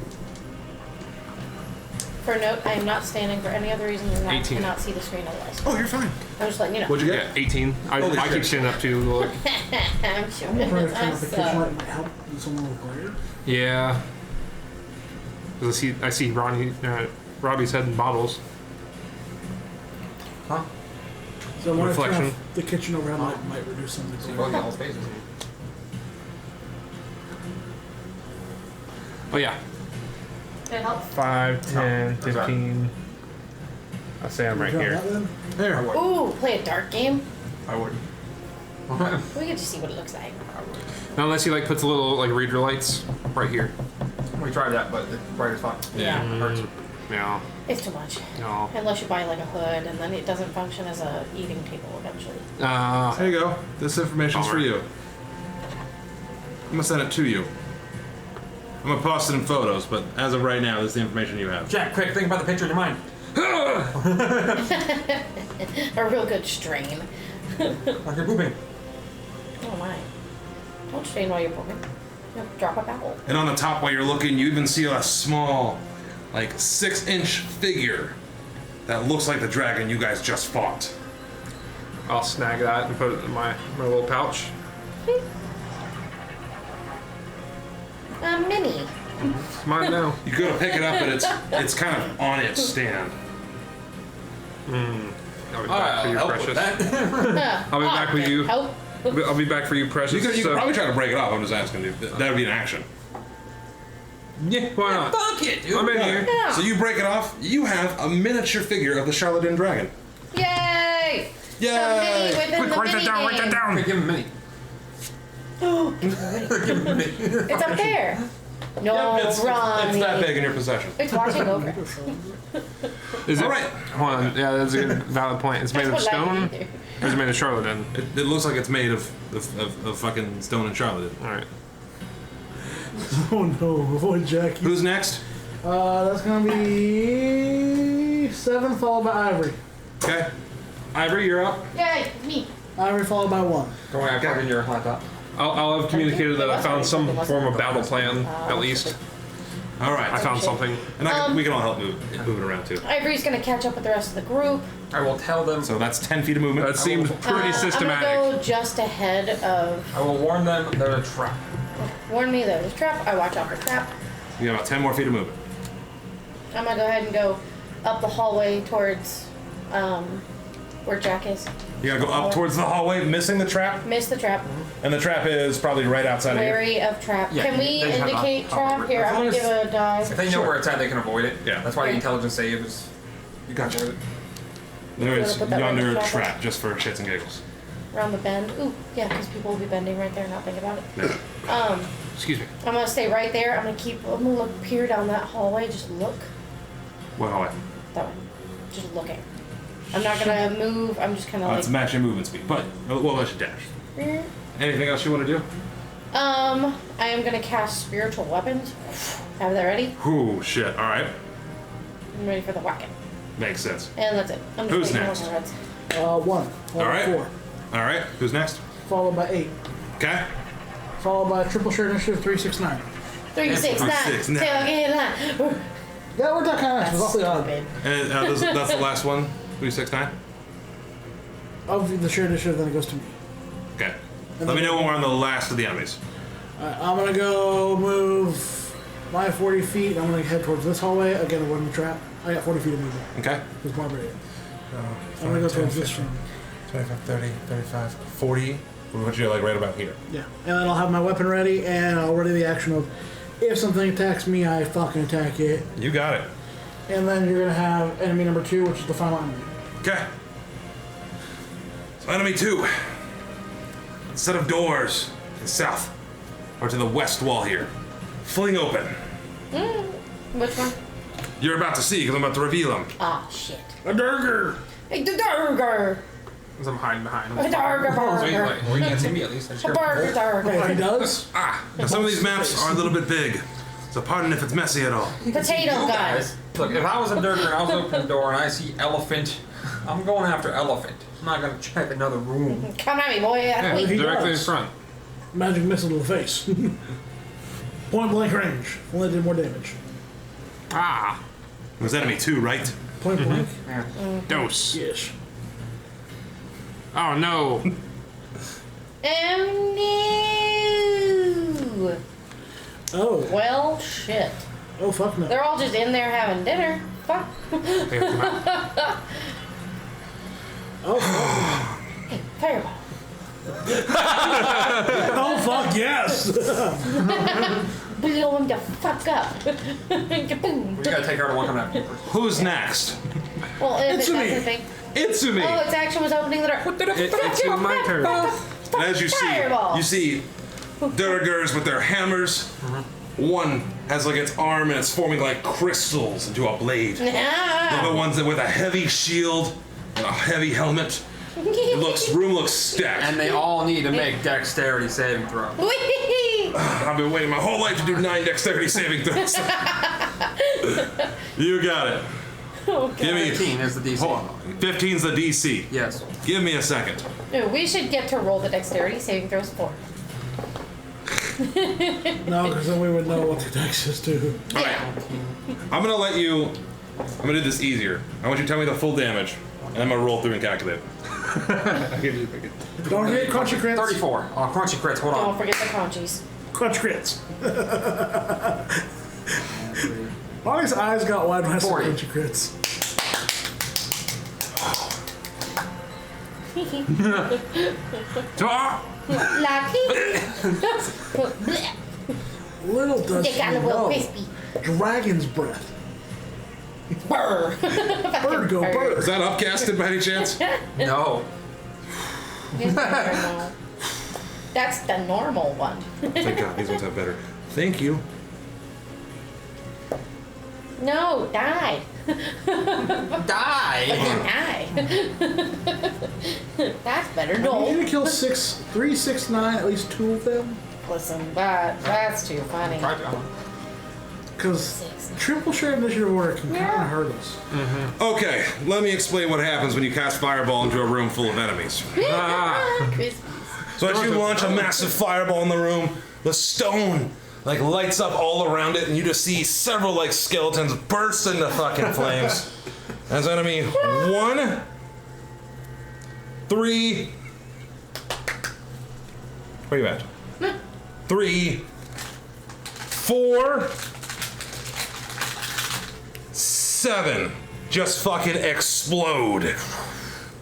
For a note, I am not standing for any other reason than I 18. cannot see the screen otherwise. Oh, you're fine. I'm just letting you know. What'd you Yeah, get? 18. Holy I shit. keep standing up too. Look. I'm sure I'm trying to turn I up the kitchen suck. light might help with someone required. Yeah. 'Cause I see Robbie's head in bottles. Huh? So I want to turn Reflection. off the kitchen overhead light might reduce some of So the you both glare. get all spaces. Oh yeah. It helps. 5, 10, that's right. 15. I'll say I'm right Drop here. that then? I There. would. Ooh, play a dark game. I wouldn't. We get to see what it looks like. Not unless he like puts little like reader lights right here. We tried that, but it's bright as fuck. Yeah. Hurts. No. It's too much. No. Unless you buy like a hood, and then it doesn't function as a eating table eventually. There you go. This information's for Bummer. you. I'm gonna send it to you. I'm gonna post it in photos, but as of right now, this is the information you have. Jack, quick, think about the picture in your mind. A real good strain. Like you're pooping. Oh my. Don't strain while you're pooping. You'll drop a bowel. And on the top, while you're looking, you even see a small, like 6-inch figure that looks like the dragon you guys just fought. I'll snag that and put it in my little pouch. A mini. It's mine now. You go to pick it up, but it's kind of on its stand. I'll be back for you, Precious. I'll be back with you. Help. I'll be back for you, Precious. You could So- probably try to break it off. I'm just asking you. That would be an action. Yeah, why not? Fuck it, dude. I'm in here. Yeah. So you break it off. You have a miniature figure of the Charlatan dragon. Yay! Yay! A mini within Quick, the write that mini down, write that game. down. Give him a mini. It's up there. No, It's Ronnie. that big in your possession. It's watching over. Is it? All right. Hold on. Yeah, that's a good, valid point. It's made of That's what I stone? need to do. Or is it made of charlatan? It looks like it's made of fucking stone and Charlatan. Alright. Oh no, avoid Jackie. Who's next? That's gonna be 7 followed by Ivory. Okay. Ivory, you're up. Yay, me. Ivory followed by 1. Don't worry, I plugged in your laptop. I'll have communicated that I found some form of battle plan, at least. All right. I found something. And we can all help move it around too. Ivory's gonna catch up with the rest of the group. I will tell them. So that's 10 feet of movement. That seems pretty systematic. I'm gonna go just ahead of. I will warn them they're a trap. Warn me there's a trap. I watch out for trap. You got about 10 more feet of movement. I'm gonna go ahead and go up the hallway towards where Jack is. You gotta go up towards the hallway, missing the trap, Miss the trap. and the trap is probably right outside of here. Wary of trap. Yeah, Can we they have indicate a- trap? Here, as I'm long gonna as- give a die. If they know where it's at, they can avoid it. Yeah. That's why the intelligence save is. You can Gotcha. avoid it. There is Put that right in yonder the trap. trap, just for shits and giggles. Around the bend. Ooh, yeah, because people will be bending right there and not think about it. No. Excuse me. I'm gonna stay right there. I'm gonna look, peer down that hallway. Just look What hallway? that way. Just looking. I'm not gonna move. I'm just kind of It's like. matching movement speed, but we'll let you dash. Anything else you want to do? I am gonna cast spiritual weapons. Have that ready? Ooh, shit. All right. I'm ready for the whacking. Makes sense. And that's it. I'm just Who's taking next? more reds. 1 followed All right. by 4 All right. Who's next? followed by 8 Okay. followed by triple shirt initiative 369. 3, 6, 9. 6, 9. Tailgate 9. Yeah, we're that kind of That's roughly odd. stupid. And that's the last one. 369. Of the shirt initiative, then it goes to me. Okay. Let me know when we're on the last of the enemies. I'm gonna go move my 40 feet. I'm gonna head towards this hallway. Again, avoiding the trap. I got 40 feet of movement. Okay. With Barbara. I'm gonna go towards this room. 25, 30, 35, 40. We'll put you like right about here. Yeah. And then I'll have my weapon ready, and I'll ready the action of if something attacks me, I fucking attack it. You got it. And then you're gonna have enemy number 2, which is the final enemy. Okay. So enemy 2. A set of doors to the south or to the west wall here. Fling open. Which one? You're about to see because I'm about to reveal them. Ah, shit. A Durger. Hey, the burger. Because I'm hiding behind A him. burger, So you, burger. like, well, you can't see me at least. I just A hear burger, Oh, he burger. does? Now some of these maps are a little bit big, so pardon if it's messy at all. Potato You guys. Look, if I was a Durger and I was opening the door and I see elephant, I'm going after elephant. I'm not gonna check another room. Come at me, boy. Yeah, he directly in does. front. Magic missile to the face. Point blank range. Only did more damage. Ah, It was enemy 2, right? Point blank? dose. Yes. Oh no. Oh no. Oh. Well, shit. Oh, fuck no. They're all just in there having dinner. Fuck. They have come out. Oh, fuck. Hey, fireball. Oh, fuck yes. Blow him the fuck up. Kaboom. We gotta take out the one coming after you first. Who's next? Well, if It's that's me. the thing. Itsumi. Oh, its action was opening the door. It's my turn. And as you Fireball. see Durgers with their hammers. One has like its arm and it's forming like crystals into a blade. The Ah. other one's with a heavy shield and a heavy helmet. Room looks stacked. And they all need to make dexterity saving throw. Whee! I've been waiting my whole life to do 9 dexterity saving throws. You got it. Oh, God. Give me 15 is the DC. Hold on. 15's the DC. Yes. Give me a second. No, we should get to roll the dexterity saving throws for. No, because then we would know what the dex is too. Alright. I'm gonna let you. I'm gonna do this easier. I want you to tell me the full damage, and I'm gonna roll through and calculate it. I can do it. Don't forget crunchy crits. 34. Oh, crunchy crits. Hold Don't on. forget the crunchies. Crunch crits. Molly's eyes got wide when I said 40. crunchy crits. Little does They she got a little know. crispy. Dragon's breath. Burr. Bird go bird. Is that upcasted by any chance? No. That's the normal one. Thank God, these ones have better. Thank you. No, die. Die. Die. That's better. You No. need to kill 3, 6, 9, at least 2 of them. Listen, that's too funny. Try to. Because triple share initiative order can kind of hurt us. Okay, let me explain what happens when you cast Fireball into a room full of enemies. Crispy. So as you launch a massive fireball in the room, the stone like lights up all around it, and you just see several like skeletons burst into fucking flames. As enemy 1, 3. Where you at? 3, 4, 7. Just fucking explode.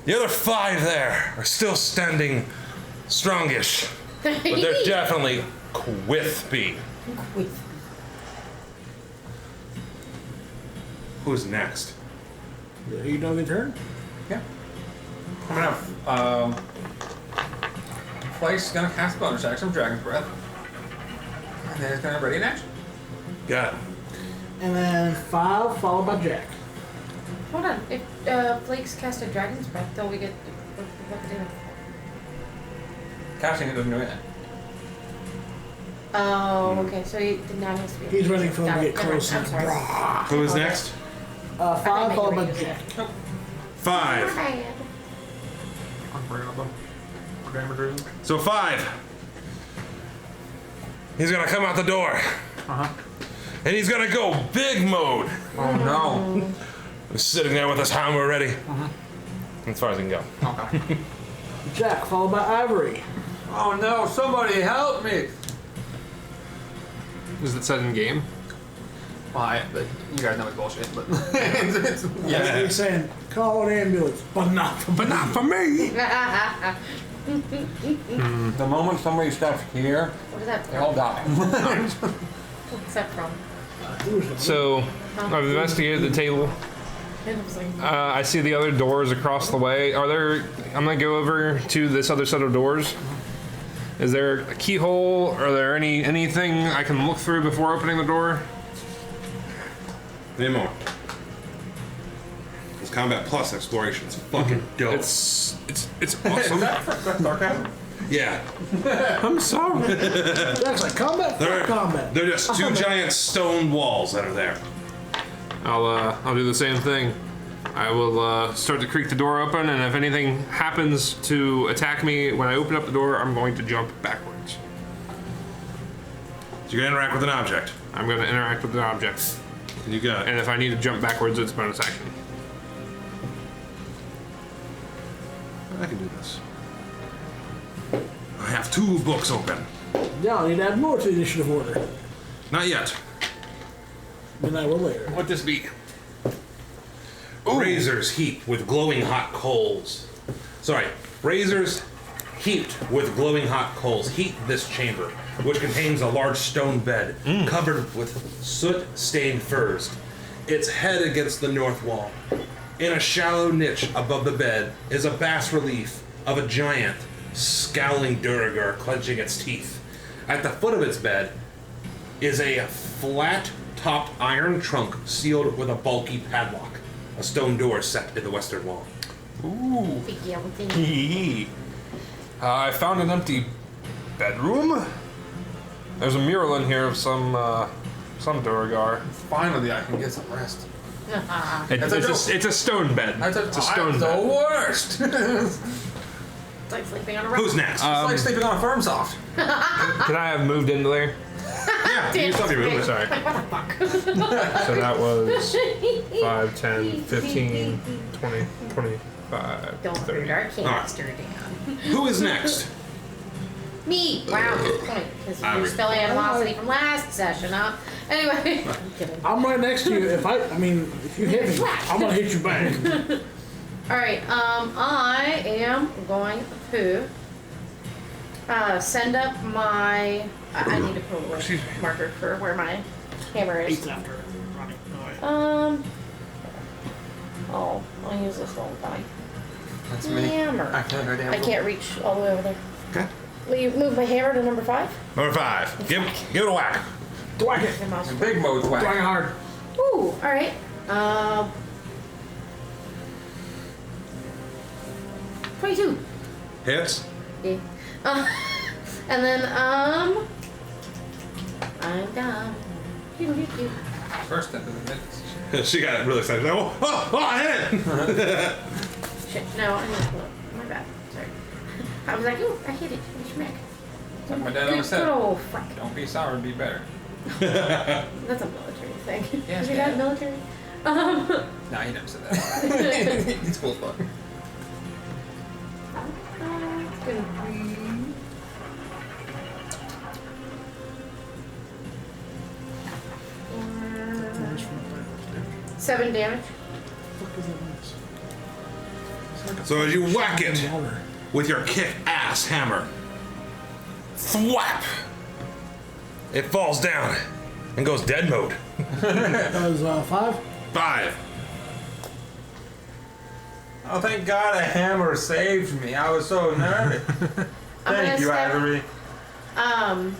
The other 5 there are still standing strongish, but they're definitely quispy. Who's next? You know the turn? Yeah. I'm gonna have, Flake's gonna cast bonus action, Dragon's Breath. And then it's gonna ready an action. Got it. And then 5 followed by Jack. Hold on. If Flakes cast a Dragon's Breath, don't we get what to do? Casting it doesn't do anything. Oh, okay. So now he has to be. He's waiting for him Got to it. get Never mind. close. I'm sorry. Who is next? 5 I followed by think Jack. 5. I'm bringing up them for damage reasons. So 5. He's gonna come out the door. And he's gonna go big mode. Oh no. He's sitting there with his hammer ready. As far as he can go. Okay. Jack followed by Ivory. Oh no, somebody help me! Is it set in game? Well, you guys know it's bullshit, but Yeah. He's saying, call an ambulance, but not for me. the moment somebody steps here, What is that they all from? die. What's that from? So, I've investigated the table. It was like, I see the other doors across the way. Are there? I'm gonna go over to this other set of doors. Is there a keyhole? Are there anything I can look through before opening the door? Any more? This Combat Plus exploration is fucking dope. It's awesome. Sarcasm? Yeah. I'm sorry. Jack's like, combat, fuck combat. They're just 2 giant stone walls that are there. I'll do the same thing. I will start to creak the door open, and if anything happens to attack me when I open up the door, I'm going to jump backwards. So you're gonna interact with an object. I'm going to interact with the object, You got it. and if I need to jump backwards, it's bonus action. I can do this. I have 2 books open. Now I need to add more to the initiative order. Not yet. Then I will later. What this be? Razors heaped with glowing hot coals. Sorry, razors heaped with glowing hot coals heat this chamber, which contains a large stone bed covered with soot-stained furs. Its head against the north wall. In a shallow niche above the bed is a bas-relief of a giant, scowling Duragar clenching its teeth. At the foot of its bed is a flat-topped iron trunk sealed with a bulky padlock. A stone door set in the western wall. Ooh. yeah, we think- I found an empty bedroom. There's a mural in here of some Duragar. Finally, I can get some rest. It's a stone bed. It's a stone the bed. worst. It's It's like sleeping on a rock. Who's next? like sleeping on a firm soft. Can I have moved into there? yeah, you still have your movement. Sorry. So that was 5, 10, 15, 20, 25, 5, Don't 30. hurt our canister down. Who is next? Me! Wow, good point. Because you're spelling animosity from last session, huh? Anyway. I'm kidding. I'm right next to you. If you hit me, I'm gonna hit you back. Alright, I am going to send up my... I need to put a marker for where my hammer is. Eight's after running. I'll use this one time. That's me. Hammer. I can't reach all the way over there. Okay. Will you move my hammer to number 5? Number 5. Give it a whack. Whack it. Your mouse. Big mode Whack whack. it hard. Ooh, alright. 22. Hits. Yeah. And then, I'm done. First step of the minutes. She got really excited. I hit it! Shit, no, I need to pull up. My bad. Sorry. I was like, ooh, I hit it. Schmack. Like my dad Good, always good said, old fuck. don't be sour, be better. That's a military thing. Yes, Is your dad Dad. military? Nah, he never said that. He's cool as fuck. It's gonna be... Damage from the fire. 7 damage. What the fuck is that? So as you whack it Water. with your kick-ass hammer, thwap! It falls down and goes dead mode. That was 5. 5. Oh, thank God a hammer saved me. I was so nervous. Thank you, step- Ivory.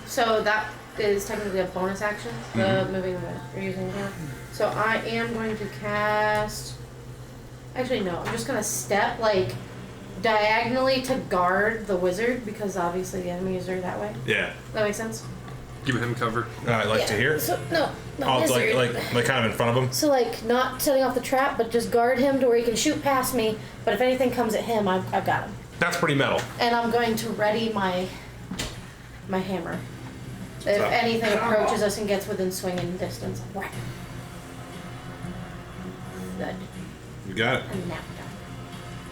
So that is technically a bonus action, the moving the or using the hammer. So I am going to cast... Actually, no. I'm just going to step, like, diagonally to guard the wizard, because obviously the enemies are that way. Yeah. That makes sense? Give him cover. I like to hear. So, no, Oh, it's wizard. like kind of in front of him. So, like, not setting off the trap, but just guard him to where he can shoot past me, but if anything comes at him, I've got him. That's pretty metal. And I'm going to ready my hammer. If So- anything approaches us and gets within swinging distance, whack. Good. You got it. And nap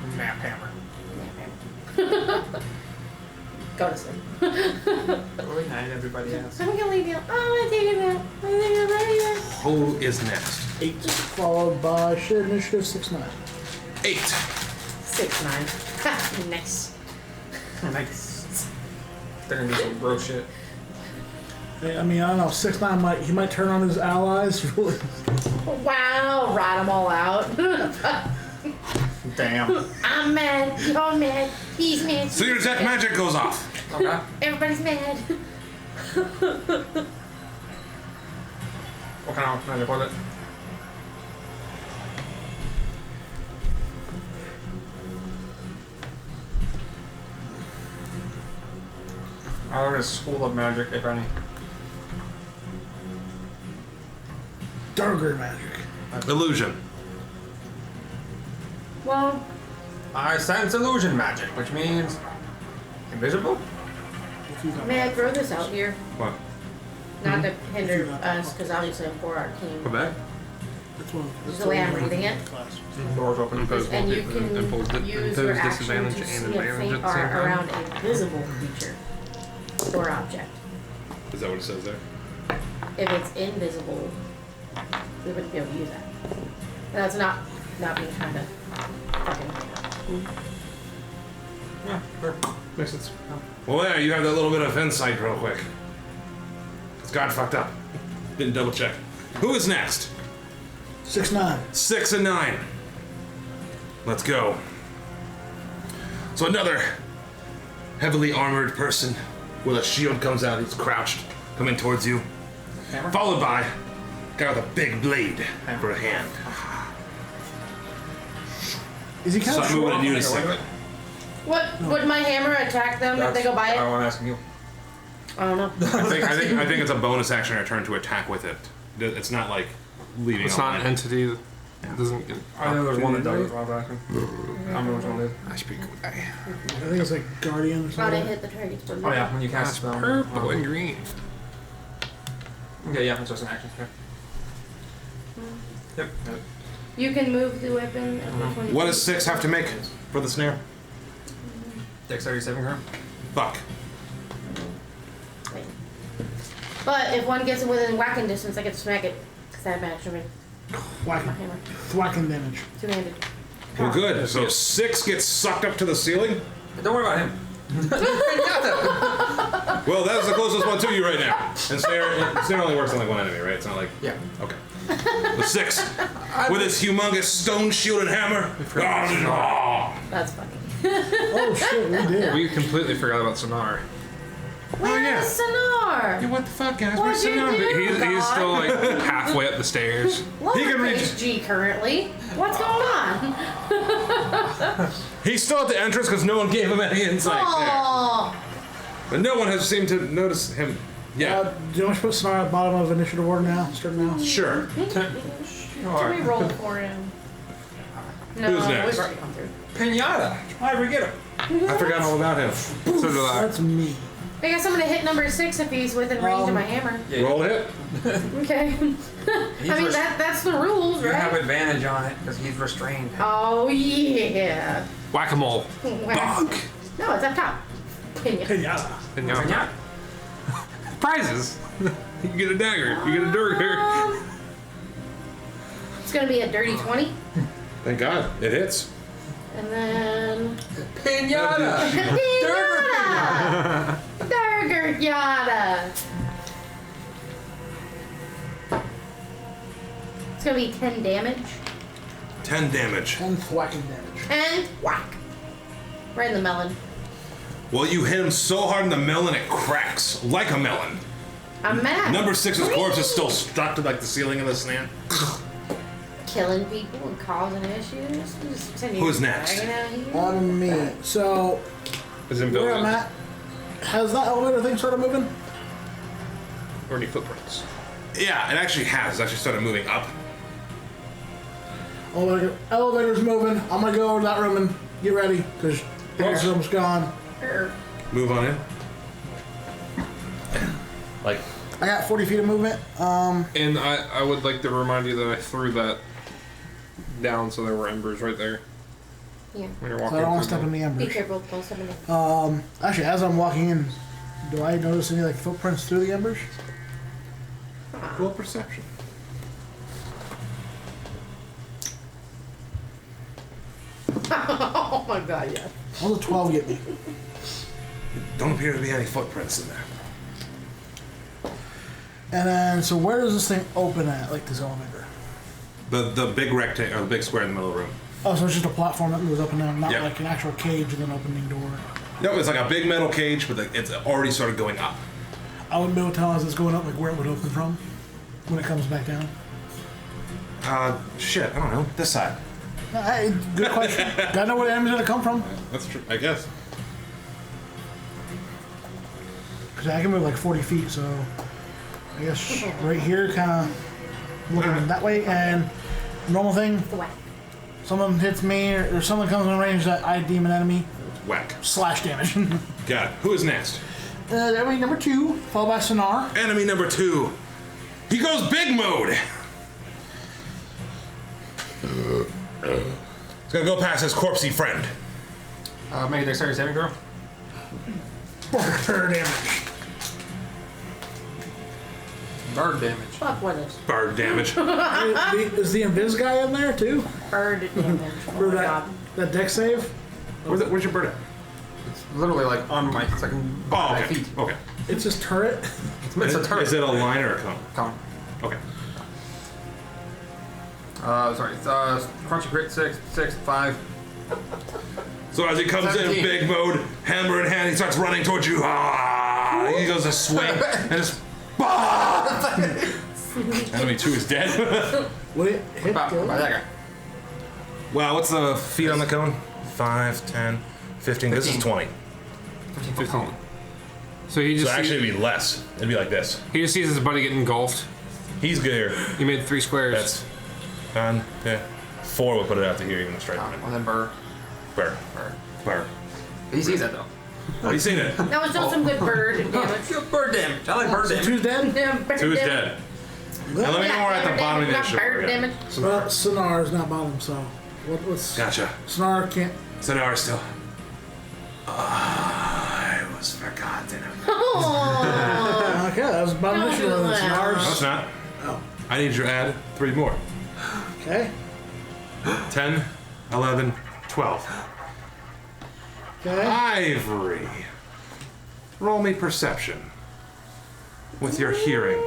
down. Map hammer. Nap hammer. Go to sleep. Good night, everybody else. I'm gonna leave you. Oh, I take it back. I think I'm ready. Who is next? 8 followed by shared initiative 6-9. 8. 6-9. Ha, nice. Nice. They're gonna do some gross shit. I mean, I don't know. 6-9 he might turn on his allies. Really. Wow, rat them all out. Damn. I'm mad. You're mad. He's mad. So your detect magic goes off. Okay. Everybody's mad. What kind of magic was it? I learned a school of magic, if any. Darker magic. Illusion. Well, I sense illusion magic, which means invisible. may I throw this out here? What? Not to hinder us, because obviously I'm for arcane. Come back. This is the way I'm reading it. Doors open. Impose And you multi- can impose use your action disadvantage to and see a advantage faint at the same art time. around a visible creature or object. Is that what it says there? If it's invisible, we wouldn't be able to use that. And that's not being kind of fucking. Yeah, sure. Makes sense. Well, there, you have that little bit of insight real quick. It's God fucked up. Didn't double check. Who is next? 6-9. 6 and 9. Let's go. So another heavily armored person with a shield comes out. He's crouched, coming towards you. Hammer? Followed by a guy with a big blade for a hand. Is he kind of Stop moving in short? unison. What would my hammer attack them if they go by I it? want to ask you. I don't know. I think it's a bonus action or turn to attack with it. It's not like leaving. It's a not an line. entity that doesn't get. I know there's one that does. opportunity. I was asking. I don't know which one it is. I speak. I think it's like Guardian or Try to something. hit the target's Oh yeah, when you cast a spell. Purple and green. Okay, yeah, it's just an action. Yeah. Yep. You can move the weapon. What does 6 have to make for the snare? Dexterity saving throw. Fuck. But if one gets within whacking distance, I get to smack it. Because I have my action. Whacking. My hammer. Thwacking damage. Two-handed. Well, good. So 6 gets sucked up to the ceiling? Don't worry about him. Well, that's the closest one to you right now. And snare only works on like one enemy, right? It's not like... Yeah. Okay. The 6, with his humongous stone shield and hammer. That's funny. Oh shit, we did. We completely forgot about Sonar. Where's Sonar? Yeah, what the fuck, guys? What'd Where's you Sonar? do? He's still like halfway up the stairs. He can reach- Lowercase G currently. What's going on? He's still at the entrance because no one gave him any insight there. Oh, But no one has seemed to notice him yet. Do you want to put Sonar at the bottom of initiative order now? Start now? Sure. can we roll for him? No, Who's next? we've already gone through. Pinata. I forget him. I forgot all about him. So did I. That's me. I guess I'm gonna hit number 6 if he's within range of my hammer. Yeah. Roll hit. Okay. I mean, that's the rules, You have right? advantage on it because he's restrained. Oh, yeah. Whack-a-mole. Bonk. No, it's up top. Pinya. Pinata. And you know, Pinata. prizes. You get a dagger. You get a dagger. It's gonna be a dirty 20. Thank God. It hits. And then... Pinata. Pinata! Durger Yada! It's gonna be 10 damage. 10 damage. 10 thwacking damage. And whack. Right in the melon. Well, you hit him so hard in the melon it cracks like a melon. I'm mad. Number 6's corpse is still stuck to like the ceiling of the snare. Killing people and causing issues. Just continue Who's next? dragging out here. On me. So, Is in where I'm building. at, has that elevator thing started moving? Or any footprints. Yeah, it actually has. It actually started moving up. Elevator's moving. I'm gonna go over to that room and get ready, because this room's gone. Err. Move on in. Like, I got 40 feet of movement. And I would like to remind you that I threw that down so there were embers right there Yeah. when you're So walking I don't want to through step in the Be embers. careful. Don't step in it. Actually, as I'm walking in, do I notice any like footprints through the embers? roll perception. Oh my god, yeah. What will the 12 get me? Don't appear to be any footprints in there. And then, so where does this thing open at, like this elevator? The big rectangle, or the big square in the middle of the room. Oh, so it's just a platform that moves up and down, not Yeah. like an actual cage with an opening door. No, it's like a big metal cage, but it's already started going up. I wouldn't be able to tell as it's going up, like where it would open from when it comes back down. Shit, I don't know. This side. Hey, good question. Gotta know where the enemy's gonna come from. That's true, I guess. Because I can move like 40 feet, so I guess right here, kind of looking that way. And normal thing, The whack. someone hits me or someone comes in range that I deem an enemy, Whack. slash damage. Got it. Who is next? Enemy number 2, followed by Sonar. Enemy number 2. He goes big mode. He's gonna go past his corpsey friend. Make a dexterity saving throw. Bird damage. Bird damage. Fuck what is Bird damage. Is the Invis guy in there too? bird damage? Oh For my that, god. that deck save? Where's your bird at? It's literally like on my second Oh, my okay. feet. Okay. It's his turret. It's a turret. Is it a line or a cone? Come. Okay. Sorry. It's crunchy crit 6, 5. So as he comes 17. in big mode, hammer in hand, he starts running towards you. Ah! He goes to swing and just. Ah! Enemy 2 is dead. Would it hit About kill? that guy. Wow, what's the feet on the cone? 5, 10, 15. This is 20. 15. So he So just actually it'd be less. It'd be like this. he just sees his buddy get engulfed. He's good here. He made 3 squares. That's 9, 10. 4 will put it out to here, even straight line. And then Burr. Burr. Burr. He sees that though. Oh, you seen it? That was still some good bird damage. Bird damage. I like bird damage. 2's dead? Damn, bird 2 is damage. dead. And let me know we're at the bottom of the issue. Bird damage. Well, Sonar is not bottom, so what's Gotcha. Sonar can't. Sonar still. I was forgotten. Oh. Okay, that was bottom Don't issue. do Then that. No, it's Sonar's. not. Oh, I need you to add 3 more. okay. 10, 11, 12. Okay. Ivory. Roll me perception. With your hearing.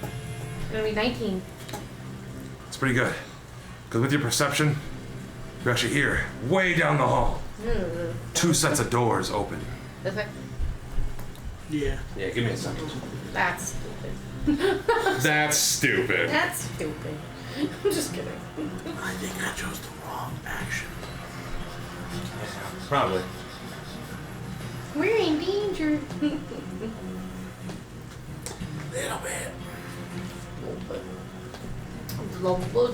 It's gonna be 19. It's pretty good. Because with your perception, you actually hear way down the hall. 2 sets of doors open. This way? Yeah. Yeah, give me a second. That's stupid. That's stupid. That's stupid. I'm just kidding. I think I chose the wrong action. Probably. We're in danger. Little bit.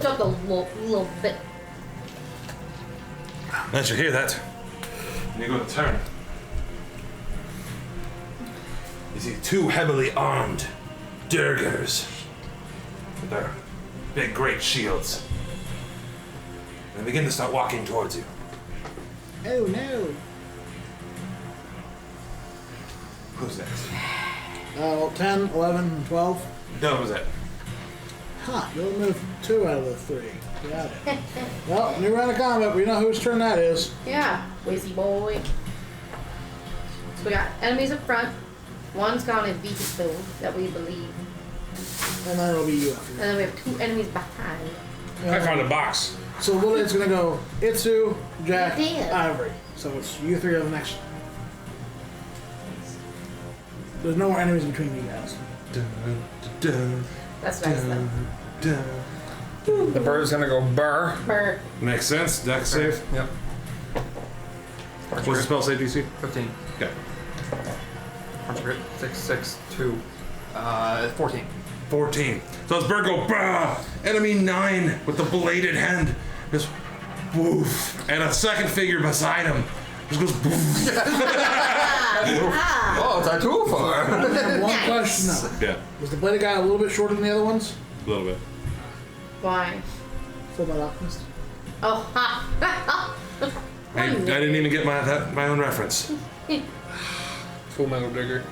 Just a little bit. Let you hear that. You go to turn. You see 2 heavily armed Durgers with their big great shields. And they begin to start walking towards you. Oh no. Who's next? Well, 10, 11, 12. No, who's that? Huh, you'll remove 2 out of the 3. Got it. Well, new round of combat. We know whose turn that is. Yeah, Wizzy boy. So we got enemies up front. One's gone in vehicle that we believe. And then it'll be you after And that. then we have 2 enemies behind. I found a box. So it's gonna go Itsu, Jack, You did. Ivory. So it's you 3 are the next. There's no more enemies between you guys. That's nice though. The bird's gonna go burr. Burr. Makes sense. Dex save. Yep. What's the spell save DC? 15. Okay. Punch crit. 6, 6, 2. 14. 14. So as bird go, bah! Enemy 9 with the bladed hand. Just woof. And a second figure beside him just goes boof. Oh, it's not too far. I have one Nice. question though. Yeah, Was the bladed guy a little bit shorter than the other ones? a little bit. Why? Full Metal Alchemist. Oh, ha! I didn't even get my own reference. Full Metal Digger.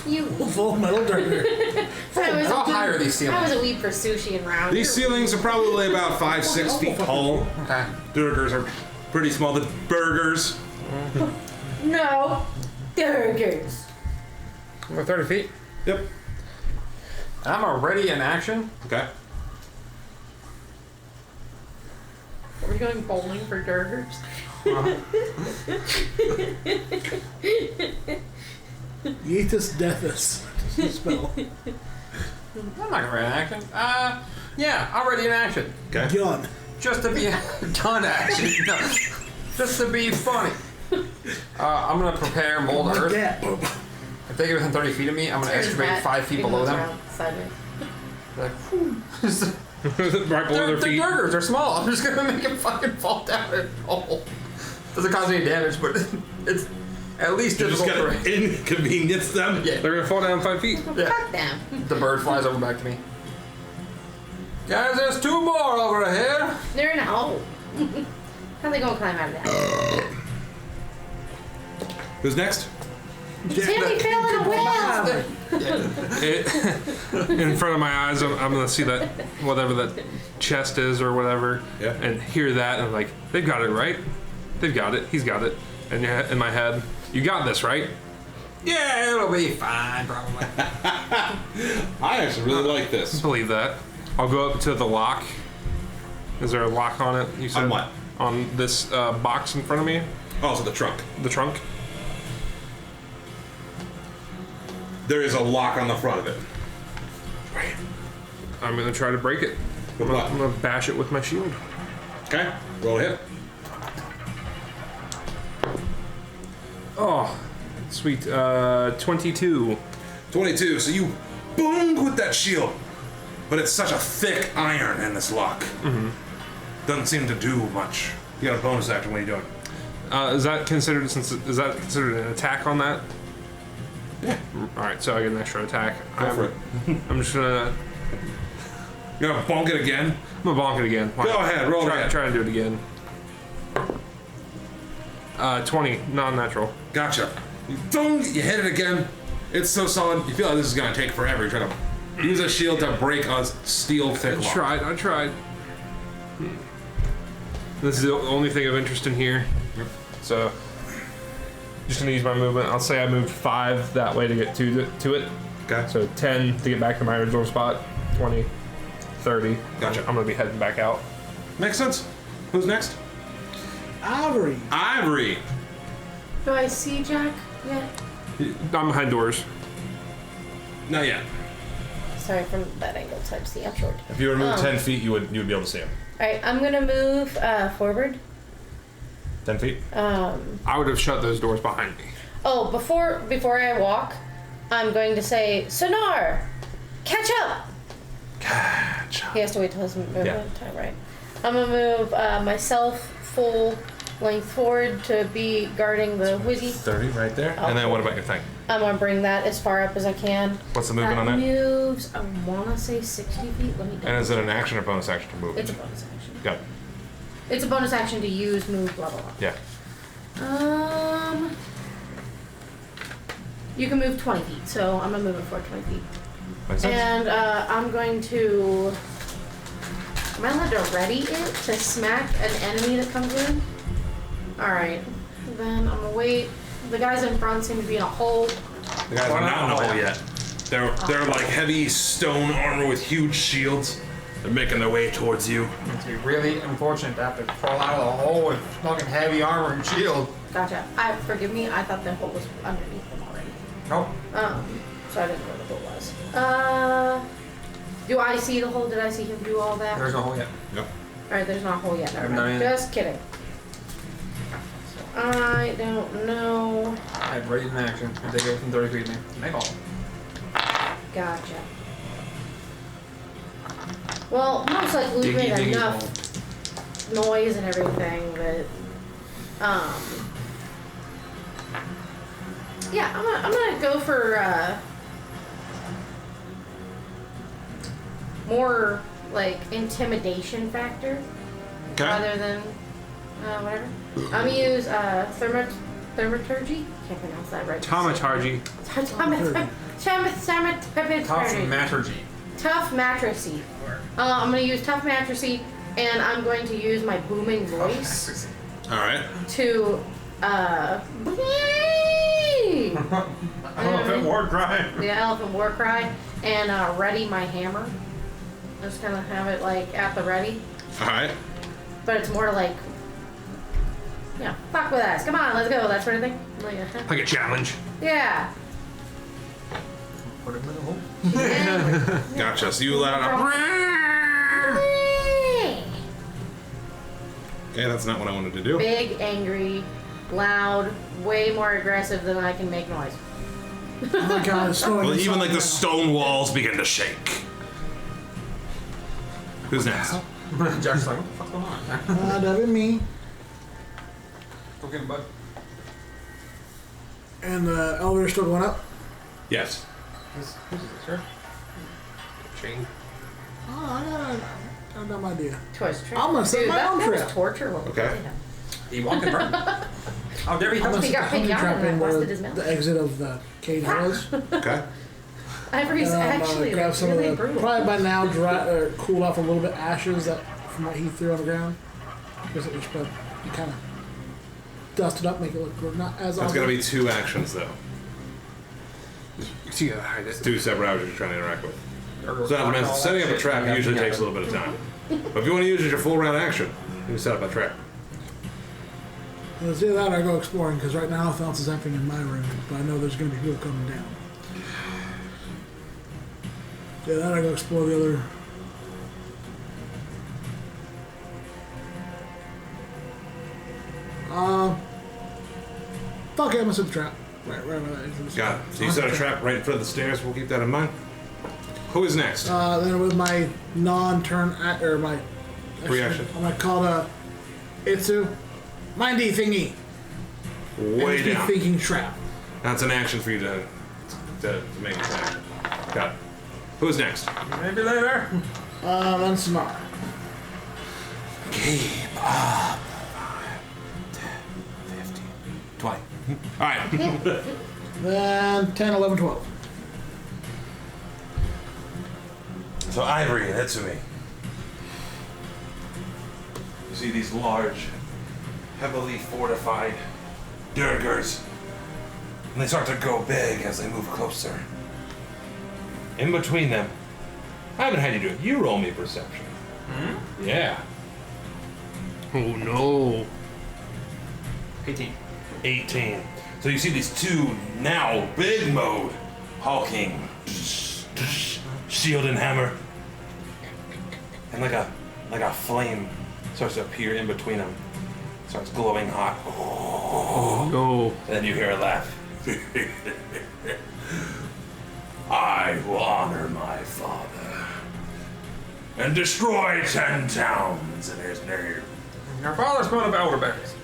You. Full Metal Durger. How high are these I was ceilings? a weed for sushi and round. These ceilings are probably about 5-6 feet tall. Okay. Durgers are pretty small. The burgers. No. Burgers. We're 30 feet. Yep. I'm already in action. Okay. Are we going bowling for burgers? Yeetus Deathus. Spell. I'm not gonna ready in action. Yeah, already in action. Okay. Gun. Just to be done action. No. Just to be funny. I'm gonna prepare mold Like earth. that. If they get within 30 feet of me, I'm gonna There's excavate that. 5 feet It below moves them. around sideways. Like, whew. Right below their They're feet. burgers. They're small. I'm just gonna make them fucking fall down a hole. Doesn't cause any damage, but it's at least You just difficult gotta for inconvenience them. Yeah. They're gonna fall down 5 feet. Yeah. Fuck them. The bird flies over back to me. Guys, there's 2 more over here. They're in a hole. How are they gonna climb out of that? Who's next? Timmy fell in a well. In front of my eyes, I'm gonna see that whatever that chest is or whatever, Yeah. and hear that, and I'm like, they've got it right. They've got it. He's got it. And in my head, you got this, right? Yeah, it'll be fine, probably. I actually really like this. Believe that. I'll go up to the lock. Is there a lock on it? You said On what? On this box in front of me, Oh, so the trunk. the trunk. There is a lock on the front of it. Right. I'm gonna try to break it. With I'm what? gonna bash it with my shield. Okay. Roll a hit. Oh, sweet. 22. 22. So you boom with that shield. But it's such a thick iron in this lock. Doesn't seem to do much. You got a bonus action. What are you doing? Is that considered an attack on that? Yeah. All right, so I get an extra attack. Go for it. I'm just gonna. You gonna bonk it again? I'm gonna bonk it again. Go ahead, roll try, again. Try to do it again. 20, non-natural. Gotcha. You hit it again. It's so solid. You feel like this is gonna take forever. You're trying to use a shield to break a steel thick lock. I tried. This is the only thing of interest in here. So, just gonna use my movement. I'll say I moved 5 that way to get to it. Okay. So 10 to get back to my original spot. 20, 30. Gotcha. I'm gonna be heading back out. Makes sense. Who's next? Ivory. Ivory. Do I see Jack yet? I'm behind doors. Not yet. Sorry, from that angle, it's hard to see. I'm short. If you were to move 10 feet, you would be able to see him. Alright, I'm gonna move forward. 10 feet? I would have shut those doors behind me. Oh, before I walk, I'm going to say, Sonar! Catch up! Catch up. He has to wait till his movement Yeah. time, right? I'm gonna move myself full length forward to be guarding the whizzy. 30 right there. Oh. And then what about your thing? I'm gonna bring that as far up as I can. What's the movement on that? Moves, I wanna say 60 feet. Let me And is it an action or bonus action to move? It's a bonus action. Got it. It's a bonus action to use, move, blah, blah, blah. Yeah. You can move 20 feet, so I'm gonna move it forward 20 feet. Makes sense. And I'm going to. Am I allowed to ready it to smack an enemy that comes in? Alright. Then I'm gonna wait. The guys in front seem to be in a hole. The guys are not in the hole yet. They're like heavy stone armor with huge shields. They're making their way towards you. It's be really unfortunate to have to crawl out of the hole with fucking heavy armor and shield. Gotcha. Forgive me, I thought the hole was underneath them already. Nope. So I didn't know what the hole was. Do I see the hole? Did I see him do all that? There's no hole yet. Yep. Alright, there's not a hole yet. Never No, mind. yeah. Just kidding. So I don't know. I have ready in action. If they go within 30 feet of me, they fall. Gotcha. Well, most likely we made Diggy enough noise and everything that, yeah, I'm gonna go for, more, like, intimidation factor. Okay. Rather than, whatever. I'm gonna use, thermaturgy? Can't pronounce that right. Taumaturgy. Tough mattressy. I'm gonna use tough mattressy, and I'm going to use my booming voice All right. to, Elephant war cry. the elephant war cry, and ready my hammer. Just kind of have it like at the ready, All right. but it's more like, yeah, fuck with us. Come on, let's go. That sort of thing. Like, Like a challenge. yeah. Put him in the hole. And- Gotcha. So you let out a. Okay, that's not what I wanted to do. Big, angry, loud, way more aggressive than I can make noise. Oh my god, it's snowing. Well, even like the inside stone walls begin to shake. Who's next? Jack's like, what the fuck's going on? now. That'd be me. Go get him, bud. And the elevator's still going up. Yes. Who's this, sir? Chain. Oh, I got a dumb idea. Toys trip. I'm gonna set Dude, my that own was trap. torture. What Okay. He walked in front. Oh, there he I'm comes. gonna He set got the honey picked trap out and in I where busted his mouth. the exit of the cage was. Okay. Ivory's And I'm actually grab some really of the, brutal. probably by now, cooled off a little bit ashes that from what he threw on the ground. Because it was spread. You kind of dust it up, make it look good. Not as That's gonna be 2 actions though. You gotta hide it. 2 separate actions you're trying to interact with. So that means setting up a trap usually takes a little bit of time. But if you want to use it as your full round action, you can set up a trap. Let's do that or I go exploring, because right now nothing else is happening in my room, but I know there's going to be people coming down. Yeah, that I go explore the other. Fuck it, I'm gonna set the trap. Right where that is. Got it. So you set a trap right in front of the stairs. We'll keep that in mind. Who is next? Then with my non-turn act, or my Reaction. I'm gonna call it Itsu Mindy Thingy. Way Energy down. Thinking Trap. That's an action for you to make an action. Got it. Who's next? Maybe later. Then Samara. Keep up. 10, 15, 20. Alright. Then 10, 11, 12. So Ivory and Itsumi. You see these large, heavily fortified Durgers. And they start to go big as they move closer. In between them, I haven't had you do it. You roll me perception. Yeah. Oh no. 18. 18. So you see these two now big mode hulking shield and hammer. And like a flame starts to appear in between them. Starts glowing hot. Oh no. And then you hear a laugh. I will honor my father and destroy 10 towns in his name. Your father's going of elderberries.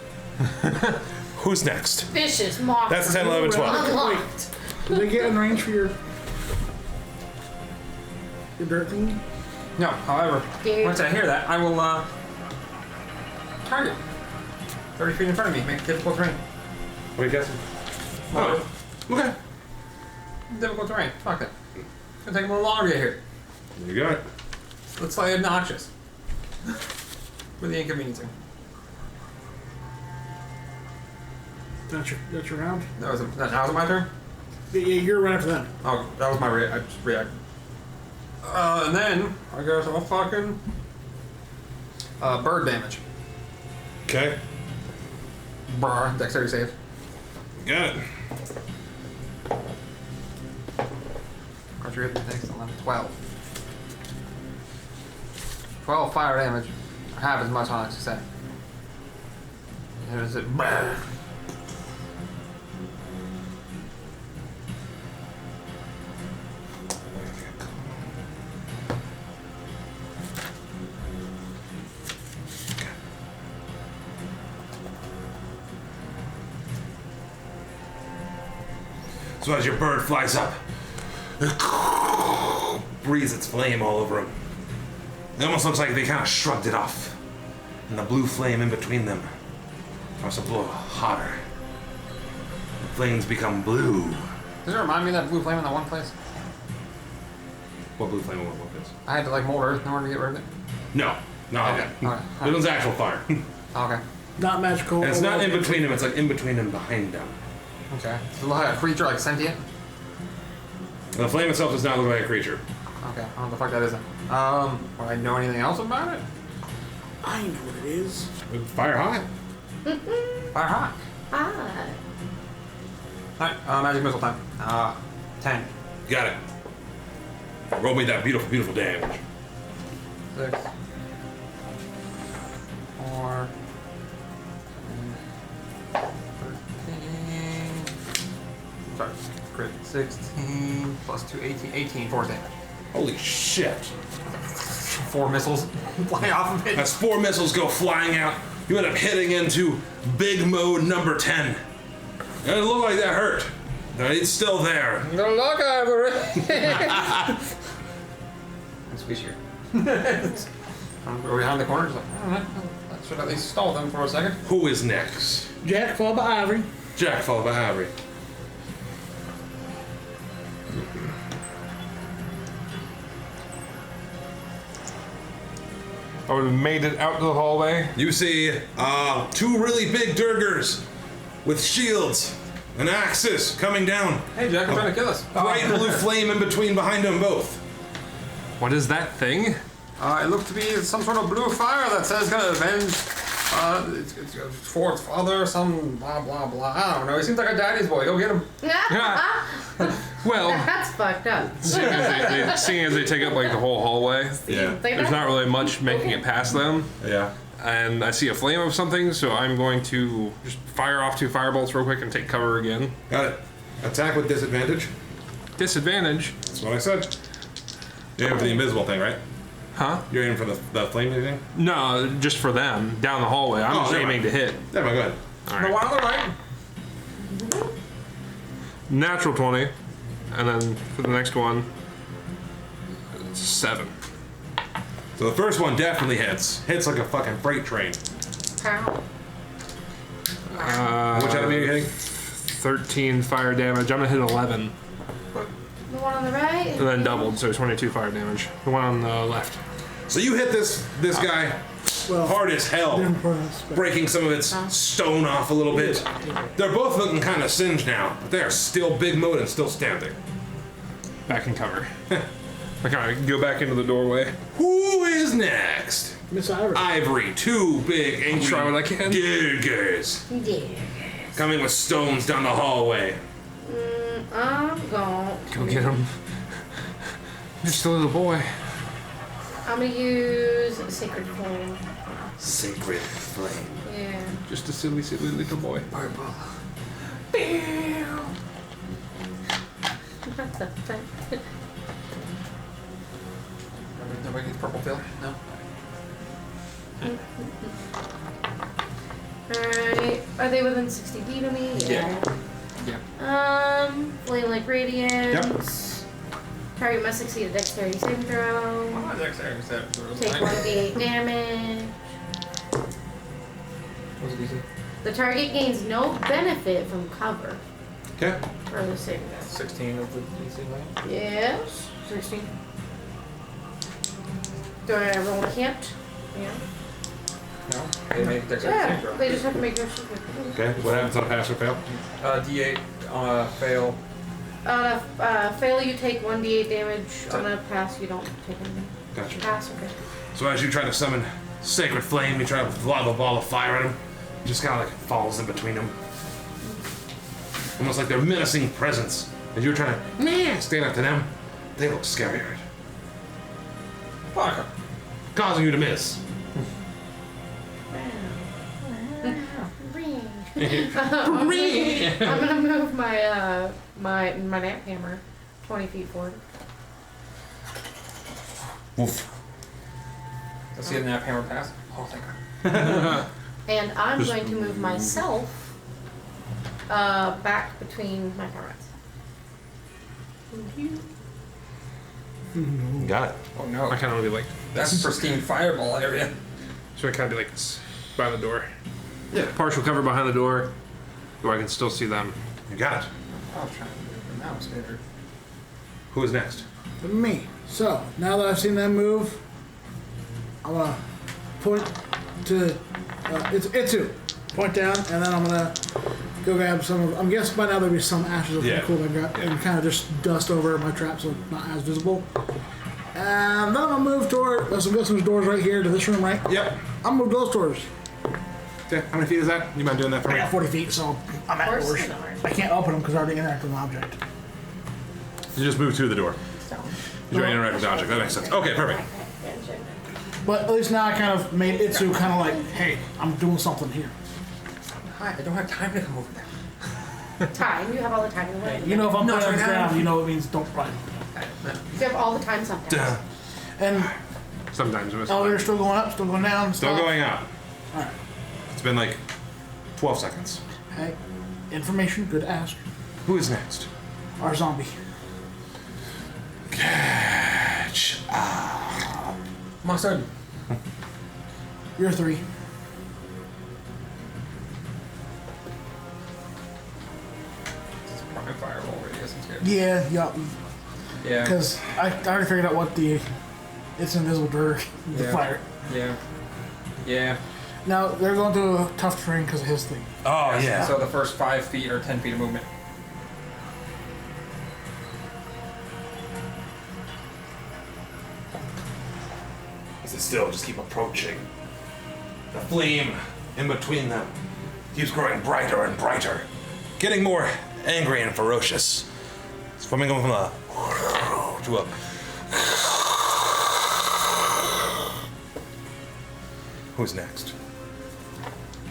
Who's next? Vicious mock. That's 10, 11, 12. Unlocked. Did they get in range for your dirt thingy? No, however, Dude. once I hear that, I will target. 30 feet in front of me, make it difficult terrain. What are you guessing? Oh, okay. Difficult terrain. Fuck it. It's gonna take a little longer to get here. You got it. Let's play obnoxious. With the inconveniencing. That's your round? Now is it my turn? Yeah, you're right after them. Oh, that was my I just react. And then I guess I'll fucking bird damage. Okay. Brr, dexterity save. Got it. Archer hit the next 11, 12. 12 fire damage. Half as much on it, say. Here's it. Brr. So as your bird flies up, it breathes its flame all over him. It almost looks like they kind of shrugged it off. And the blue flame in between them starts to blow hotter. The flames become blue. Does it remind me of that blue flame in that one place? What blue flame? What is? I had to like mold earth in order to get rid of it. No. Okay. This one's actual fire. And Okay. Not magical. it's not in between them, it's like in between and behind them. Okay. Does it look like a creature, like sentient? The flame itself does not look like a creature. Okay. I don't know what the fuck that is then. Would I know anything else about it? I know what it is. Fire hot. Fire hot. Ah. Alright, magic missile time. 10. Got it. Roll me that beautiful, beautiful damage. 6. 4. 13. Sorry. Crit. 16. Plus 2, 18. 18 force damage. Holy shit. 4 missiles fly off of it. As 4 missiles go flying out, you end up hitting into big mode number 10. And it looked like that hurt. But it's still there. Good luck, Ivory. I'm squishier. I'm behind the corners. Like, I don't know. I should at least stall them for a second. Who is next? Jack followed by Ivory. Jack followed by Ivory. I would have made it out to the hallway. You see 2 really big Durgers with shields and axes coming down. Hey, Jack, I'm trying to kill us. Bright blue flame in between behind them both. What is that thing? It looked to be some sort of blue fire that says gonna avenge it's Ford's father, some blah blah blah. I don't know. He seems like a daddy's boy. Go get him. Well, That's fucked up. seeing as they take up like the whole hallway, Yeah. there's not really much making it past them. Yeah. And I see a flame of something, so I'm going to just fire off 2 firebolts real quick and take cover again. Got it. Attack with disadvantage. Disadvantage. That's what I said. You're aiming for the invisible thing, right? Huh? You're aiming for the flame thing? No, just for them down the hallway. I'm just never aiming to hit. Never mind, go ahead. All The right. one on the right. Natural 20, and then for the next one, it's 7. So the first one definitely hits. Hits like a fucking freight train. How? Which enemy are you hitting? 13 fire damage. I'm gonna hit 11, The one on the right? and then doubled, so 22 fire damage. The one on the left. So you hit this guy Well, hard as hell, different prospect. breaking some of its stone off a little bit. They're both looking kind of singed now, but they are still big mode and still standing. Back in cover. I kind of go back into the doorway. Who is next? Miss Ivory. Ivory, two big angry Try what I can. Gurgers Yeah. coming with stones down the hallway. I'm gone. Go get him. Just a little boy. I'm gonna use Sacred Flame. Sacred flame. Yeah. Just a silly, silly little boy. Purple. What the fuck? Nobody gets purple field? No. Alright. Are they within 60 feet of me? Yeah. Flame like radiance. Target must succeed a dexterity saving throw. Oh, dexterity. Take 1d8 damage. What's it easy? The target gains no benefit from cover Okay. for the saving throw. 16 of the DC, right? Yes. 16. Do I ever want to can't? Yeah. No. They make dexterity Yeah. saving throw. They just have to make their shit. Okay. What happens on a pass or fail? D8, fail. Fail, you take 1d8 damage. On a pass, you don't take anything. Gotcha. Pass, okay. So as you try to summon sacred flame, you try to lob a ball of fire at him. It just kind of like falls in between them. Almost like they're menacing presence. As you're trying to stand up to them, they look scarier, Fuck 'em. causing you to miss. I'm gonna move my my nap hammer 20 feet forward. Woof. Let's see the nap hammer pass. Oh, thank God. And I'm going to move myself back between my comrades. Got it. Oh no. I kind of want to be like, That's pristine fireball area. so I kind of be like this, by the door. Yeah. Partial cover behind the door, where I can still see them. You got it. I was trying to do it, but now it's better. Who is next? Me. So, now that I've seen them move, I'm gonna point to Itsu. Point down, and then I'm gonna go grab some of. I'm guessing by now there'll be some ashes of Yeah. cool that got, and kind of just dust over my trap so it's not as visible. And then I'm gonna move toward. I'm guessing there's doors right here to this room, right? Yep. I'm gonna move those doors. Okay. How many feet is that? You mind doing that for I me? got 40 feet, so I'm at Of course doors. they are. I can't open them because I already interacted with an object. You just move to the door. So. You're interacting with the object. That makes sense. Okay, perfect. But at least now I kind of made Itsu kind of like, hey, I'm doing something here. Hi, I don't have time to come over there. Time. You have all the time in the world. You know, if I'm No, putting on the right now. ground, you know it means don't run. You have all the time sometimes. Duh. And Sometimes with elevator still going up, still going down. Still stop. going up. Alright. It's been like 12 seconds. Hey, information, good to ask. Who is next? Our zombie. Catch. My son. You're 3. It's prime fireball radius. I'm scared. Yeah, Yeah. because I already figured out what it's invisible dirt, the Yeah. fire. Yeah. Yeah. Now, they're going through a tough terrain because of his thing. Oh, yeah. So the first 5 feet or 10 feet of movement. Sit still, just keep approaching. The flame in between them keeps growing brighter and brighter, getting more angry and ferocious. It's from a to a. Who's next?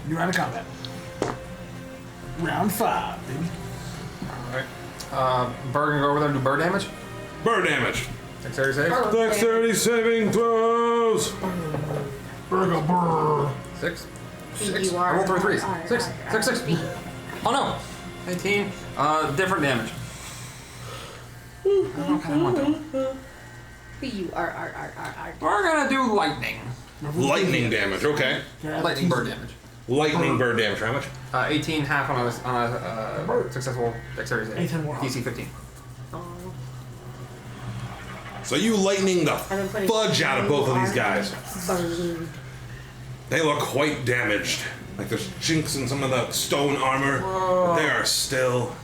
You're out of combat. Round 5, baby. Alright. Bird can go over there and do bird damage. Bird damage. Dexterity save. Dexterity saving throws. Burger brr. 6. You I rolled 3 threes. are- 6. 6. 6. Oh no. 18. Different damage. I don't know what kind I want though. We're gonna do lightning. Lightning damage. Okay. Lightning bird damage. Lightning bird damage. How much? 18 half on a successful dexterity save. 18 more. DC 15. So you lightning the fudge out of both of these guys. They look quite damaged. Like there's chinks in some of the stone armor, but they are still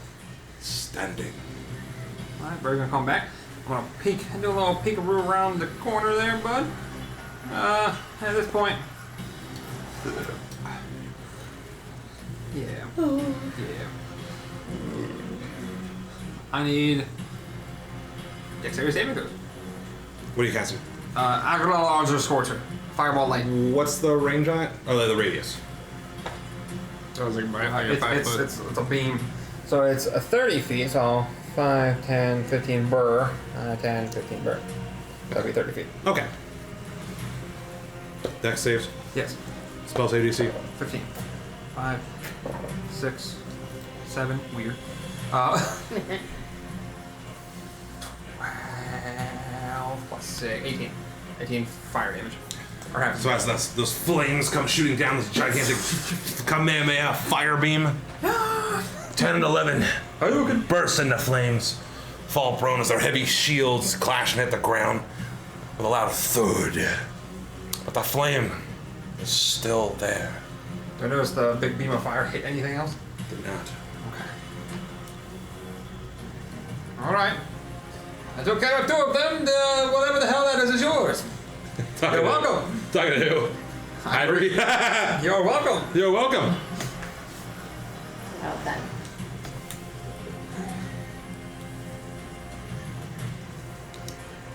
standing. Alright, Bird's gonna come back. I'm gonna peek, do a little peekaroo around the corner there, bud. At this point. Yeah. Yeah. I need dexterity saving throws. What are you casting? Agricultural Launcher Scorcher. Fireball Light. What's the range on it? Or the radius? I was like, like 5 foot. It's a beam. So it's a 30 feet, so 5, 10, 15 burr. 10, 15 burr. That'll be 30 feet. Okay. Dex saves. Yes. Spell save DC. 15. 5, 6, 7. Weird. 12 plus 6. 18. 18 fire damage. Or half. So as those flames come shooting down this gigantic Kamehameha fire beam, 10 and 11 burst into flames, fall prone as their heavy shields clash and hit the ground with a loud thud. But the flame is still there. Do I notice the big beam of fire hit anything else? Did not. Okay. Alright. I took care of 2 of them. Whatever the hell that is yours. You're welcome. Talking to who? Ivory? You're welcome. You're welcome. Well then.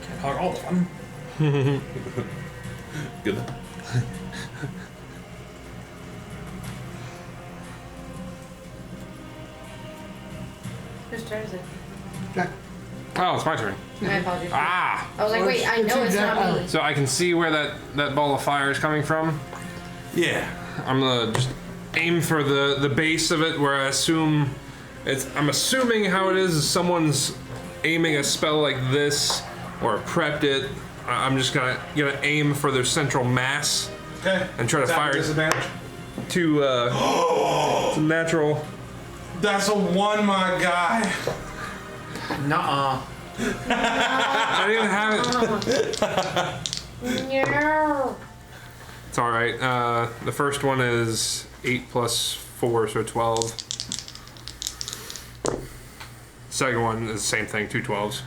Can't hog all of them. Good. Whose turn is it? Jack. Oh, it's my turn. My apologies. Ah! I was like, wait, I know it's not me. So I can see where that ball of fire is coming from. Yeah. I'm gonna just aim for the base of it, where I assume I'm assuming how it is someone's aiming a spell like this or prepped it. I'm just gonna aim for their central mass Okay. and try to fire disadvantage. to some natural. That's a 1, my guy. Nuh-uh. I didn't have it. No. It's all right. The first one is 8 plus 4, so 12. Second one is the same thing, 2 12s.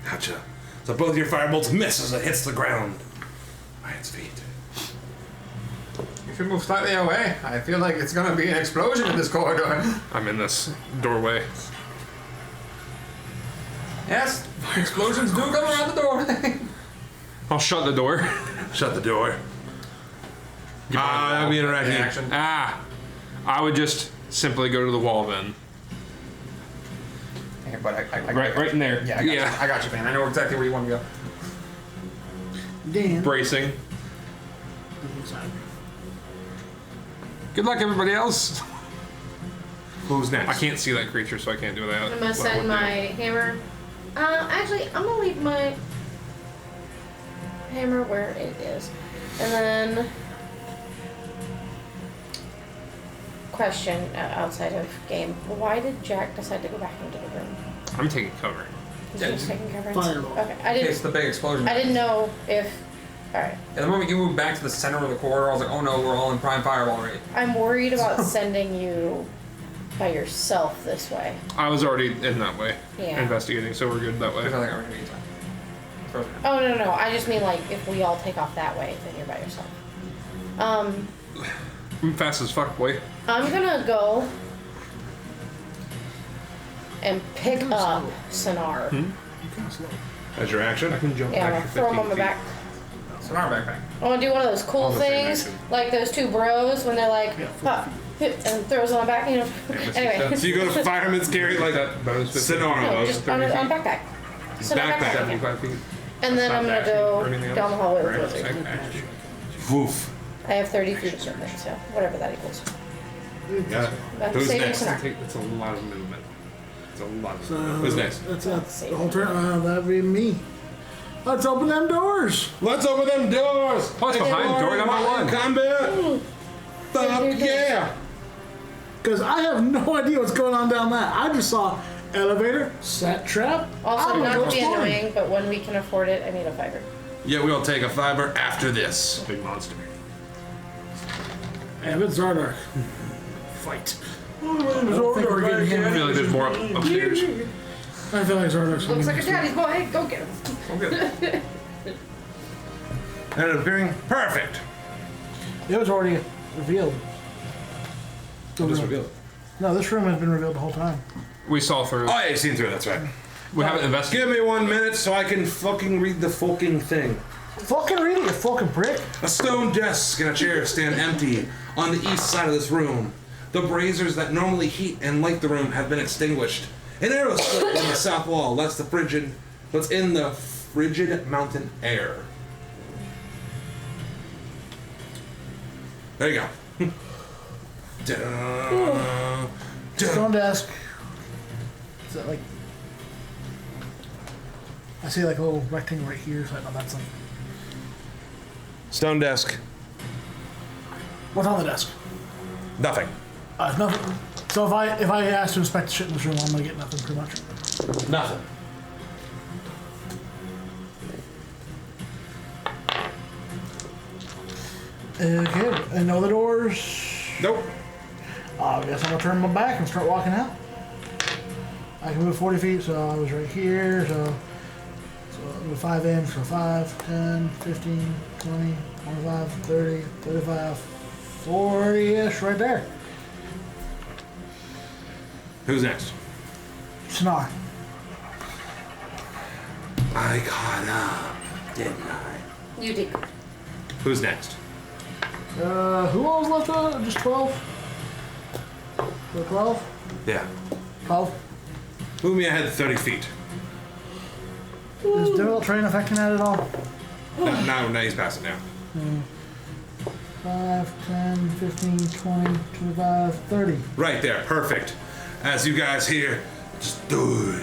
Gotcha. So both your firebolts miss as it hits the ground by its feet. You should move slightly away. I feel like it's gonna be an explosion in this corridor. I'm in this doorway. Yes, explosions do come around the doorway. I'll shut the door. Shut the door. That'd be interacting. Action. I would just simply go to the wall then. Yeah, but I Right in there. Yeah, I got you, man. I know exactly where you want to go. Dan. Bracing. Good luck, everybody else. Who's next? I can't see that creature, so I can't do that. I'm gonna send my hammer. Actually, I'm gonna leave my hammer where it is. And then, question outside of game. Why did Jack decide to go back into the room? I'm taking cover. He's just taking cover. Fireball. Okay, In case the big explosion. I didn't know if. Alright. At the moment you moved back to the center of the corridor, I was like, oh no, we're all in prime fireball already. I'm worried about sending you by yourself this way. I was already in that way, Yeah. investigating, so we're good that There's way. nothing I'm gonna use that. Oh, no. I just mean, like, if we all take off that way, then you're by yourself. I'm fast as fuck, boy. I'm gonna go and pick up Sonar. As your action? I can jump Yeah, I'm gonna back throw him on my 15 back. So now we're backpack. I wanna do one of those cool All the same things, action. like those 2 bros when they're like, pop, hit, and throws on my back, you know. Anyway. So you go to fireman's carry like That bonus 15. Sonora No, mode. just on backpack. Sonar Backpack. backpack. 75 feet. And then I'm gonna go down the hallway with Right, Blizzard. action. Woof. I have 30 feet of movement, so whatever that equals. Got it. That's Who's saving next? scenario. That's a lot of movement. It's a lot of So, movement. Who's next? That's the whole turn. That'd be me. Let's open them doors. Let's open them doors. What's behind door number one? Combat. Fuck yeah. Because I have no idea what's going on down that. I just saw elevator, set trap. Also, I'm not gonna to be go storm. annoying, but when we can afford it, I need a fiver. Yeah, we'll take a fiver after this. Big monster. And it's Zardark. Fight. I don't think we're getting I him. feel like there's more upstairs. I feel like Zardark's Looks like a gonna daddy's boy. Go get him. Okay. And appearing perfect. It was already revealed. Just revealed. No, this room has been revealed the whole time. We saw through. Oh, yeah, you've seen through it, that's right. We haven't investigated. Give me 1 minute so I can fucking read the fucking thing. Fucking read it, you fucking prick. A stone desk and a chair stand empty on the east side of this room. The braziers that normally heat and light the room have been extinguished. An arrow slit on the south wall lets what's in the frigid mountain air. There you go. Dun, dun. Stone desk. Is that like... I see like a little rectangle right here, so I know that's like... Stone desk. What's on the desk? Nothing. Nothing. So if I ask to inspect the shit in this room, I'm gonna get nothing pretty much. Nothing. Okay, and no other doors. Nope. I guess I'm gonna turn my back and start walking out. I can move 40 feet, so I was right here, so I'll move 5 in, so 5, 10, 15, 20, 25, 30, 35, 40-ish right there. Who's next? Snar. I caught up, didn't I? You did. Who's next? Who all was left out? Just 12? 12? Yeah. 12? Move me ahead 30 feet. Is difficult terrain affecting that at all? Now he's passing now. 5, 10, 15, 20, 25, 30. Right there, perfect. As you guys hear, just thud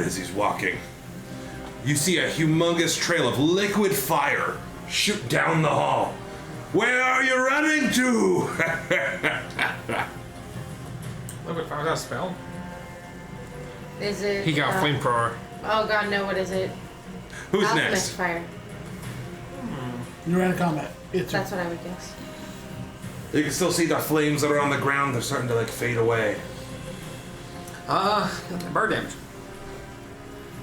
as he's walking. You see a humongous trail of liquid fire shoot down the hall. Where are you running to? Liquid fire, is that a spell? Is it? He got flamethrower. Oh god, no! What is it? Who's Alchemist next? fire. You ran a combat. It's That's what I would guess. You can still see the flames that are on the ground. They're starting to like fade away. Bird damage.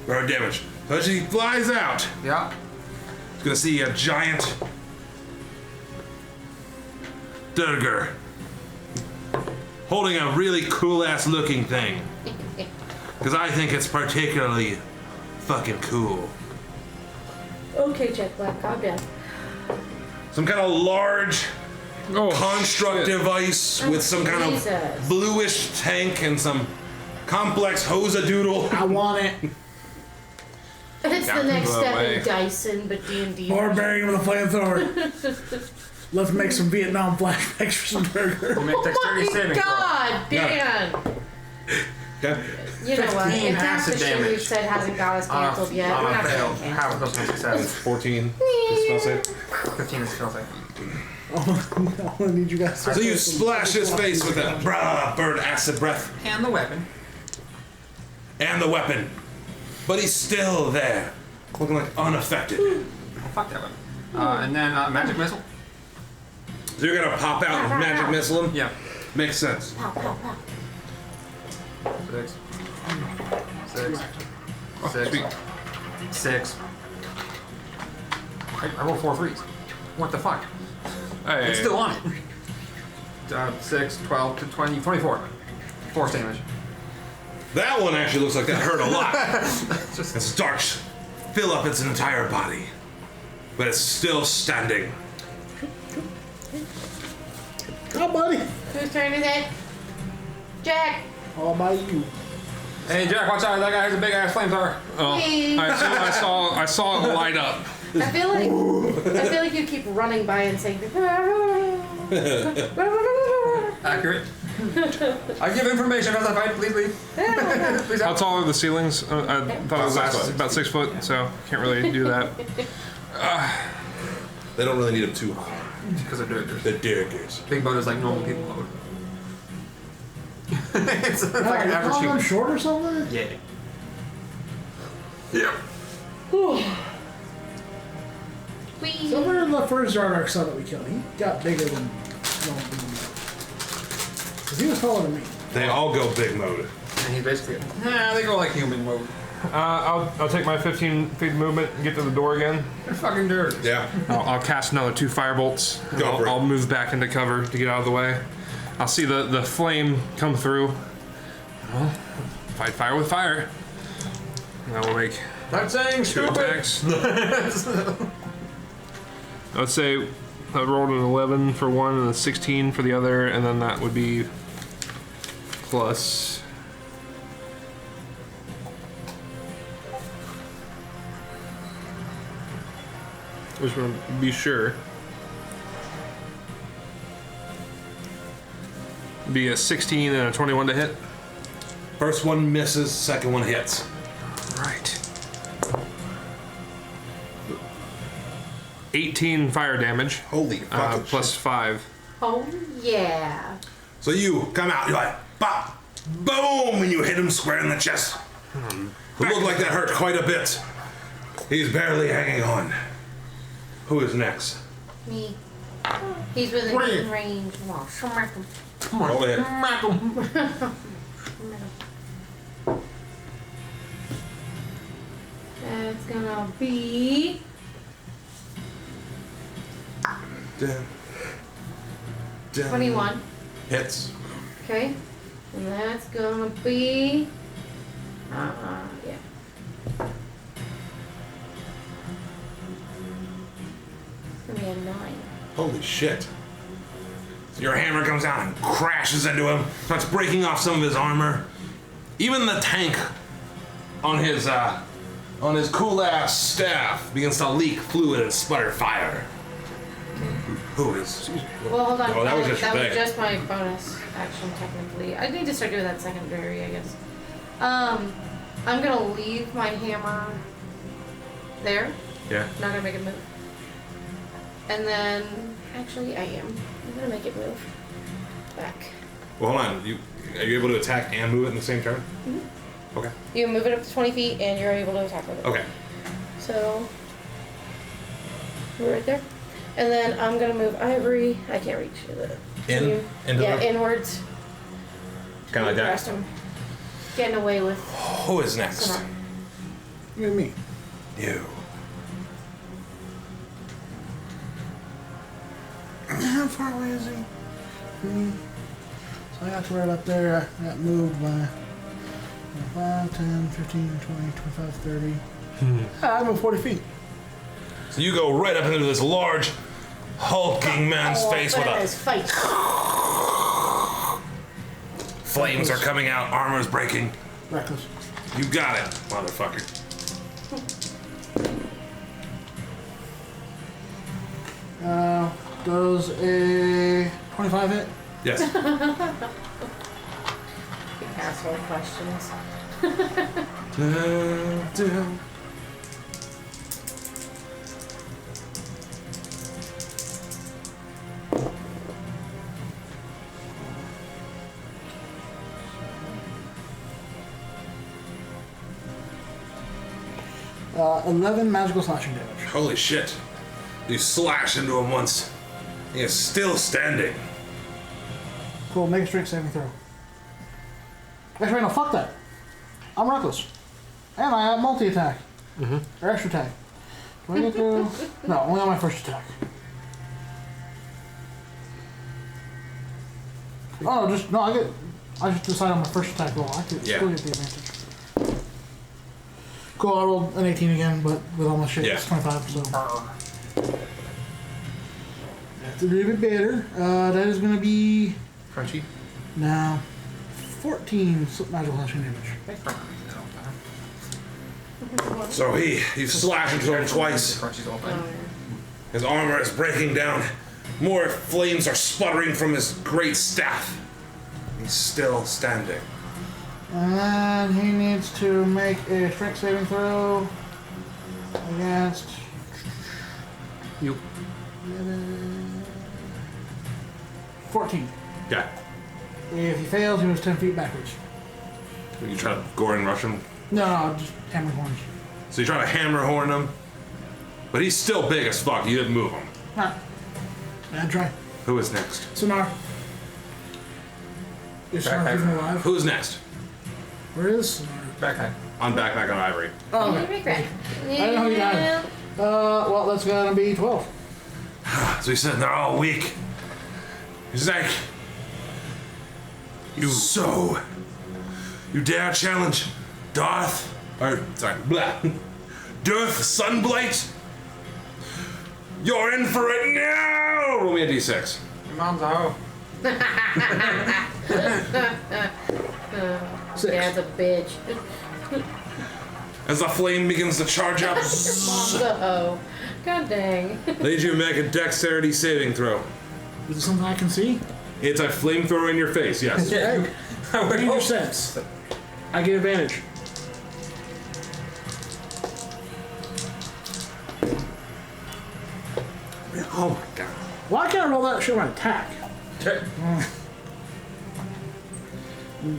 Bird damage. So as she flies out, Yeah. it's gonna see a giant Durger holding a really cool ass looking thing. Because I think it's particularly fucking cool. Okay, Jack Black, calm down. Some kind of large Oh, construct shit. device with some kind of Jesus. bluish tank and some complex hosadoodle. I want it. It's That the can next go step away. in Dyson, but D&D. Barbarian with a flamethrower. Let's make some Vietnam flashbacks for some burger. We'll make Oh dexterity my saving throw. god, Dan! Okay. You know what? 15 If that's acid the shit we've damage. said hasn't got us canceled yet, On we're a not fail, gonna cancel. half of those success. 14. Spell save. 15 is spell save. I'm gonna need you guys to So you splash his face with that burn acid breath And the weapon. and the weapon. But he's still there, looking like unaffected. Oh, fuck that weapon. And then magic missile. So you're gonna pop out and magic missile him? Yeah. Makes sense. Pow, pow, pow. 6. 6. Oh, 6. sweet. 6. I rolled 4 threes. What the fuck? Hey. It's still on it. 6, 12, to 20, 24. Force damage. That one actually looks like that hurt a lot. Just As darks fill up its entire body. But it's still standing. Oh, buddy. Whose turn is it? Jack! All by you. Hey Jack, watch out! That guy has a big ass flamethrower. Oh, I saw it light up. I feel like you keep running by and saying. Accurate. I give information as I fight. Please leave. Please How help. tall are the ceilings? I thought it was about 6 foot, so can't really do that. They don't really need them too high. Because of Durkers. The Durkers. Big boat is like normal people boat. It's like Are an you average calling them human. short or something? Yeah. Yep. Whee! So where the first Zardark son that we killed, he got bigger than because he was taller than me. They all go big mode. And he's basically, they go like human mode. I'll take my 15 feet movement and get to the door again. They're fucking dirty. Yeah. I'll cast another 2 firebolts. And Go for it. I'll move back into cover to get out of the way. I'll see the flame come through. Well, fight fire with fire. And I will make Not saying 2 stupid. attacks. Let's say I rolled an 11 for one and a 16 for the other, and then that would be plus. I just want to be sure. Be a 16 and a 21 to hit. First one misses, second one hits. Right. 18 fire damage. Holy fucking plus shit. 5. Oh yeah. So you come out, you're like, bop, boom, and you hit him square in the chest. It looked like that hurt quite a bit. He's barely hanging on. Who is next? Me. He's within range. Wow, smack him. Roll it. That's gonna be Down. 21. Hits. Okay. And that's gonna be yeah. It's gonna be a 9. Holy shit. Your hammer comes down and crashes into him, starts breaking off some of his armor. Even the tank on his cool ass staff begins to leak fluid and sputter fire. Who is? Well, hold on. Oh, that was just your thing. just my bonus action, technically. I need to start doing that secondary, I guess. I'm gonna leave my hammer there. Yeah. Not gonna make it move. And then, actually, I am. I'm gonna make it move back. Well, hold on. Are you able to attack and move it in the same turn? Mm-hmm. Okay. You move it up to 20 feet, and you're able to attack with it. Okay. So, we're right there. And then I'm gonna move Ivory. I can't reach it. Into yeah, the- inwards. Kind of like Rest that. him. Getting away with. Who is next? Sonar. You and me. You. How far away is he? So I got to right up there. I got moved by 5, 10, 15, 20, 25, 30. I moved 40 feet. So you go right up into this large, hulking man's face with a... fight. Flames are coming out, armor's breaking. Reckless. You got it, motherfucker. Does a 25 hit? Yes. Asshole questions. Uh, 11 magical slashing damage. Holy shit. You slash into him once. He is still standing. Cool, make a strength saving throw. Actually, no, fuck that. I'm reckless. And I have multi-attack. Or extra attack. Do I get to... No, only on my first attack. Oh, no, just... No, I just decide on my first attack roll. I could still get the advantage. Cool, I rolled an 18 again, but with all my shit, it's 25, so... That's a little bit better. That is gonna be... Crunchy. Now, 14 magical slashing damage. Thanks for reminding me. So he slashed into him twice. Crunchy's open. His armor is breaking down. More flames are sputtering from his great staff. He's still standing. And then he needs to make a strength saving throw against You. 14. Yeah. If he fails, he was 10 feet backwards. You try to Goring rush him. No, just hammer horns. So you try to hammer horn him. But he's still big as fuck. You didn't move him. Alright. Bad try. Who is next? Sonar. Is Sonar even alive? Who's next? Where is Sonar? Backpack. On backpack on Ivory. Oh, okay. I don't know who he died. Well, that's gonna be 12. So he's sitting there all weak. He's like, you dare challenge Darth Sunblight? You're in for it now! Roll me a d6. Your mom's a hoe. Dad's a bitch. As the flame begins to charge up, Mom's a hoe. God dang. need you to make a dexterity saving throw. Is it something I can see? It's a flamethrower in your face, yes. Yeah. What your sense? I get advantage. Oh my god. Why can't I roll that shit on attack?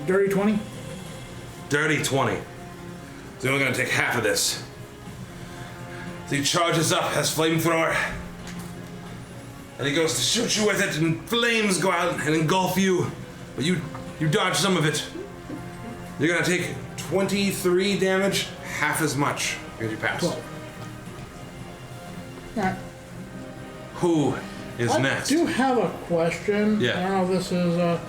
Dirty 20? Dirty 20. So you're only gonna take half of this. So he charges up, has flamethrower, and he goes to shoot you with it, and flames go out and engulf you. But you dodge some of it. You're gonna take 23 damage, half as much as you pass. 12. Alright. Who is I next? do have a question. Yeah. I don't know if this is,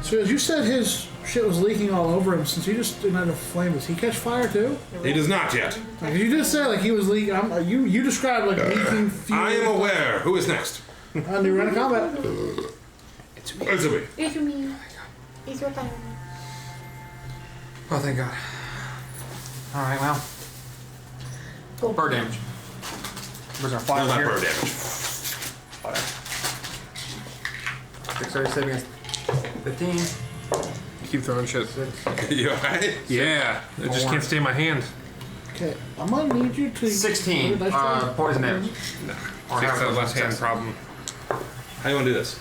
so as you said his shit was leaking all over him, since he just didn't have a flame, does he catch fire too? He does not yet. Like, you just said like he was leaking, you described like leaking fuel. I am aware. Who is next? New run of combat. It's me. It's me. It's your time. Oh, thank God. Alright, well. Bird damage. Birds are No, flying not here. bird damage. Whatever. Dexterity saving against 15. Keep throwing shit. You alright? Yeah. I just can't stay in my hand. Okay, I'm gonna need you to 16. Nice try. Poison damage. Or Fix have that a left hand success. problem. How you wanna do this?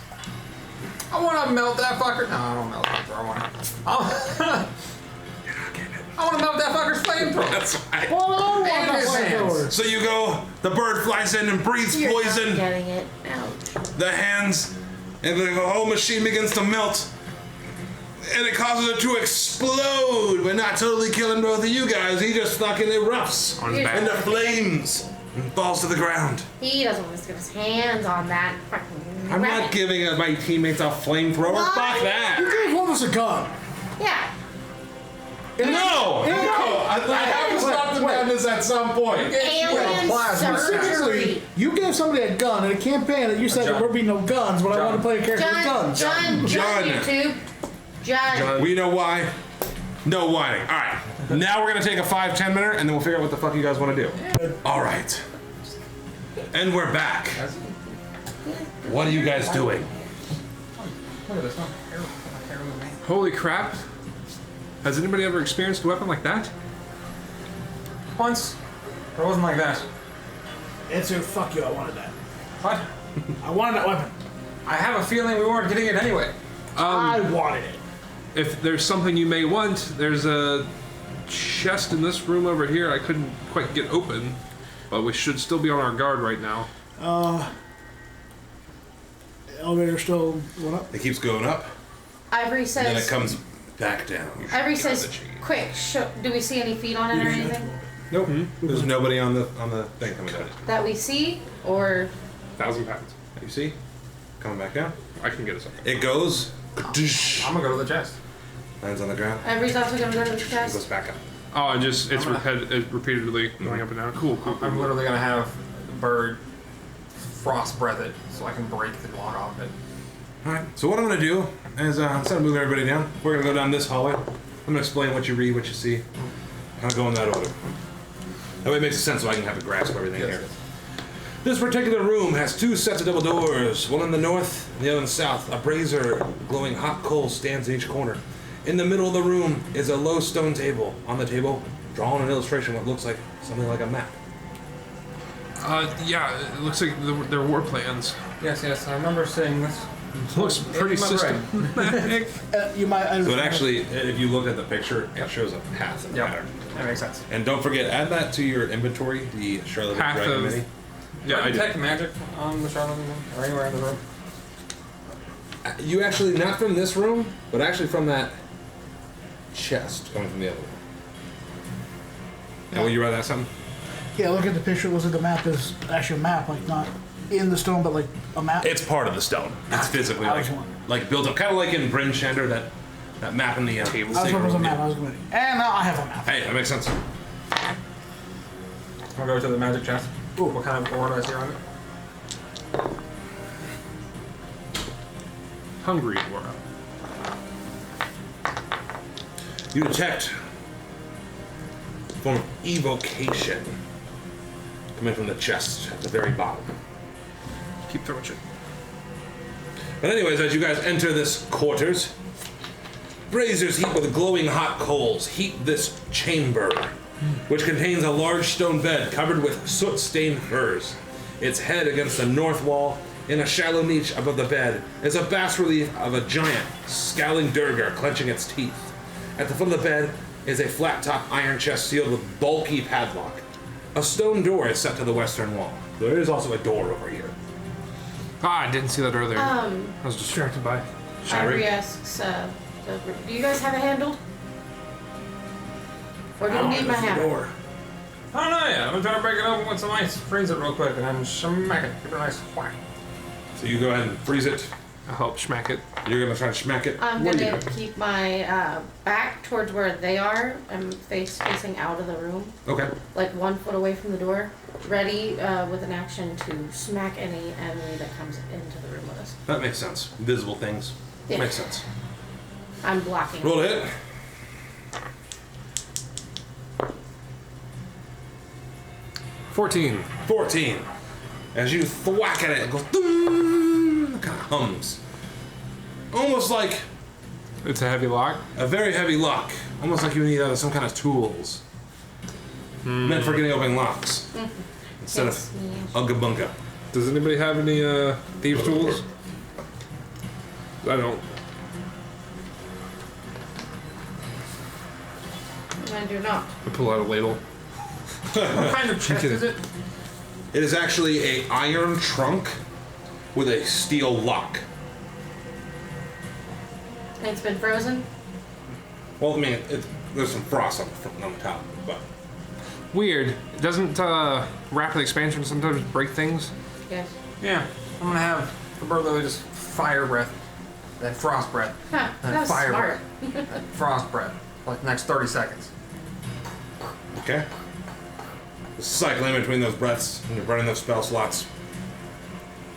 I want to melt that fucker. No, I don't melt that flamethrower. I want to melt that fucker's flamethrower. That's right. Oh, And his hands. So you go, the bird flies in and breathes You're not poison. getting it. Ouch. The hands, and the whole machine begins to melt. And it causes it to explode, but not totally killing both of you guys. He just fucking erupts On his into back. flames and falls to the ground. He doesn't want to get his hands on that fucking I'm not rabbit. giving my teammates a flamethrower. Why? Fuck You that. guys want us a gun. Yeah. No! I have to stop the madness at some point. Alien plasma. surgery. You gave somebody a gun in a campaign that you said there would be no guns, but I want to play a character with guns. John, YouTube. John. We know why. No whining. Alright. Now we're gonna take a 5-10 minute and then we'll figure out what the fuck you guys want to do. Alright. And we're back. What are you guys doing? Look at this one. Hair of the man. Holy crap. Has anybody ever experienced a weapon like that? Once. But it wasn't like that. Answer, fuck you, I wanted that. What? I wanted that weapon. I have a feeling we weren't getting it anyway. I wanted it. If there's something you may want, there's a chest in this room over here I couldn't quite get open, but we should still be on our guard right now. Elevator still going up. It keeps going up, Ivory and then it says. comes back down. Ivory says, quick, do we see any feet on it or anything? Nope. There's nobody on the thing coming down. That we see? Or. 1,000 pounds. You see? Coming back down. I can get us up. It goes. I'm gonna go to the chest. Lands on the ground. Ivory's also gonna go to the It goes chest? back up. Oh, and just it's repeatedly going up and down. Cool. I'm literally gonna have the bird frost breath it so I can break the log off it. Alright, so what I'm going to do is, instead of moving everybody down, we're going to go down this hallway. I'm going to explain what you read, what you see. Kind of go in that order. That way it makes sense so I can have a grasp of everything here. This particular room has 2 sets of double doors, one in the north and the other in the south. A brazier glowing hot coals stands in each corner. In the middle of the room is a low stone table. On the table, drawn an illustration of what looks like something like a map. Yeah, it looks like there were plans. Yes, I remember seeing this. Looks pretty systematic. You might. So it actually, if you look at the picture, it shows a path and a pattern. That makes sense. And don't forget, add that to your inventory, the Charlotte Path Dragon of- Mini. Yeah, I detect did. magic on the Charlotte or anywhere in the room. You actually, not from this room, but actually from that chest coming from the other one. And will you write that something? Yeah, look at the picture. It looks like the map is actually a map, like not in the stone, but like a map. It's part of the stone. It's physically I was like built up, kind of like in Bryn Shander, that map in the table. I was hoping it was a map. I was going. And now I have a map. Hey, that makes sense. I'll go to the magic chest. Ooh, what kind of ore do I see on it? Hungry aura. You detect a form of evocation coming from the chest at the very bottom. Keep throwing shit. But anyways, as you guys enter this quarters, braziers heat with glowing hot coals heat this chamber, which contains a large stone bed covered with soot-stained furs. Its head against the north wall, in a shallow niche above the bed, is a bas-relief of a giant, scowling Durgar clenching its teeth. At the foot of the bed is a flat-top iron chest sealed with bulky padlock. A stone door is set to the western wall. There is also a door over here. Ah, I didn't see that earlier. I was distracted by. Ivory asks, do you guys have it handled? Or do you need my hammer? Door. I don't know yet. I'm gonna try to break it open with some ice. Freeze it real quick and then smack it. Give it a nice whack. So you go ahead and freeze it. I'll help smack it. You're gonna try to smack it. I'm What are you gonna doing? keep my back towards where they are. I'm facing out of the room, Okay. like 1 foot away from the door, ready with an action to smack any enemy that comes into the room with us. That makes sense. Visible things. Yeah. Makes sense. I'm blocking. Roll a hit. 14. 14. As you thwack at it, it goes boom, it kind of hums. Almost like It's a heavy lock. a very heavy lock. Almost like you need some kind of tools. Meant for getting open locks. Instead of Ugga Bunga. Does anybody have any thieves' tools? I don't. I do not. I pull out a ladle. What kind of chest is it? It is actually a iron trunk with a steel lock. It's been frozen. Well, I mean, there's some frost on the top, but Weird. Doesn't rapid expansion sometimes break things? Yes. Yeah. I'm gonna have the bird literally just fire breath. Then frost breath. Huh, Then that was fire smart. breath. Then frost breath. For like the next 30 seconds. okay. Cycling between those breaths and you're running those spell slots.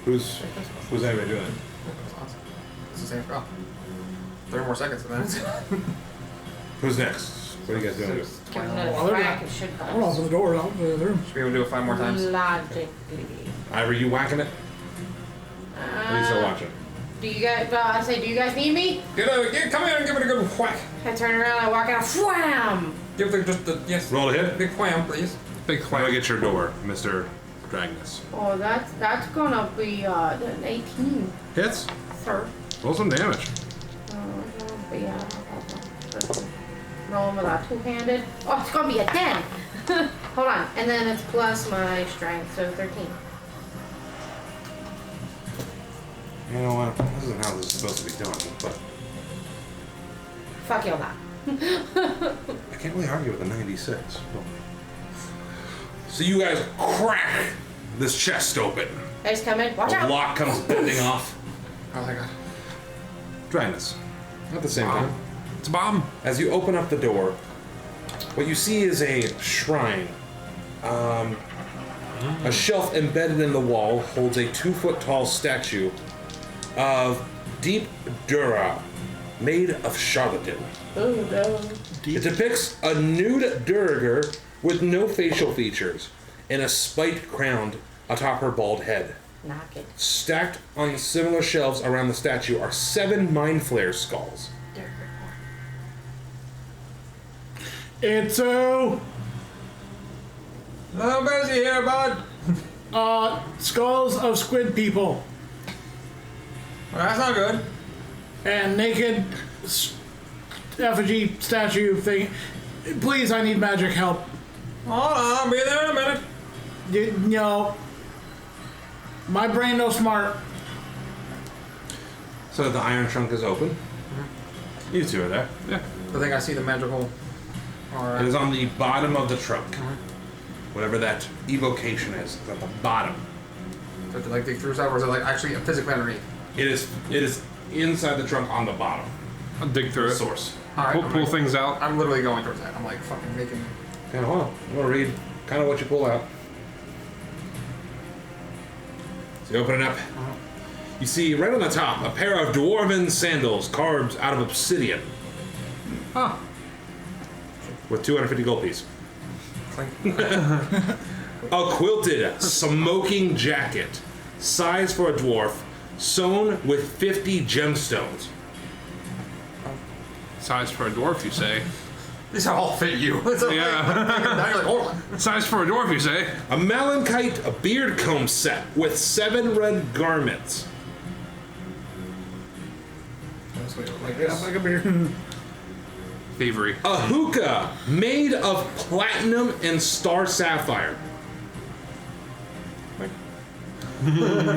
Who's anybody doing it? It's the same spell. 30 more seconds and then it's Who's next? What are you guys doing? Give it another Well, they're whack, not- it should I'm gonna open the door. I'll go to the room. should be able to do it 5 more times. Logically. Ivor, you whacking it? Or are you still watching? Do you guys, I say, do you guys need me? Come here and give it a good whack. I turn around, I walk out, wham! Give it just the, yes. Roll a hit. Big wham, please. Big How do I clang. get your door, Mr. Dragnus? Oh, that's gonna be an 18, Hits? sir. Roll some damage. Be rolling with a 2-handed. Oh, it's gonna be a 10. Hold on, and then it's plus my strength, so 13. You know what? This isn't how this is supposed to be done, but Fuck you that. I can't really argue with a 96. So you guys crack this chest open. Guys come in. Watch The out. lock comes bending off. Oh my god. Dragnus. At the same time. It's a bomb. As you open up the door, what you see is a shrine. A shelf embedded in the wall holds a 2-foot tall statue of deep dura made of charlatan. Oh no. It depicts a nude diriger with no facial features and a spike crowned atop her bald head. Knock it. Stacked on similar shelves around the statue are 7 mind flare skulls. It's Oh, busy here, bud. skulls of squid people Well, that's not good. and naked effigy statue thing. Please, I need magic help. Hold on, I'll be there in a minute. You know, my brain no smart. So the iron trunk is open. You two are there. Yeah. I think I see the magical. It Alright. is on the bottom of the trunk. Whatever that evocation is, it's at the bottom. So to like dig through stuff, or is it like actually physically underneath? It is inside the trunk on the bottom. I'll dig through it. Source. Alright. Pull things out. I'm literally going towards that. I'm like fucking making. Okay, hold on. I'm gonna read kind of what you pull out. So you open it up. You see right on the top a pair of dwarven sandals carved out of obsidian Huh. with 250 gold pieces. Clink. A quilted smoking jacket, size for a dwarf, sewn with 50 gemstones. Size for a dwarf, you say? These all fit you. It's like, Yeah. now you're like, hold on. Size for a dwarf, you say? A malachite beard comb set with 7 red garments. Like this. Like a beer. Thievery. A hookah made of platinum and star sapphire.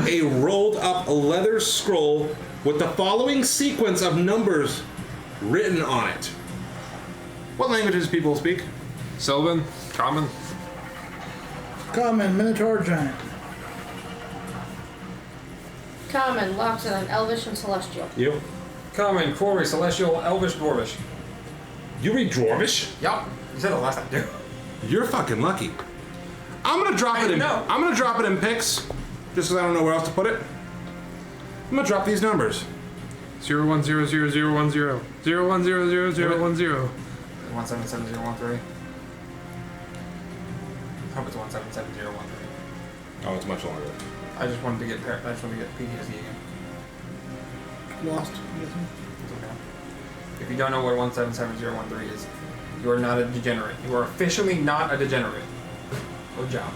A rolled up leather scroll with the following sequence of numbers written on it. What languages do people speak? Sylvan? Common? Common Minotaur giant. Common, Loxodon, Elvish, and Celestial. You? Common, Quarry, Celestial, Elvish, Dwarvish. You read Dwarvish? Yup. You said it last time, dude. You're fucking lucky. I'm gonna drop it in. know. I'm gonna drop it in picks, just because I don't know where else to put it. I'm gonna drop these numbers. 0100010. 0100010. 177013. I hope it's 177013. Oh, it's much longer. I just wanted to get PTSD again. Lost. It's okay. If you don't know what 177013 is, you are not a degenerate. You are officially not a degenerate. Good job.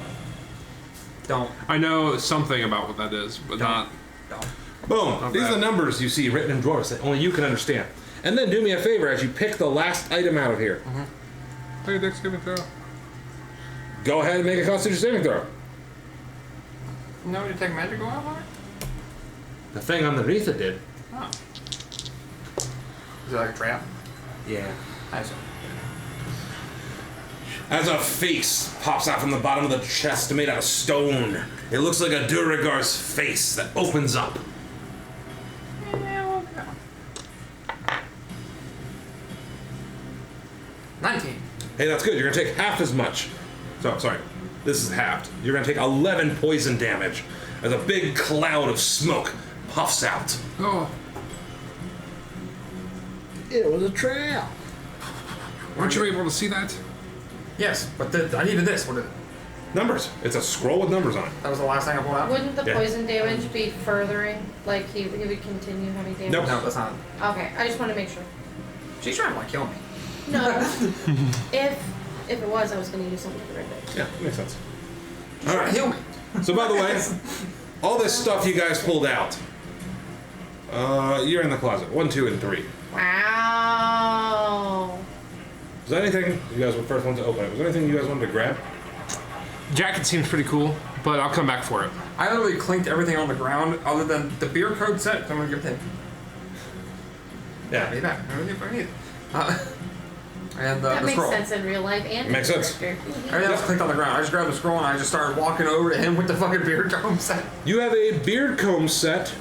Don't. I know something about what that is, but not. Don't. Boom. Not These bad. are the numbers you see written in Dwarvish that only you can understand. And then do me a favor as you pick the last item out of here. Hey, Dex, give me a throw. Go ahead and make a Constitution saving throw. No, you take magical out of it? The thing underneath it did. Oh. Is it like a trap? Yeah. I see. As a face pops out from the bottom of the chest made out of stone. It looks like a Durigar's face that opens up. Yeah, well, no. 19. Hey, that's good. You're gonna take half as much. So, sorry. This is halved. You're gonna take 11 poison damage as a big cloud of smoke puffs out. Oh, It was a trap. weren't you able to see that? Yes, but I needed this. What is it? Numbers. It's a scroll with numbers on it. That was the last thing I pulled out? Wouldn't the Yeah. poison damage be furthering? Like he would continue having damage? Nope. No, that's not. Okay, I just want to make sure. She's trying to like kill me. No. if it was, I was going to use something to rid it. Yeah, makes sense. She's All trying right. to heal me. So, by the way, all this stuff you guys pulled out, you're in the closet. 1, 2, and 3. Wow. Is there anything you guys were the first ones to open it? Was there anything you guys wanted to grab? Jacket seems pretty cool, but I'll come back for it. I literally clinked everything on the ground other than the beer code set. So I'm going to give it to him. Yeah. Be back. I really need it. And That the makes scroll. sense in real life and Makes in sense. character. Everything else clicked on the ground. I just grabbed the scroll and I just started walking over to him with the fucking beer comb set. You have a beard comb set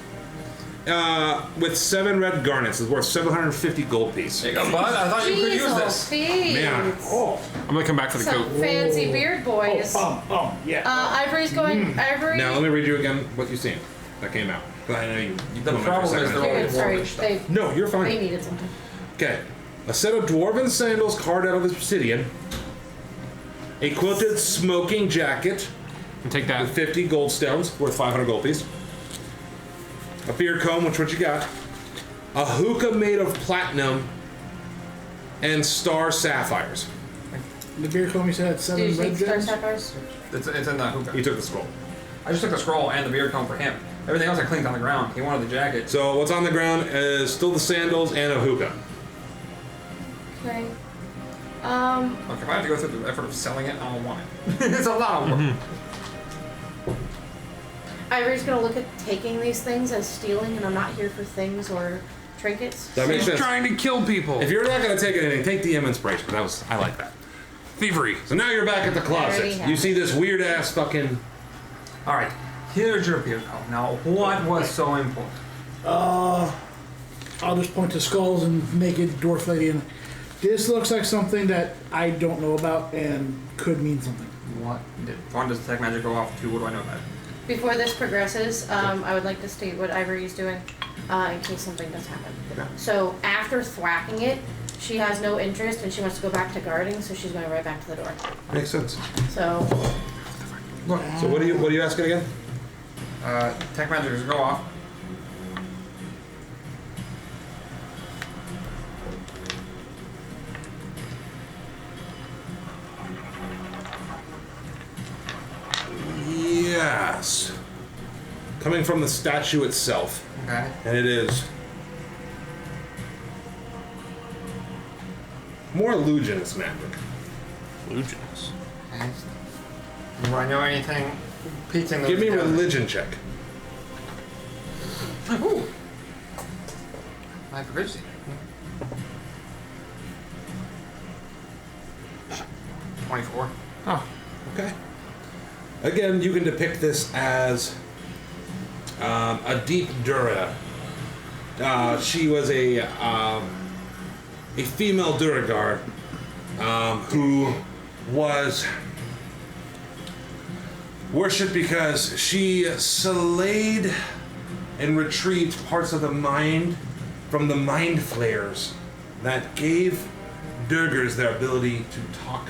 with 7 red garnets. It's worth 750 gold piece. There you go, bud. I thought you could use Jeez, this. Pete. Man. Oh, I'm gonna come back for the Some coat. fancy beard boys. yeah. Ivory's going. Ivory. Now, let me read you again what you seen that came out. I know you. The problem is they're all You're good, sorry. dwarvish stuff. No, you're They fine. needed something. Okay. A set of dwarven sandals carved out of obsidian. A quilted smoking jacket And take that. with 50 gold stones, worth 500 gold piece. A beard comb, which what you got. A hookah made of platinum and star sapphires. The beer comb you said had Do 7 you red take star gems. sapphires? It's in the hookah. You took the scroll. I just took the scroll and the beard comb for him. Everything else I cleaned on the ground. He wanted the jacket. So what's on the ground is still the sandals and a hookah. Okay. Look, if I have to go through the effort of selling it, I don't want it. It's a lot of work. Ivory's gonna look at taking these things as stealing, and I'm not here for things or trinkets. That makes He's sense. trying to kill people. If you're not gonna take anything, take DM inspiration. I like that. Thievery. So now you're back at the already closet. have You it. see this weird ass fucking. All right, here's your beard comb. Now, what was so important? I'll just point to skulls and naked dwarf lady, and this looks like something that I don't know about and could mean something. What did one does detect magic go off? 2, what do I know about it? Before this progresses, I would like to state what Ivory is doing in case something does happen. Okay. So after thwacking it, she has no interest and she wants to go back to guarding, so she's going right back to the door. Makes sense. So Look, So what are you asking again? detect magic does go off. Yes. Coming from the statue itself, Okay. and it is more illusionist magic. Illusions. Okay. Do I know anything? Piecing Give me a together? religion check. Ooh. My proficiency. Hmm. 24. Oh, Okay. Again, you can depict this as a deep Dura. She was a female Duragar who was worshipped because she slayed and retrieved parts of the mind from the mind flayers that gave Durgars their ability to talk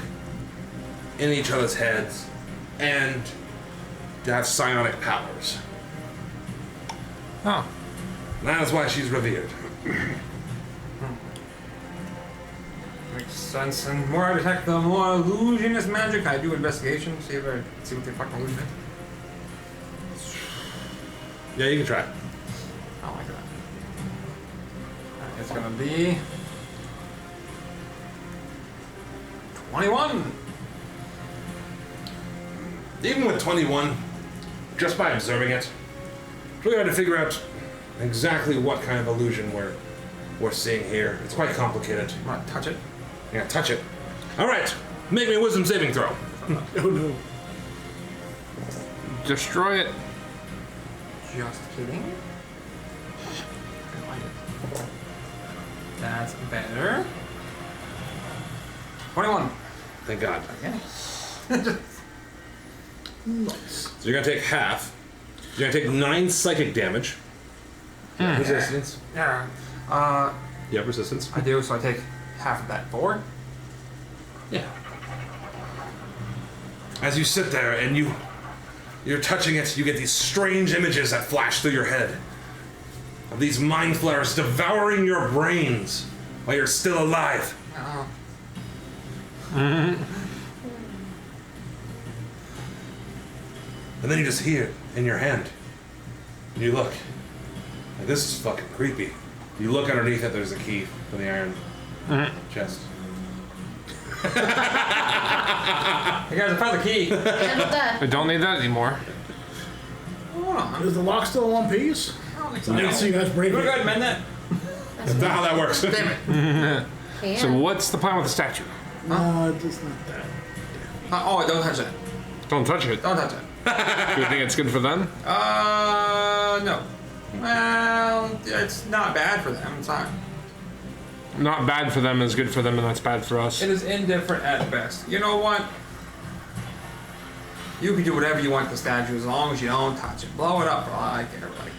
in each other's heads and to have psionic powers. oh. That is why she's revered. Makes sense. And the more I detect, the more illusionist magic I do investigation. See what the fucking illusion is. Yeah, you can try. I like that. Alright, it's gonna be 21. Even with 21, just by observing it, it's really hard to figure out exactly what kind of illusion we're seeing here. It's quite complicated. I'm gonna touch it. Yeah, touch it. All right, make me a wisdom saving throw. Oh no. Destroy it. Just kidding. I like it. That's better. 21. Thank God. Okay. Nice. So you're gonna take half. You're gonna take 9 psychic damage. Resistance. Yeah. You have resistance. I do, so I take half of that. 4. Yeah. As you sit there and you're touching it, you get these strange images that flash through your head of these mind flayers devouring your brains while you're still alive. Oh. And then you just hear it in your hand. And you look. Like, this is fucking creepy. You look underneath it, there's a key for the iron chest. Hey guys, I found the key. handle that. I don't need that anymore. Hold on. Is the lock still in one piece? I don't think so. I didn't see you guys break You wanna go it. ahead and mend that? That's not how that works. Damn it. Can. So what's the plan with the statue? No, it's not that. Oh, don't touch that. Don't touch it. Don't touch it. Do you think it's good for them? No. Well, it's not bad for them. It's not. Not bad for them is good for them, and that's bad for us. It is indifferent at best. You know what? You can do whatever you want with the statue as long as you don't touch it. Blow it up for all I care. Like,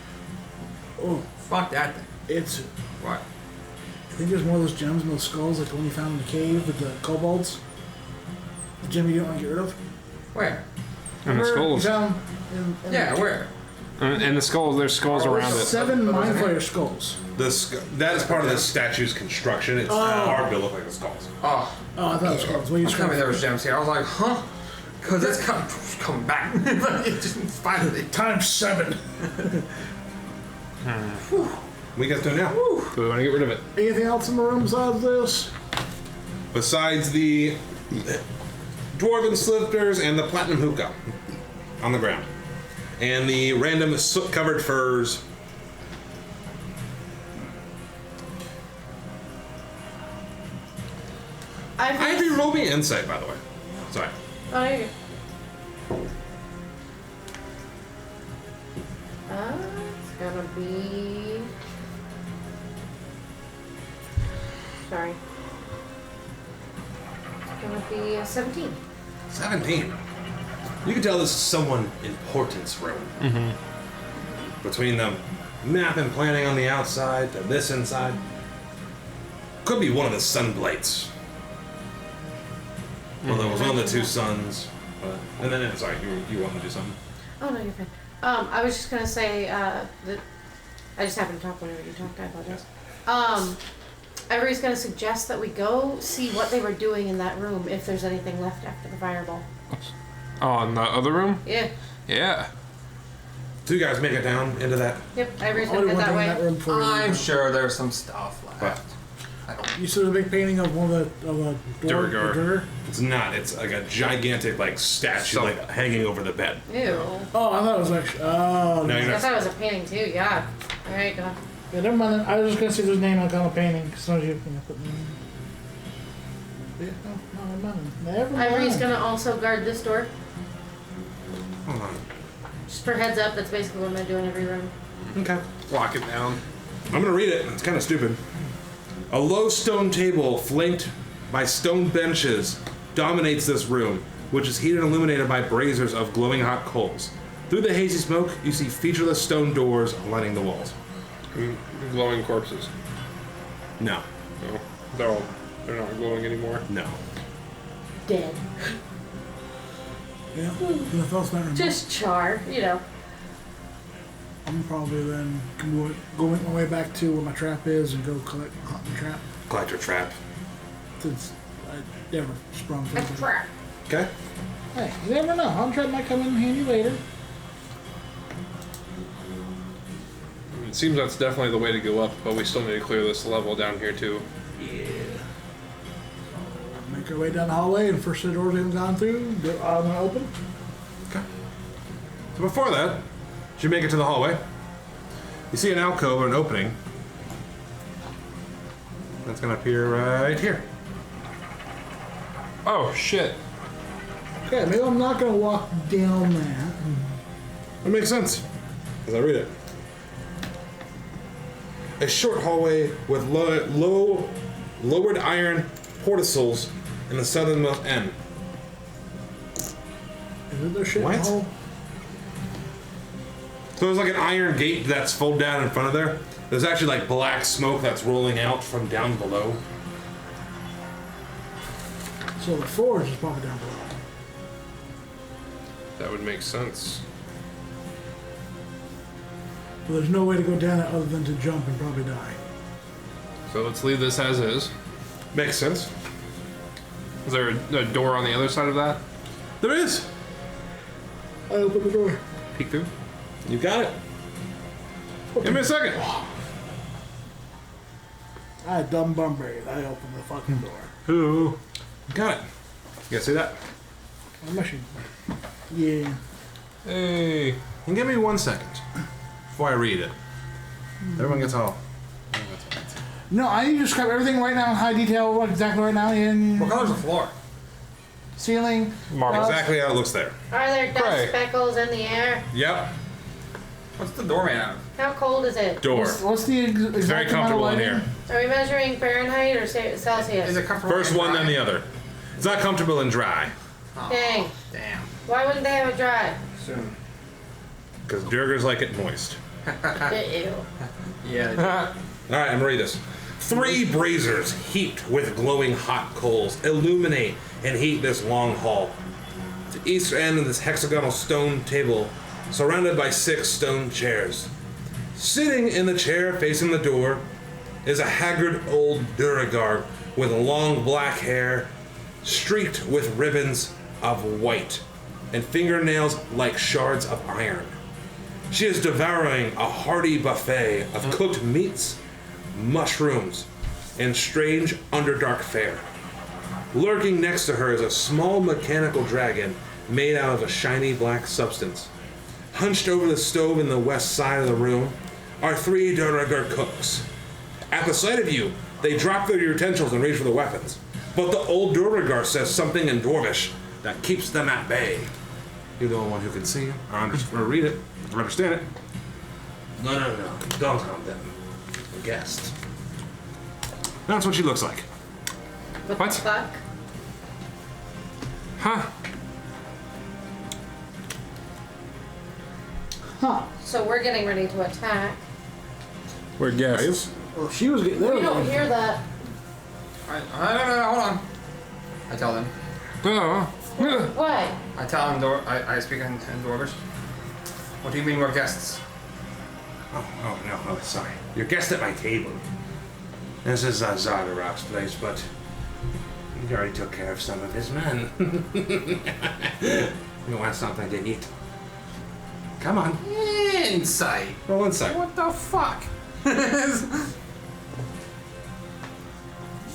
Oh, Fuck that thing. it's. What? I think there's one of those gems in those skulls, like the one you found in the cave with the kobolds. The gem you don't want to get rid of. Where? And the skulls. You found in Yeah, where? And the skulls, there's skulls around it. 7 Mind Flayer skulls. That is part of the statue's construction. It's hard to look like the skulls. Oh, Oh, I thought it was skulls. What are you tell me scratching? there was gems here. I was like, huh? Because it's coming back. It just finally. Times 7. We get to now. Do we want to get rid of it? Anything else in the room besides this? Besides the dwarven slifters and the platinum hookah on the ground, and the random soot-covered furs. Ivy, roll me insight, by the way. Sorry. Oh, there you go. It's gonna be. Sorry. It's gonna be a 17. 17. You can tell this is someone important's room. Between the map and planning on the outside to this inside. Could be one of the Sunblights. Well, there was one of the two suns. And then, sorry, you wanted to do something? Oh, no, you're fine. I was just gonna say that I just happened to talk whenever you talked. I apologize. Everybody's gonna suggest that we go see what they were doing in that room if there's anything left after the fireball. Oh, in the other room? Yeah. Yeah. So you guys make it down into that. Yep. Everybody's Only gonna one head thing that in that way. room for I'm sure there's some stuff left. I don't. You saw the big painting of one of the Durgar. Durgar? It's not. It's like a gigantic like statue like hanging over the bed. Ew. Oh, I thought it was actually. Oh, No, I you're not. thought it was a painting too. Yeah. All right. Go on. Yeah, never mind. I was just gonna see there's name on the painting. As soon as you put yeah, no, never mind. Never mind. Ivory's gonna also guard this door. Hold on. Just for heads up, that's basically what I'm gonna do in every room. Okay. Lock it down. I'm gonna read it. It's kind of stupid. A low stone table flanked by stone benches dominates this room, which is heated and illuminated by braziers of glowing hot coals. Through the hazy smoke, you see featureless stone doors lining the walls. Glowing corpses. No. No. They're not glowing anymore. No. Dead. Yeah, the thoughts not Just char, you know. I'm probably then go make my way back to where my trap is and go collect my trap. Collect your trap. Since I never sprung through That's a the trap. Okay. Hey, you never know. Hunting trap might come in handy later. It seems that's definitely the way to go up, but we still need to clear this level down here too. Make our way down the hallway, and first set of doors we haven't gone through, I'm gonna open. Okay. So before that, as you make it to the hallway, you see an alcove or an opening. That's gonna appear right here. Oh shit. Okay, maybe I'm not gonna walk down that. That makes sense, as I read it. A short hallway with lowered iron porticles in the southernmost end. Is it there shit? What? Hole? So there's like an iron gate that's folded down in front of there. There's actually like black smoke that's rolling out from down below. So the forge is probably down below. That would make sense. But there's no way to go down it other than to jump and probably die. So let's leave this as is. Makes sense. Is there a door on the other side of that? There is. I open the door. Peek through? You got it. Give me a second. I dumb bumberry. I opened the fucking door. Ooh. Got it. You guys see that? I'm machine. Yeah. Hey. And give me 1 second before I read it. Everyone gets all. No, I need to describe everything right now in high detail, what exactly right now in What color's the floor? ceiling. Marble. Exactly how it looks there. Are there dust Right. speckles in the air? Yep. What's the door made out of? How cold is it? Door. What's the exact It's very comfortable in amount of here. Are we measuring Fahrenheit or Celsius? Is it comfortable? First and one, then dry? the other. It's not comfortable and dry. Oh, Dang. damn. Why wouldn't they have it dry? Soon. Because Durgers like it moist. Ew. Yeah. All right, I'm gonna read this. 3 braziers heaped with glowing hot coals illuminate and heat this long hall. At the east end of this hexagonal stone table, surrounded by 6 stone chairs. Sitting in the chair facing the door is a haggard old Duragar with long black hair streaked with ribbons of white and fingernails like shards of iron. She is devouring a hearty buffet of cooked meats, mushrooms, and strange underdark fare. Lurking next to her is a small mechanical dragon made out of a shiny black substance. Hunched over the stove in the west side of the room are 3 Duragar cooks. At the sight of you, they drop their utensils and reach for the weapons. But the old Duragar says something in Dwarvish that keeps them at bay. You're the only one who can see it, or read it, or understand it. No, don't harm them. A guest. That's what she looks like. What? What? The fuck? Huh? Huh. So we're getting ready to attack. We're guests. Well, she was getting there. We don't hear that. No, hold on. I tell them. Oh. What? I tell them, I speak in Dwarvish. What do you mean we're guests? No, sorry. You're guest at my table. This is Zardarok's place, but he already took care of some of his men. You want something to eat? Come on. Insight. Roll inside. What the fuck?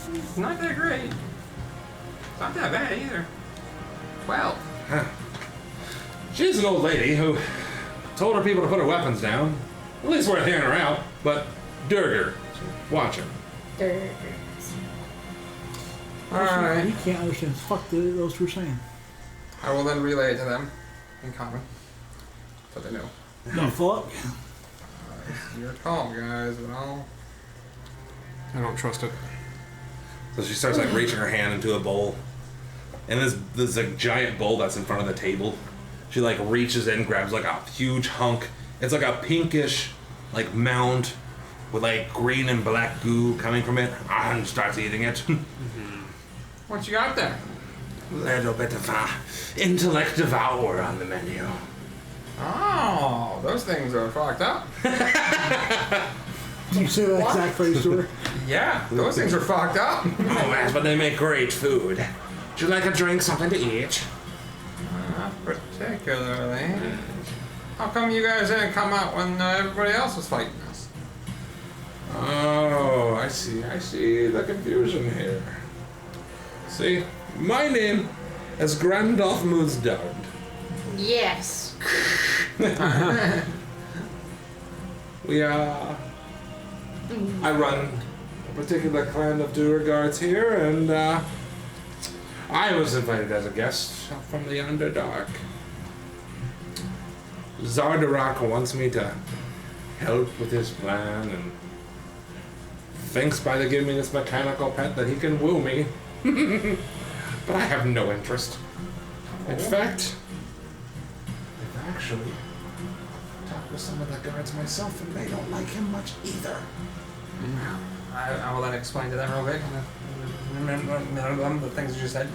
It's not that great. It's not that bad either. 12. She's an old lady who told her people to put her weapons down. At least worth hearing her out. But Durger, watch her. Alright. You can't understand. Fuck those two are saying. I will then relay it to them in common. So they know. The fuck? Your call, guys, but I don't trust it. So she starts like reaching her hand into a bowl. And this like giant bowl that's in front of the table. She like reaches in, grabs like a huge hunk. It's like a pinkish like mound with like green and black goo coming from it, and starts eating it. what you got there? Little bit of intellect devour on the menu. Oh, those things are fucked up. Did you say that exact phrase to her? Yeah, those things are fucked up. Oh, yes, but they make great food. Would you like a drink, something to eat? Not particularly. How come you guys didn't come out when everybody else was fighting us? Oh, I see the confusion here. See, my name is Grandolph Moodsdard. Yes. I run a particular clan of Duragards here, and I was invited as a guest from the Underdark. Zardarok wants me to help with his plan, and thinks by the giving me this mechanical pet that he can woo me. But I have no interest. In fact, I've actually talked with some of the guards myself, and they don't like him much either. I will then explain to them real quick. The things you just said.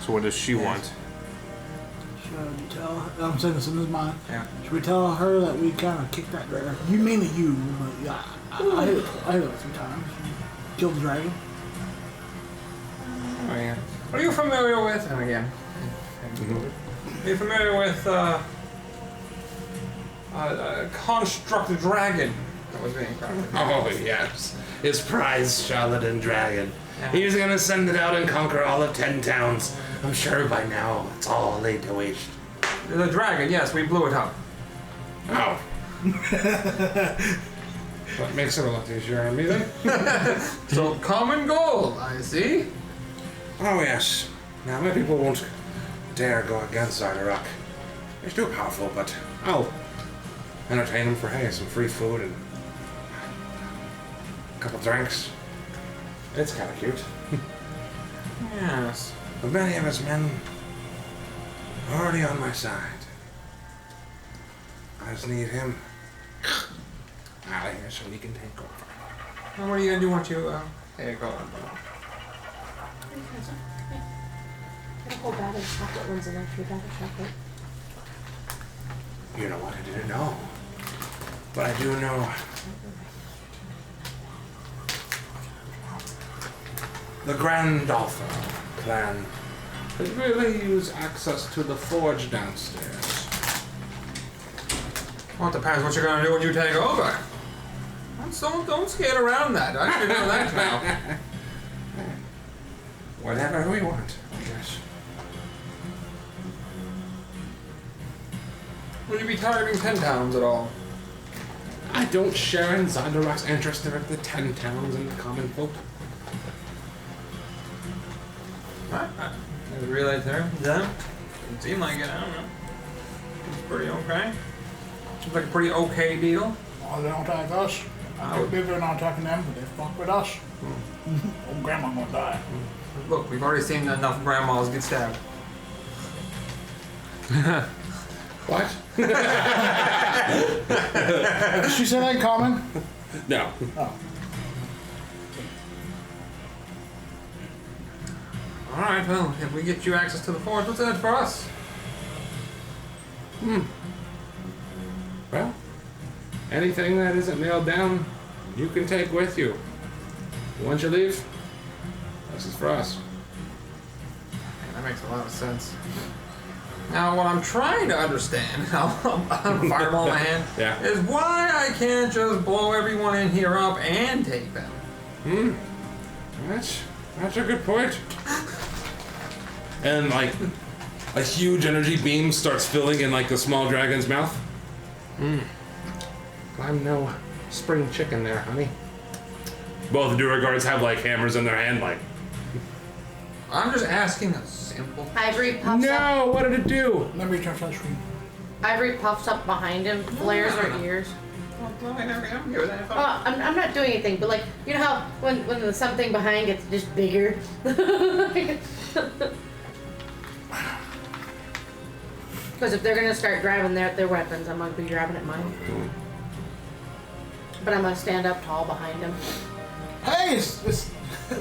So what does she want? Should we tell her? I'm saying this in his mind. Yeah. Should we tell her that we kind of kicked that dragon? You mainly you, but yeah, I hit it 3 times. Killed the dragon. Oh yeah. Are you familiar with? And again. Are you familiar with construct dragon that was being crafted? Oh, yes. His prize Charlatan dragon. Yeah. He's gonna send it out and conquer all of 10 towns. I'm sure by now it's all laid to waste. The dragon, yes, we blew it up. Oh. That makes it a lot easier on me then. So common goal, I see. Oh, yes. Now, my people won't dare go against Zardarok. He's too powerful, but I'll entertain him for, hey, some free food and a couple drinks. It's kind of cute. Yes. But many of his men are already on my side. I just need him out of here so we can take over. And what are you gonna do once you take over? Got a whole bag of chocolate ones in there. Should we bag of chocolate? You know what? I didn't know. But I do know the Grandolphin clan could really use access to the forge downstairs. Well, it depends what you're gonna do when you take over. Don't skate around that. I should know that now. Whatever we want, I guess. Will you be targeting 10 towns at all? I don't share in Zondarok's interest in the 10 towns and the common folk. There's a relay there. Them? Didn't seem like it. I don't know. It's pretty okay. Seems like a pretty okay deal. Well, they don't attack us. Maybe they're not attacking them, but they fuck with us. Old grandma gonna die. Look, we've already seen enough grandmas get stabbed. What? Did she say that in common? No. Oh. Alright, well, if we get you access to the forge, what's in it for us? Well, anything that isn't nailed down, you can take with you. Once you leave, this is for us. That makes a lot of sense. Now, what I'm trying to understand, I'm a fireball in my hand, Yeah. is why I can't just blow everyone in here up and take them. That's a good point. And like a huge energy beam starts filling in like the small dragon's mouth. I'm no spring chicken there, honey. Both Duraguards have like hammers in their hand, like. I'm just asking a simple. Ivory puffs up. No, what did it do? Let me turn the screen. Ivory puffs up behind him, flares her ears. I'm good with that. Oh, I'm not doing anything, but like, you know how when the something behind gets just bigger? Because if they're gonna start grabbing their weapons, I'm gonna be grabbing at mine. But I'm gonna stand up tall behind him. Hey, it's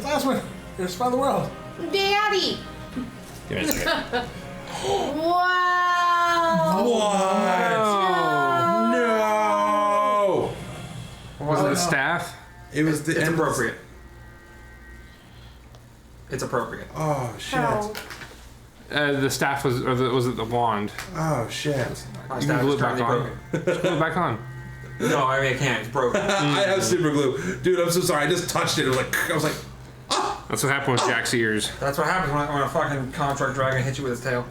last one. It's by the world. Daddy! Give me a second. Wow! No! Was it the staff? It was the It's end. appropriate. It's appropriate. Oh shit! Oh. The staff was, or was it the wand? Oh shit! My You staff can glue is it back currently on. broken. Just glue it back on. No, I mean I can't. It's broken. I have super glue, dude. I'm so sorry. I just touched it. I was like, That's what happened with Jack's ears. That's what happens when a fucking contract dragon hits you with his tail.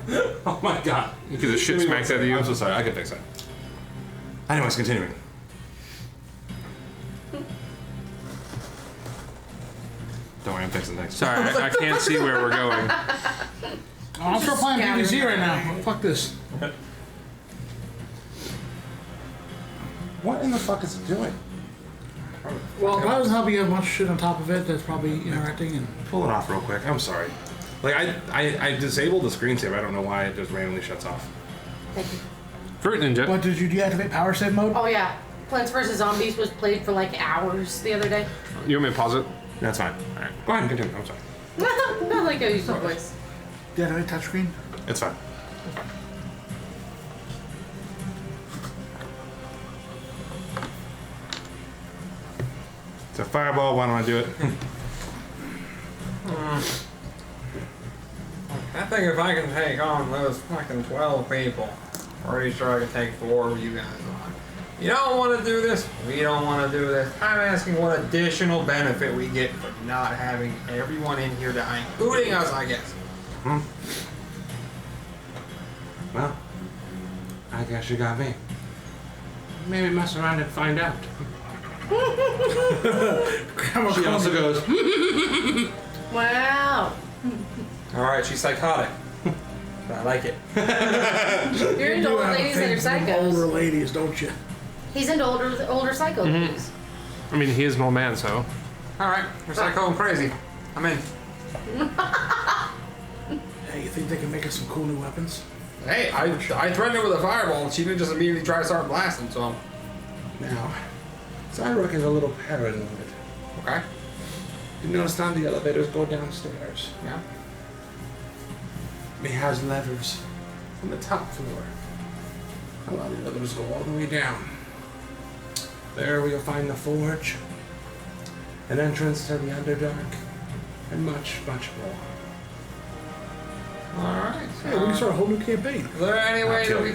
oh my god. You could have shit smacked out of you. I'm so sorry. I can fix that. Anyways, continuing. Don't worry, I'm fixing things. Sorry, I can't see where we're going. Oh, I'm still playing BBC right now. Fuck this. What in the fuck is it doing? Well, if I was helping you have a bunch of shit on top of it, that's probably interacting and. Pull it off real quick. I'm sorry. Like I disabled the screensaver. I don't know why it just randomly shuts off. Thank you. Fruit Ninja. But did you deactivate power save mode? Oh yeah, Plants vs Zombies was played for like hours the other day. You want me to pause it? That's fine. All right, go ahead and continue. I'm sorry. Not like I used to voice. Deactivate touchscreen? It's fine. It's a fireball. Why don't I do it? I think if I can take on those fucking 12 people, pretty sure I can take 4 of you guys on. You don't want to do this? We don't want to do this. I'm asking what additional benefit we get for not having everyone in here dying, including us, I guess. Well, I guess you got me. Maybe mess around and find out. She also goes, Wow. Alright, she's psychotic. But I like it. You're into old ladies that are Older psychos. ladies, don't you? He's into older psycho ladies. I mean, he is an old man, so. Alright, you're psycho and crazy. I'm in. Hey, you think they can make us some cool new weapons? Hey, I threatened her with a fireball, and she didn't just immediately try to start blasting. So, Now, Cyrus is a little paranoid. okay, You notice how the elevators go downstairs? yeah. He has levers on the top floor. A lot of the others go all the way down. There we'll find the forge, an entrance to the Underdark, and much, much more. All right. Hey, we can start a whole new campaign. Is there any way that we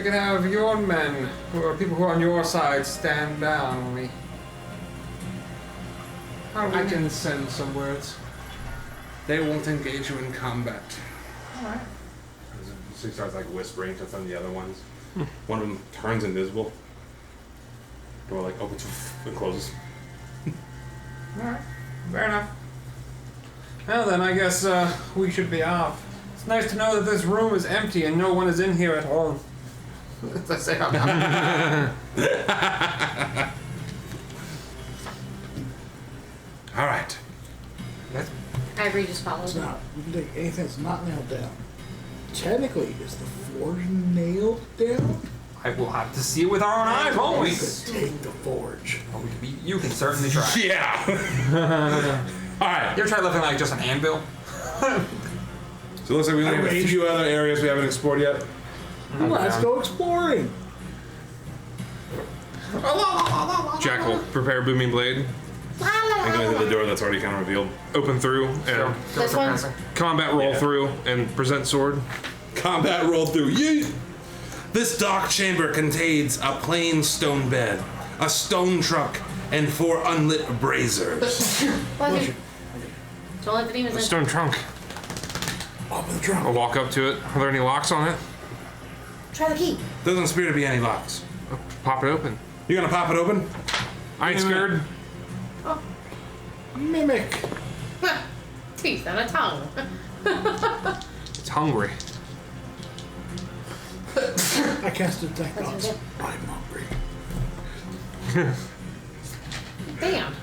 can have your men, who are people who are on your side, stand down when we? I can send some words. They won't engage you in combat. Alright. So he starts like whispering to some of the other ones. One of them turns invisible. Door like opens and closes. Alright. Fair enough. Well then, I guess we should be off. It's nice to know that this room is empty and no one is in here at all. As I say out loud. All right. Ivory just It's follows. not. You can take anything that's not nailed down. Technically, is the forge nailed down? I will have to see it with our own eyes, won't we? We could take the forge. You can certainly try. Yeah. All right. You ever try lifting like just an anvil? So it looks like we only have a Arrange. few other areas we haven't explored yet. Let's go exploring. Jack will prepare booming blade, I'm going to the door that's already kind of revealed. open through, and This one? combat roll Yeah. through, and present sword. Combat roll through. Yeet! This dark chamber contains a plain stone bed, a stone truck, and 4 unlit braziers. What? Don't let the demons in. Stone trunk. Open the trunk. I'll walk up to it. Are there any locks on it? Try the key. Doesn't appear to be any locks. Pop it open. You gonna pop it open? I ain't scared. Mimic. Teeth and a tongue. It's hungry. I cast detect thoughts. I'm hungry. Damn.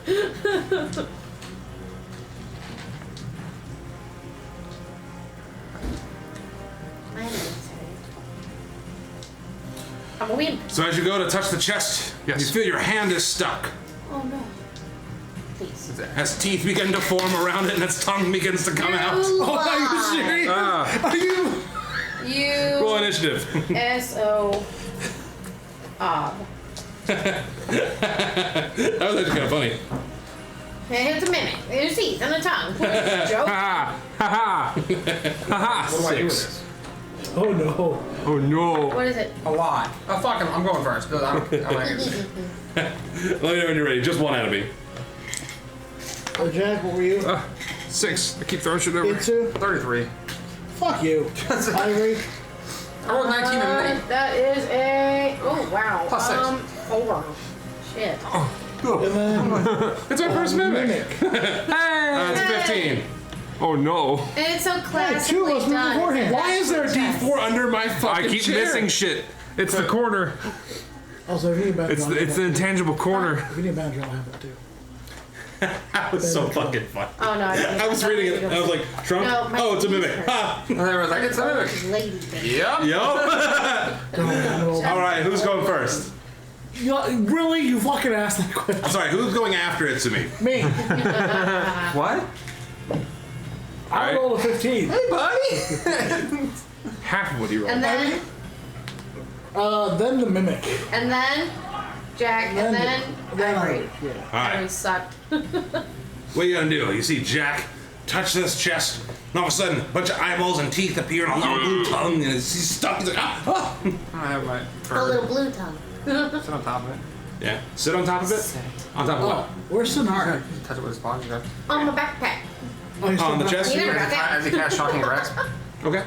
I am excited. I'm a wimp. So as you go to touch the chest, Yes. you feel your hand is stuck. Oh no. Please. As teeth begin to form around it and its tongue begins to come out. Oh, are you serious? Are you? Roll You initiative. S-O Ob. That was actually kind of funny. And it's a mimic. There's teeth and a tongue. Joke. Ha ha! Ha ha! What do I do with 6. this? Oh no. Oh no! What is it? A lot. Oh fuck him, I'm going first. I'm Let me know when you're ready. Just one enemy. Oh, Jack, what were you? 6. I keep throwing shit over. Into? 33. Fuck you. Ivory. I rolled 19 and an 8. That is a. Oh wow. Plus 6. 4. Shit. And then It's our first mimic. mimic. It's 15. Oh no! And it's so Two of classically us moved done. beforehand. Why is there a D4 under my I fucking keep chair? missing shit. It's the corner. Also, if you need a bad It's the intangible corner. If you need a bad drill, I have that too. That was so fucking fun. Oh no. I was reading it and I was like, Trump? No, my Oh, it's a mimic. knees hurt. Ha! And I was like, it's a mimic. Lady thing. Yep. Yo! No. Alright, who's going first? Really? You fucking asked that question. I'm sorry, who's going after it to me? Me. What? I rolled a 15. Hey, buddy. Half of what he rolled. And then Then the mimic. and then Jack and then Ivory. Yeah. Ivory Alright, sucked. what are you gonna do? You see Jack touch this chest, and all of a sudden, a bunch of eyeballs and teeth appear, and a long blue tongue, and he's stuck. He's like, ah! Ah! I have my A little blue tongue. sit on top of it. Yeah, sit on top of it. On top of Oh, what? where's Sonar? Touch it with his paws. You On my backpack. Oh, he's On the still chest? You never got that. As he cast shocking grasp. Okay.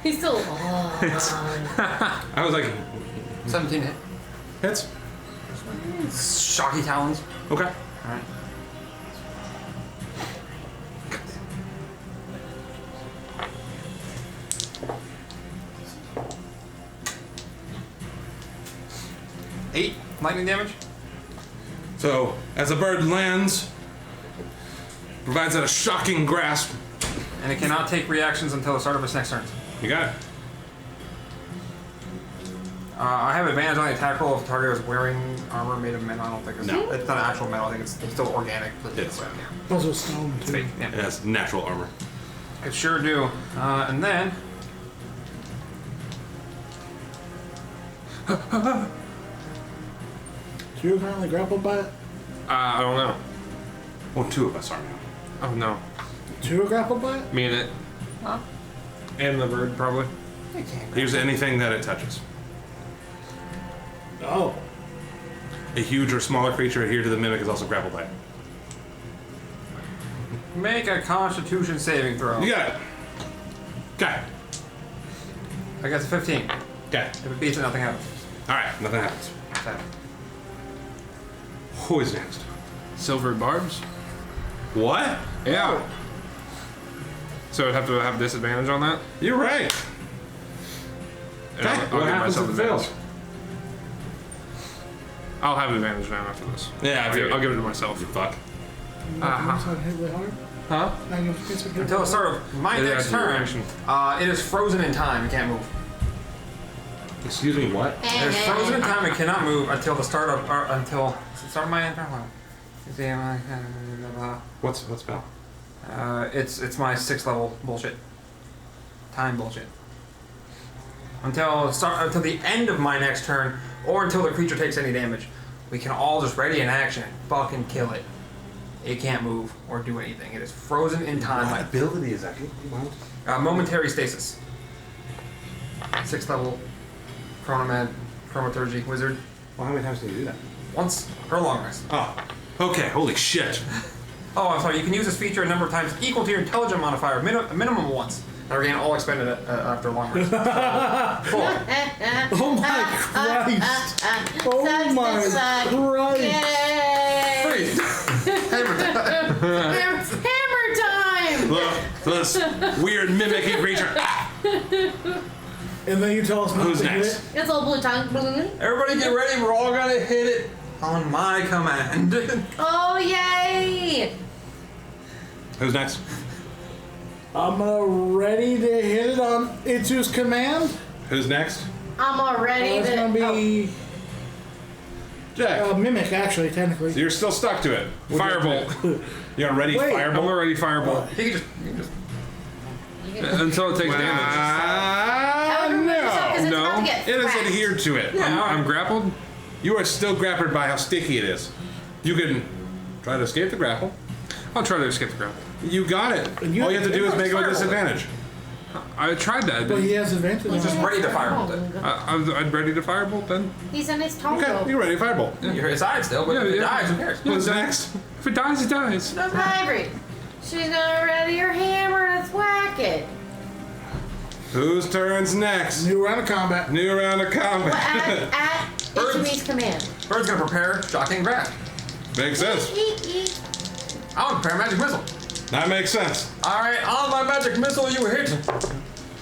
He's still. I was like, 17 hit. hits? Shocky talons. Okay. Alright. Eight lightning damage. So, as the bird lands, provides it a shocking grasp, And it cannot take reactions until the start of its next turn. You got it. I have advantage on the attack roll if the target is wearing armor made of metal. I don't think it's, No. it's not actual metal. I think it's still organic. But It's- Also stone it's too. fake. Yeah. It has natural armor. I sure do. And then So you're currently grappled by it? I don't know. Well, 2 of us are now. Oh no. So you're grappled by it? Me and it. Huh? And the bird, probably. I can't. Use anything that it touches. Oh. A huge or smaller creature adhered to the mimic is also grappled by it. Make a Constitution saving throw. You got it. Okay. I got a 15. Okay. If it beats it, nothing happens. Alright, nothing happens. Sad. Who is next? Silver barbs? What? Yeah. So I'd have to have disadvantage on that? You're right. And Okay. I'll What give happens myself if it fails? advantage. I'll have advantage now after this. Yeah, I'll give it to myself. You fuck. Uh-huh. Hit really hard. Huh? Until the start of my Yeah, next that's your turn, reaction. it is frozen in time. It can't move. Excuse me, what? It is frozen in time. It cannot move until the start of until the start of my turn. What spell? It's my 6th level bullshit. Time bullshit. Until the end of my next turn, or until the creature takes any damage, we can all just ready in action and fucking kill it. It can't move or do anything. It is frozen in time. What ability is that? Momentary stasis. 6th level chromaturgy wizard. Well, how many times do you do that? Once or long rest. Oh. Okay, holy shit. Oh, I'm sorry. You can use this feature a number of times equal to your intelligence modifier, a minimum of once. And regain all expended after long rest. 4. Oh my Christ! Oh my Christ! Hammer time. Hammer time! Look, this weird mimicking creature. And then you tell us not Who's to hit next? it? It's all blue tongue. Everybody get ready. We're all gonna hit it on my command. Oh, yay! Who's next? I'm ready to hit it on Itsu's command. Who's next? I'm all ready It's to. gonna be Jack. Mimic, actually, technically. So you're still stuck to it. Firebolt. You're ready, Wait, I'm firebolt. already firebolt. You can just Until it takes damage. I would remove yourself because it's No. about to get It is thrashed. adhered to it. I'm grappled. You are still grappled by how sticky it is. You can try to escape the grapple. I'll try to escape the grapple. You got it. And you- All you have to do is make it with Firebolt. disadvantage. I tried that. But he has advantage on just it. ready to firebolt it. I'm ready to firebolt then. He's in his tongue. Okay, you're ready, firebolt. You're inside still, but Yeah, if it yeah. dies, who cares? Who's next? If it dies, it dies. Ivory. She's gonna ready her hammer and whack it. Whose turn's next? New round of combat. New round of Well, combat. at Itsumi's command. Bird's gonna prepare shocking grab. Makes sense. I want to prepare magic missile. That makes sense. Alright, on my magic missile, you hit.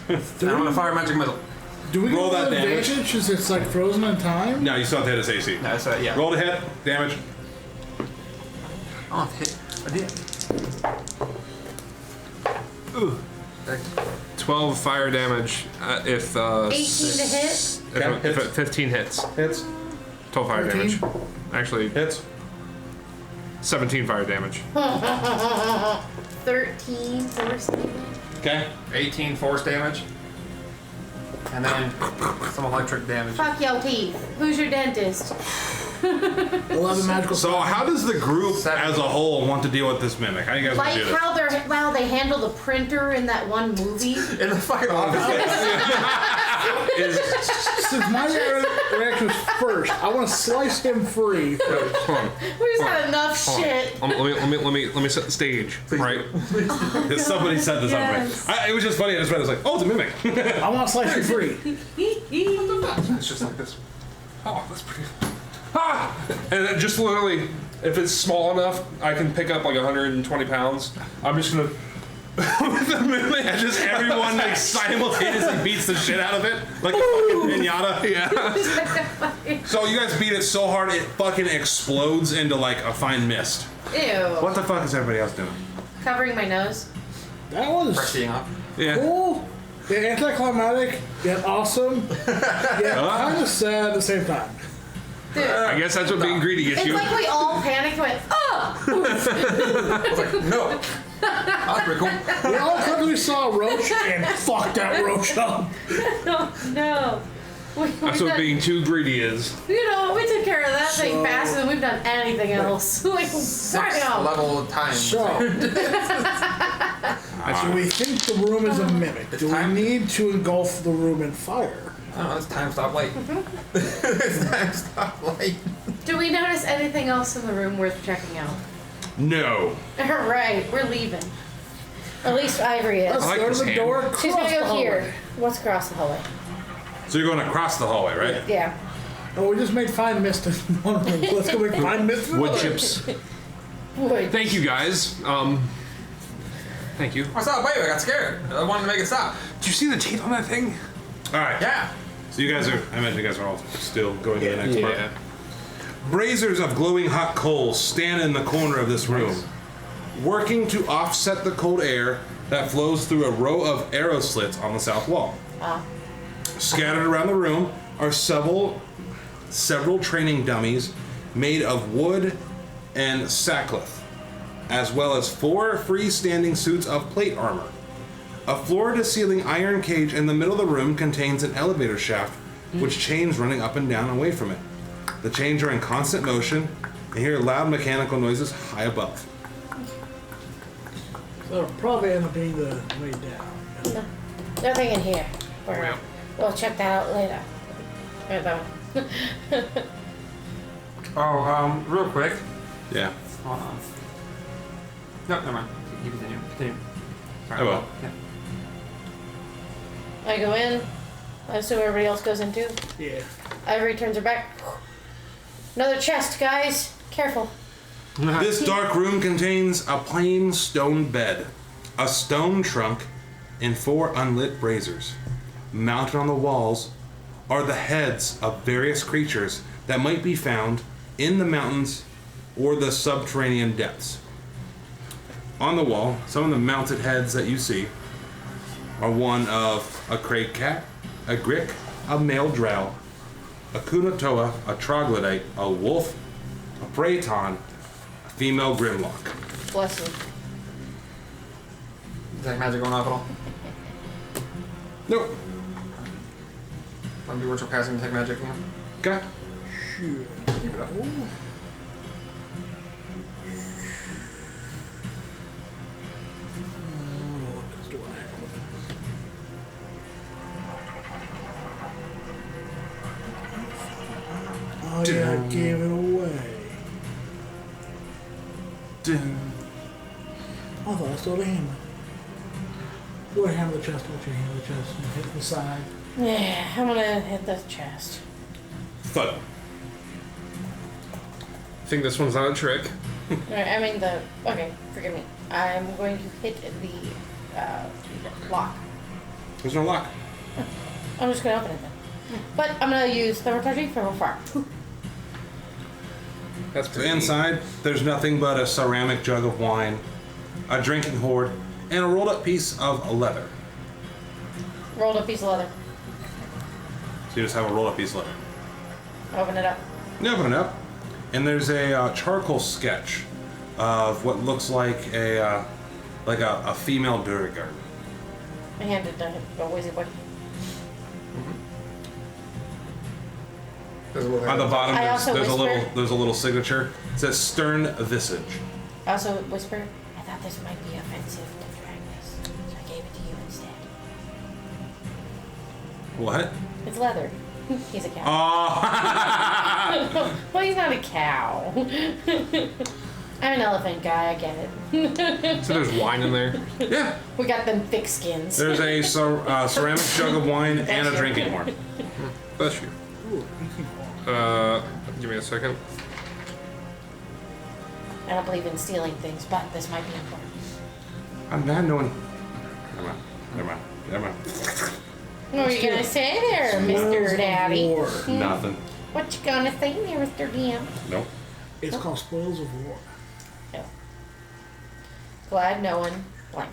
I'm gonna fire magic missile. Do we Roll get that the damage. advantage because it's like frozen in time? No, you still have to hit his AC. That's yeah. Roll to hit. Damage. I'll hit. I did. Ooh. 12 fire damage if 18 to hit. if 15 hits. Hits. 12 fire 13? damage. Actually, Hits. 17 fire damage. 13 force damage. Okay. 18 force damage. And then some electric damage. Fuck your teeth. Who's your dentist? 11 magical. So how does the group Seven. as a whole want to deal with this mimic? How do you guys want Like to do this? how they handle the printer in that one movie. In the fucking office. Since my reaction was first, I want to slice him free. Hold on. We just had enough shit. Let me set the stage. Right. Somebody set this Yes. up. Right? It was just funny. I just read it. I was like, oh, it's a mimic. I want to slice you free. It's just like this. Oh, that's pretty. Ah! And it just literally, if it's small enough, I can pick up like 120 pounds. I'm just gonna. With the mimic, and just everyone like simultaneously beats the shit out of it like a fucking pinata. Yeah. So you guys beat it so hard it fucking explodes into like a fine mist. Ew. What the fuck is everybody else doing? Covering my nose. That was Freshening up. Yeah. cool. Yeah, anticlimactic, yet awesome, yet kind of sad at the same time. Dude, I guess that's what being greedy gets it's you. like we all panicked and went, oh! I was like, no. That was pretty cool. We all quickly saw a roach and fucked that roach up. No. That's what being too greedy is. You know, we took care of that thing faster than we've done anything else. Like, Six wow. level time. So, do we think the room is a mimic? It's Do we time. need to engulf the room in fire? I don't know, it's time stop light. It's time stop light. Do we notice anything else in the room worth checking out? No. Alright, we're leaving. Or at least Ivory is. Let's like go this to the hand. door. She's cross gonna the go here. hallway. What's across the hallway? So you're going across the hallway, right? Yeah. Oh, we just made fine mist in one room. Let's go make fine mist in Wood another. chips. Wood. Thank you guys. Thank you. I saw wait, I got scared. I wanted to make it stop. Did you see the teeth on that thing? All right. Yeah. So you guys are, I imagine you guys are all still going to the next part. Yeah. Braziers of glowing hot coals stand in the corner of this room, working to offset the cold air that flows through a row of arrow slits on the south wall. Scattered around the room are several training dummies made of wood and sackcloth, as well as 4 freestanding suits of plate armor. A floor-to-ceiling iron cage in the middle of the room contains an elevator shaft with chains running up and down away from it. The chains are in constant motion and hear loud mechanical noises high above. So it'll probably end up being the way down. Nothing in here. Yeah. We'll check that out later. Oh, real quick. Yeah. Hold on. No, never mind. You continue. Continue. Sorry. I will. Yeah. I go in. I assume everybody else goes in too. Yeah. Ivory turns her back. Another chest, guys. Careful. This dark room contains a plain stone bed, a stone trunk, and 4 unlit braziers. Mounted on the walls are the heads of various creatures that might be found in the mountains or the subterranean depths. On the wall, some of the mounted heads that you see are one of a crate cat, a grick, a male drow, a kunatoa, a troglodyte, a wolf, a praeton, a female grimlock. Bless you. Is that magic going off at all? Nope. Want to do ritual casting detect magic again? Okay. Shoot. Keep it up. What do I have? Oh yeah, I gave it away. I thought I stole the hammer. Do I hammer the chest? Don't you hammer the chest and hit the side? Yeah, I'm gonna hit the chest. Thud. I think this one's not a trick. Alright, I mean the. Okay, forgive me. I'm going to hit the lock. There's no lock. I'm just gonna open it then. But I'm gonna use thermotouching from afar. That's So pretty neat. inside, there's nothing but a ceramic jug of wine, a drinking hoard, and a rolled up piece of leather. Rolled up piece of leather. So you just have a rolled up piece of leather. Open it up. You open it up, and there's a charcoal sketch of what looks like a female Durgar. I handed the wizzy boy. There's a little On the bottom, I also whisper. there's a little signature. It says stern visage. I also whispered, I thought this might be offensive to Dragnus, so I gave it to you instead. What? It's leather. He's a cow. Oh. Well, he's not a cow. I'm an elephant guy, I get it. So there's wine in there. Yeah. We got them thick skins. There's a ceramic jug of wine and a drinking horn. Bless you. Ooh, Give me a second. I don't believe in stealing things, but this might be important. I'm not knowing. Never mind. What were you gonna say there, Mr. Daddy? War. Nothing. What you gonna say there, Mr. DM? Nope. It's called Spoils of War. No. Glad no one blank.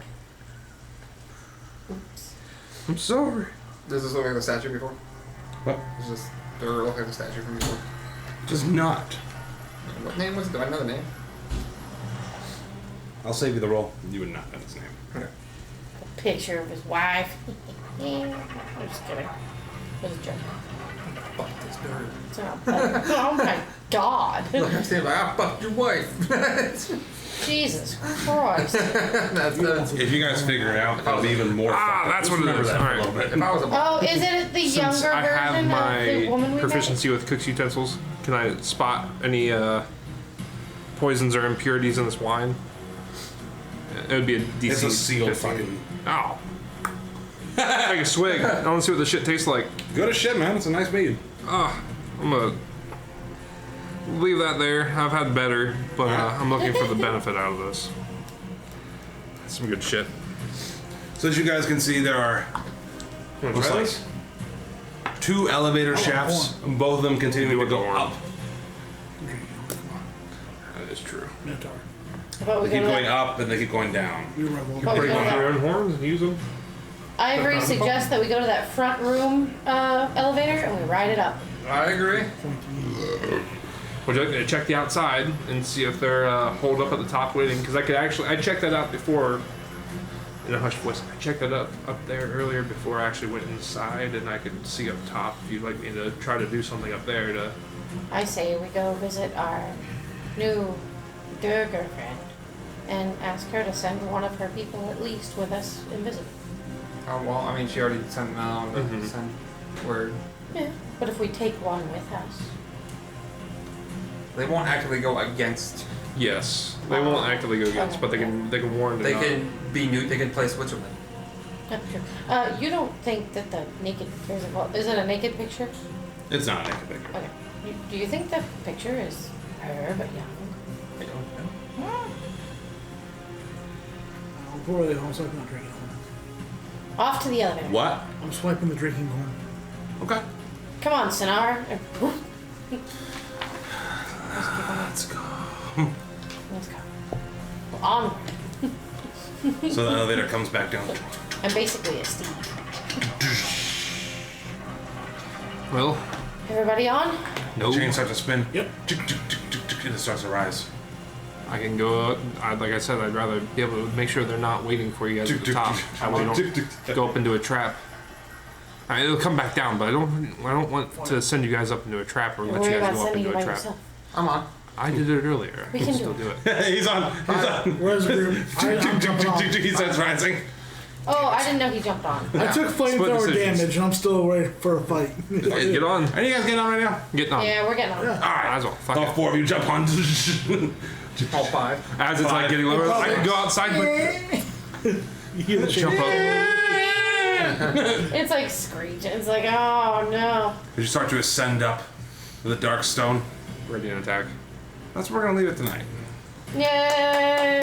I'm sorry. Does this look like the statue before? What? Does this door look like the statue from before? Does not. What name was it? Do I know the name? I'll save you the roll. You would not know his name. Okay. Picture of his wife. I'm just kidding. It was a joke. Fuck this door. It's not oh my god. Look, I'm standing by. I fucked your wife. Jesus Christ. That's If you guys figure it out, it'll be even more. That's what it is. That All for a little right. bit. if I was a Oh, is it the Since younger I have version of the woman my we proficiency with cook's utensils, can I spot any poisons or impurities in this wine? It would be a DC. It's a sealed 15. fucking. Ow. Take a swig. I want to see what the shit tastes like. Good as shit, man. It's a nice mead. I'm gonna leave that there. I've had better, but I'm looking for the benefit out of this. That's some good shit. So as you guys can see, there are Wanna looks try like this? 2 elevator shafts. Both of them continuing to go up. That is true. Minotaur. But we They keep go to going that. up and they keep going down. You rebel. But we Break go to off that. your own horns and use them. Ivory suggests that we go to that front room elevator and we ride it up. I agree. Would you like me to check the outside and see if they're holed up at the top waiting? Because I checked that out before in a hushed voice. I checked that up there earlier before I actually went inside, and I could see up top if you'd like me to try to do something up there to. I say we go visit our new girlfriend and ask her to send one of her people at least with us and visit. Oh, well, I mean, she already sent them out, but sent word. Yeah. But if we take one with us. They won't actively go against. Yes, they won't actively go against, but they can warn. They can be new. They can play Switzerland. That's true. You don't think that the naked picture is it a naked picture? It's not a naked picture. Okay. Do you think the picture is her but young? I don't know. Before they all swiping the drinking horn. Off to the elevator. What? I'm swiping the drinking horn. Okay. Come on, Sonar. Let's go. Let's go. Onward. So the elevator comes back down. I'm basically a steed. Well, Everybody on? no. The chain starts to spin. Yep. And it starts to rise. I can go. Like I said, I'd rather be able to make sure they're not waiting for you guys at the top. That way you don't go up into a trap. It'll come back down, but I don't want to send you guys up into a trap or Don't let you worry guys about go up sending into you by a trap. yourself. I'm on. I did it earlier. We I can still do do it. He's on. Where's the group? I'm jumping on. He starts rising. Oh, I didn't know he jumped on. I took flamethrower decisions. damage and I'm still ready for a fight. Hey, get on. Are you guys getting on right now? Get on. Yeah, we're getting on. Yeah. Might as well. Fuck All it. 4 of you jump on. All 5. As it's like getting lower, I can go outside, but You hear the jump chain. up. It's like screeching. It's like, oh no. As you start to ascend up with a dark stone. Ready to attack. That's where we're gonna leave it tonight. Yay!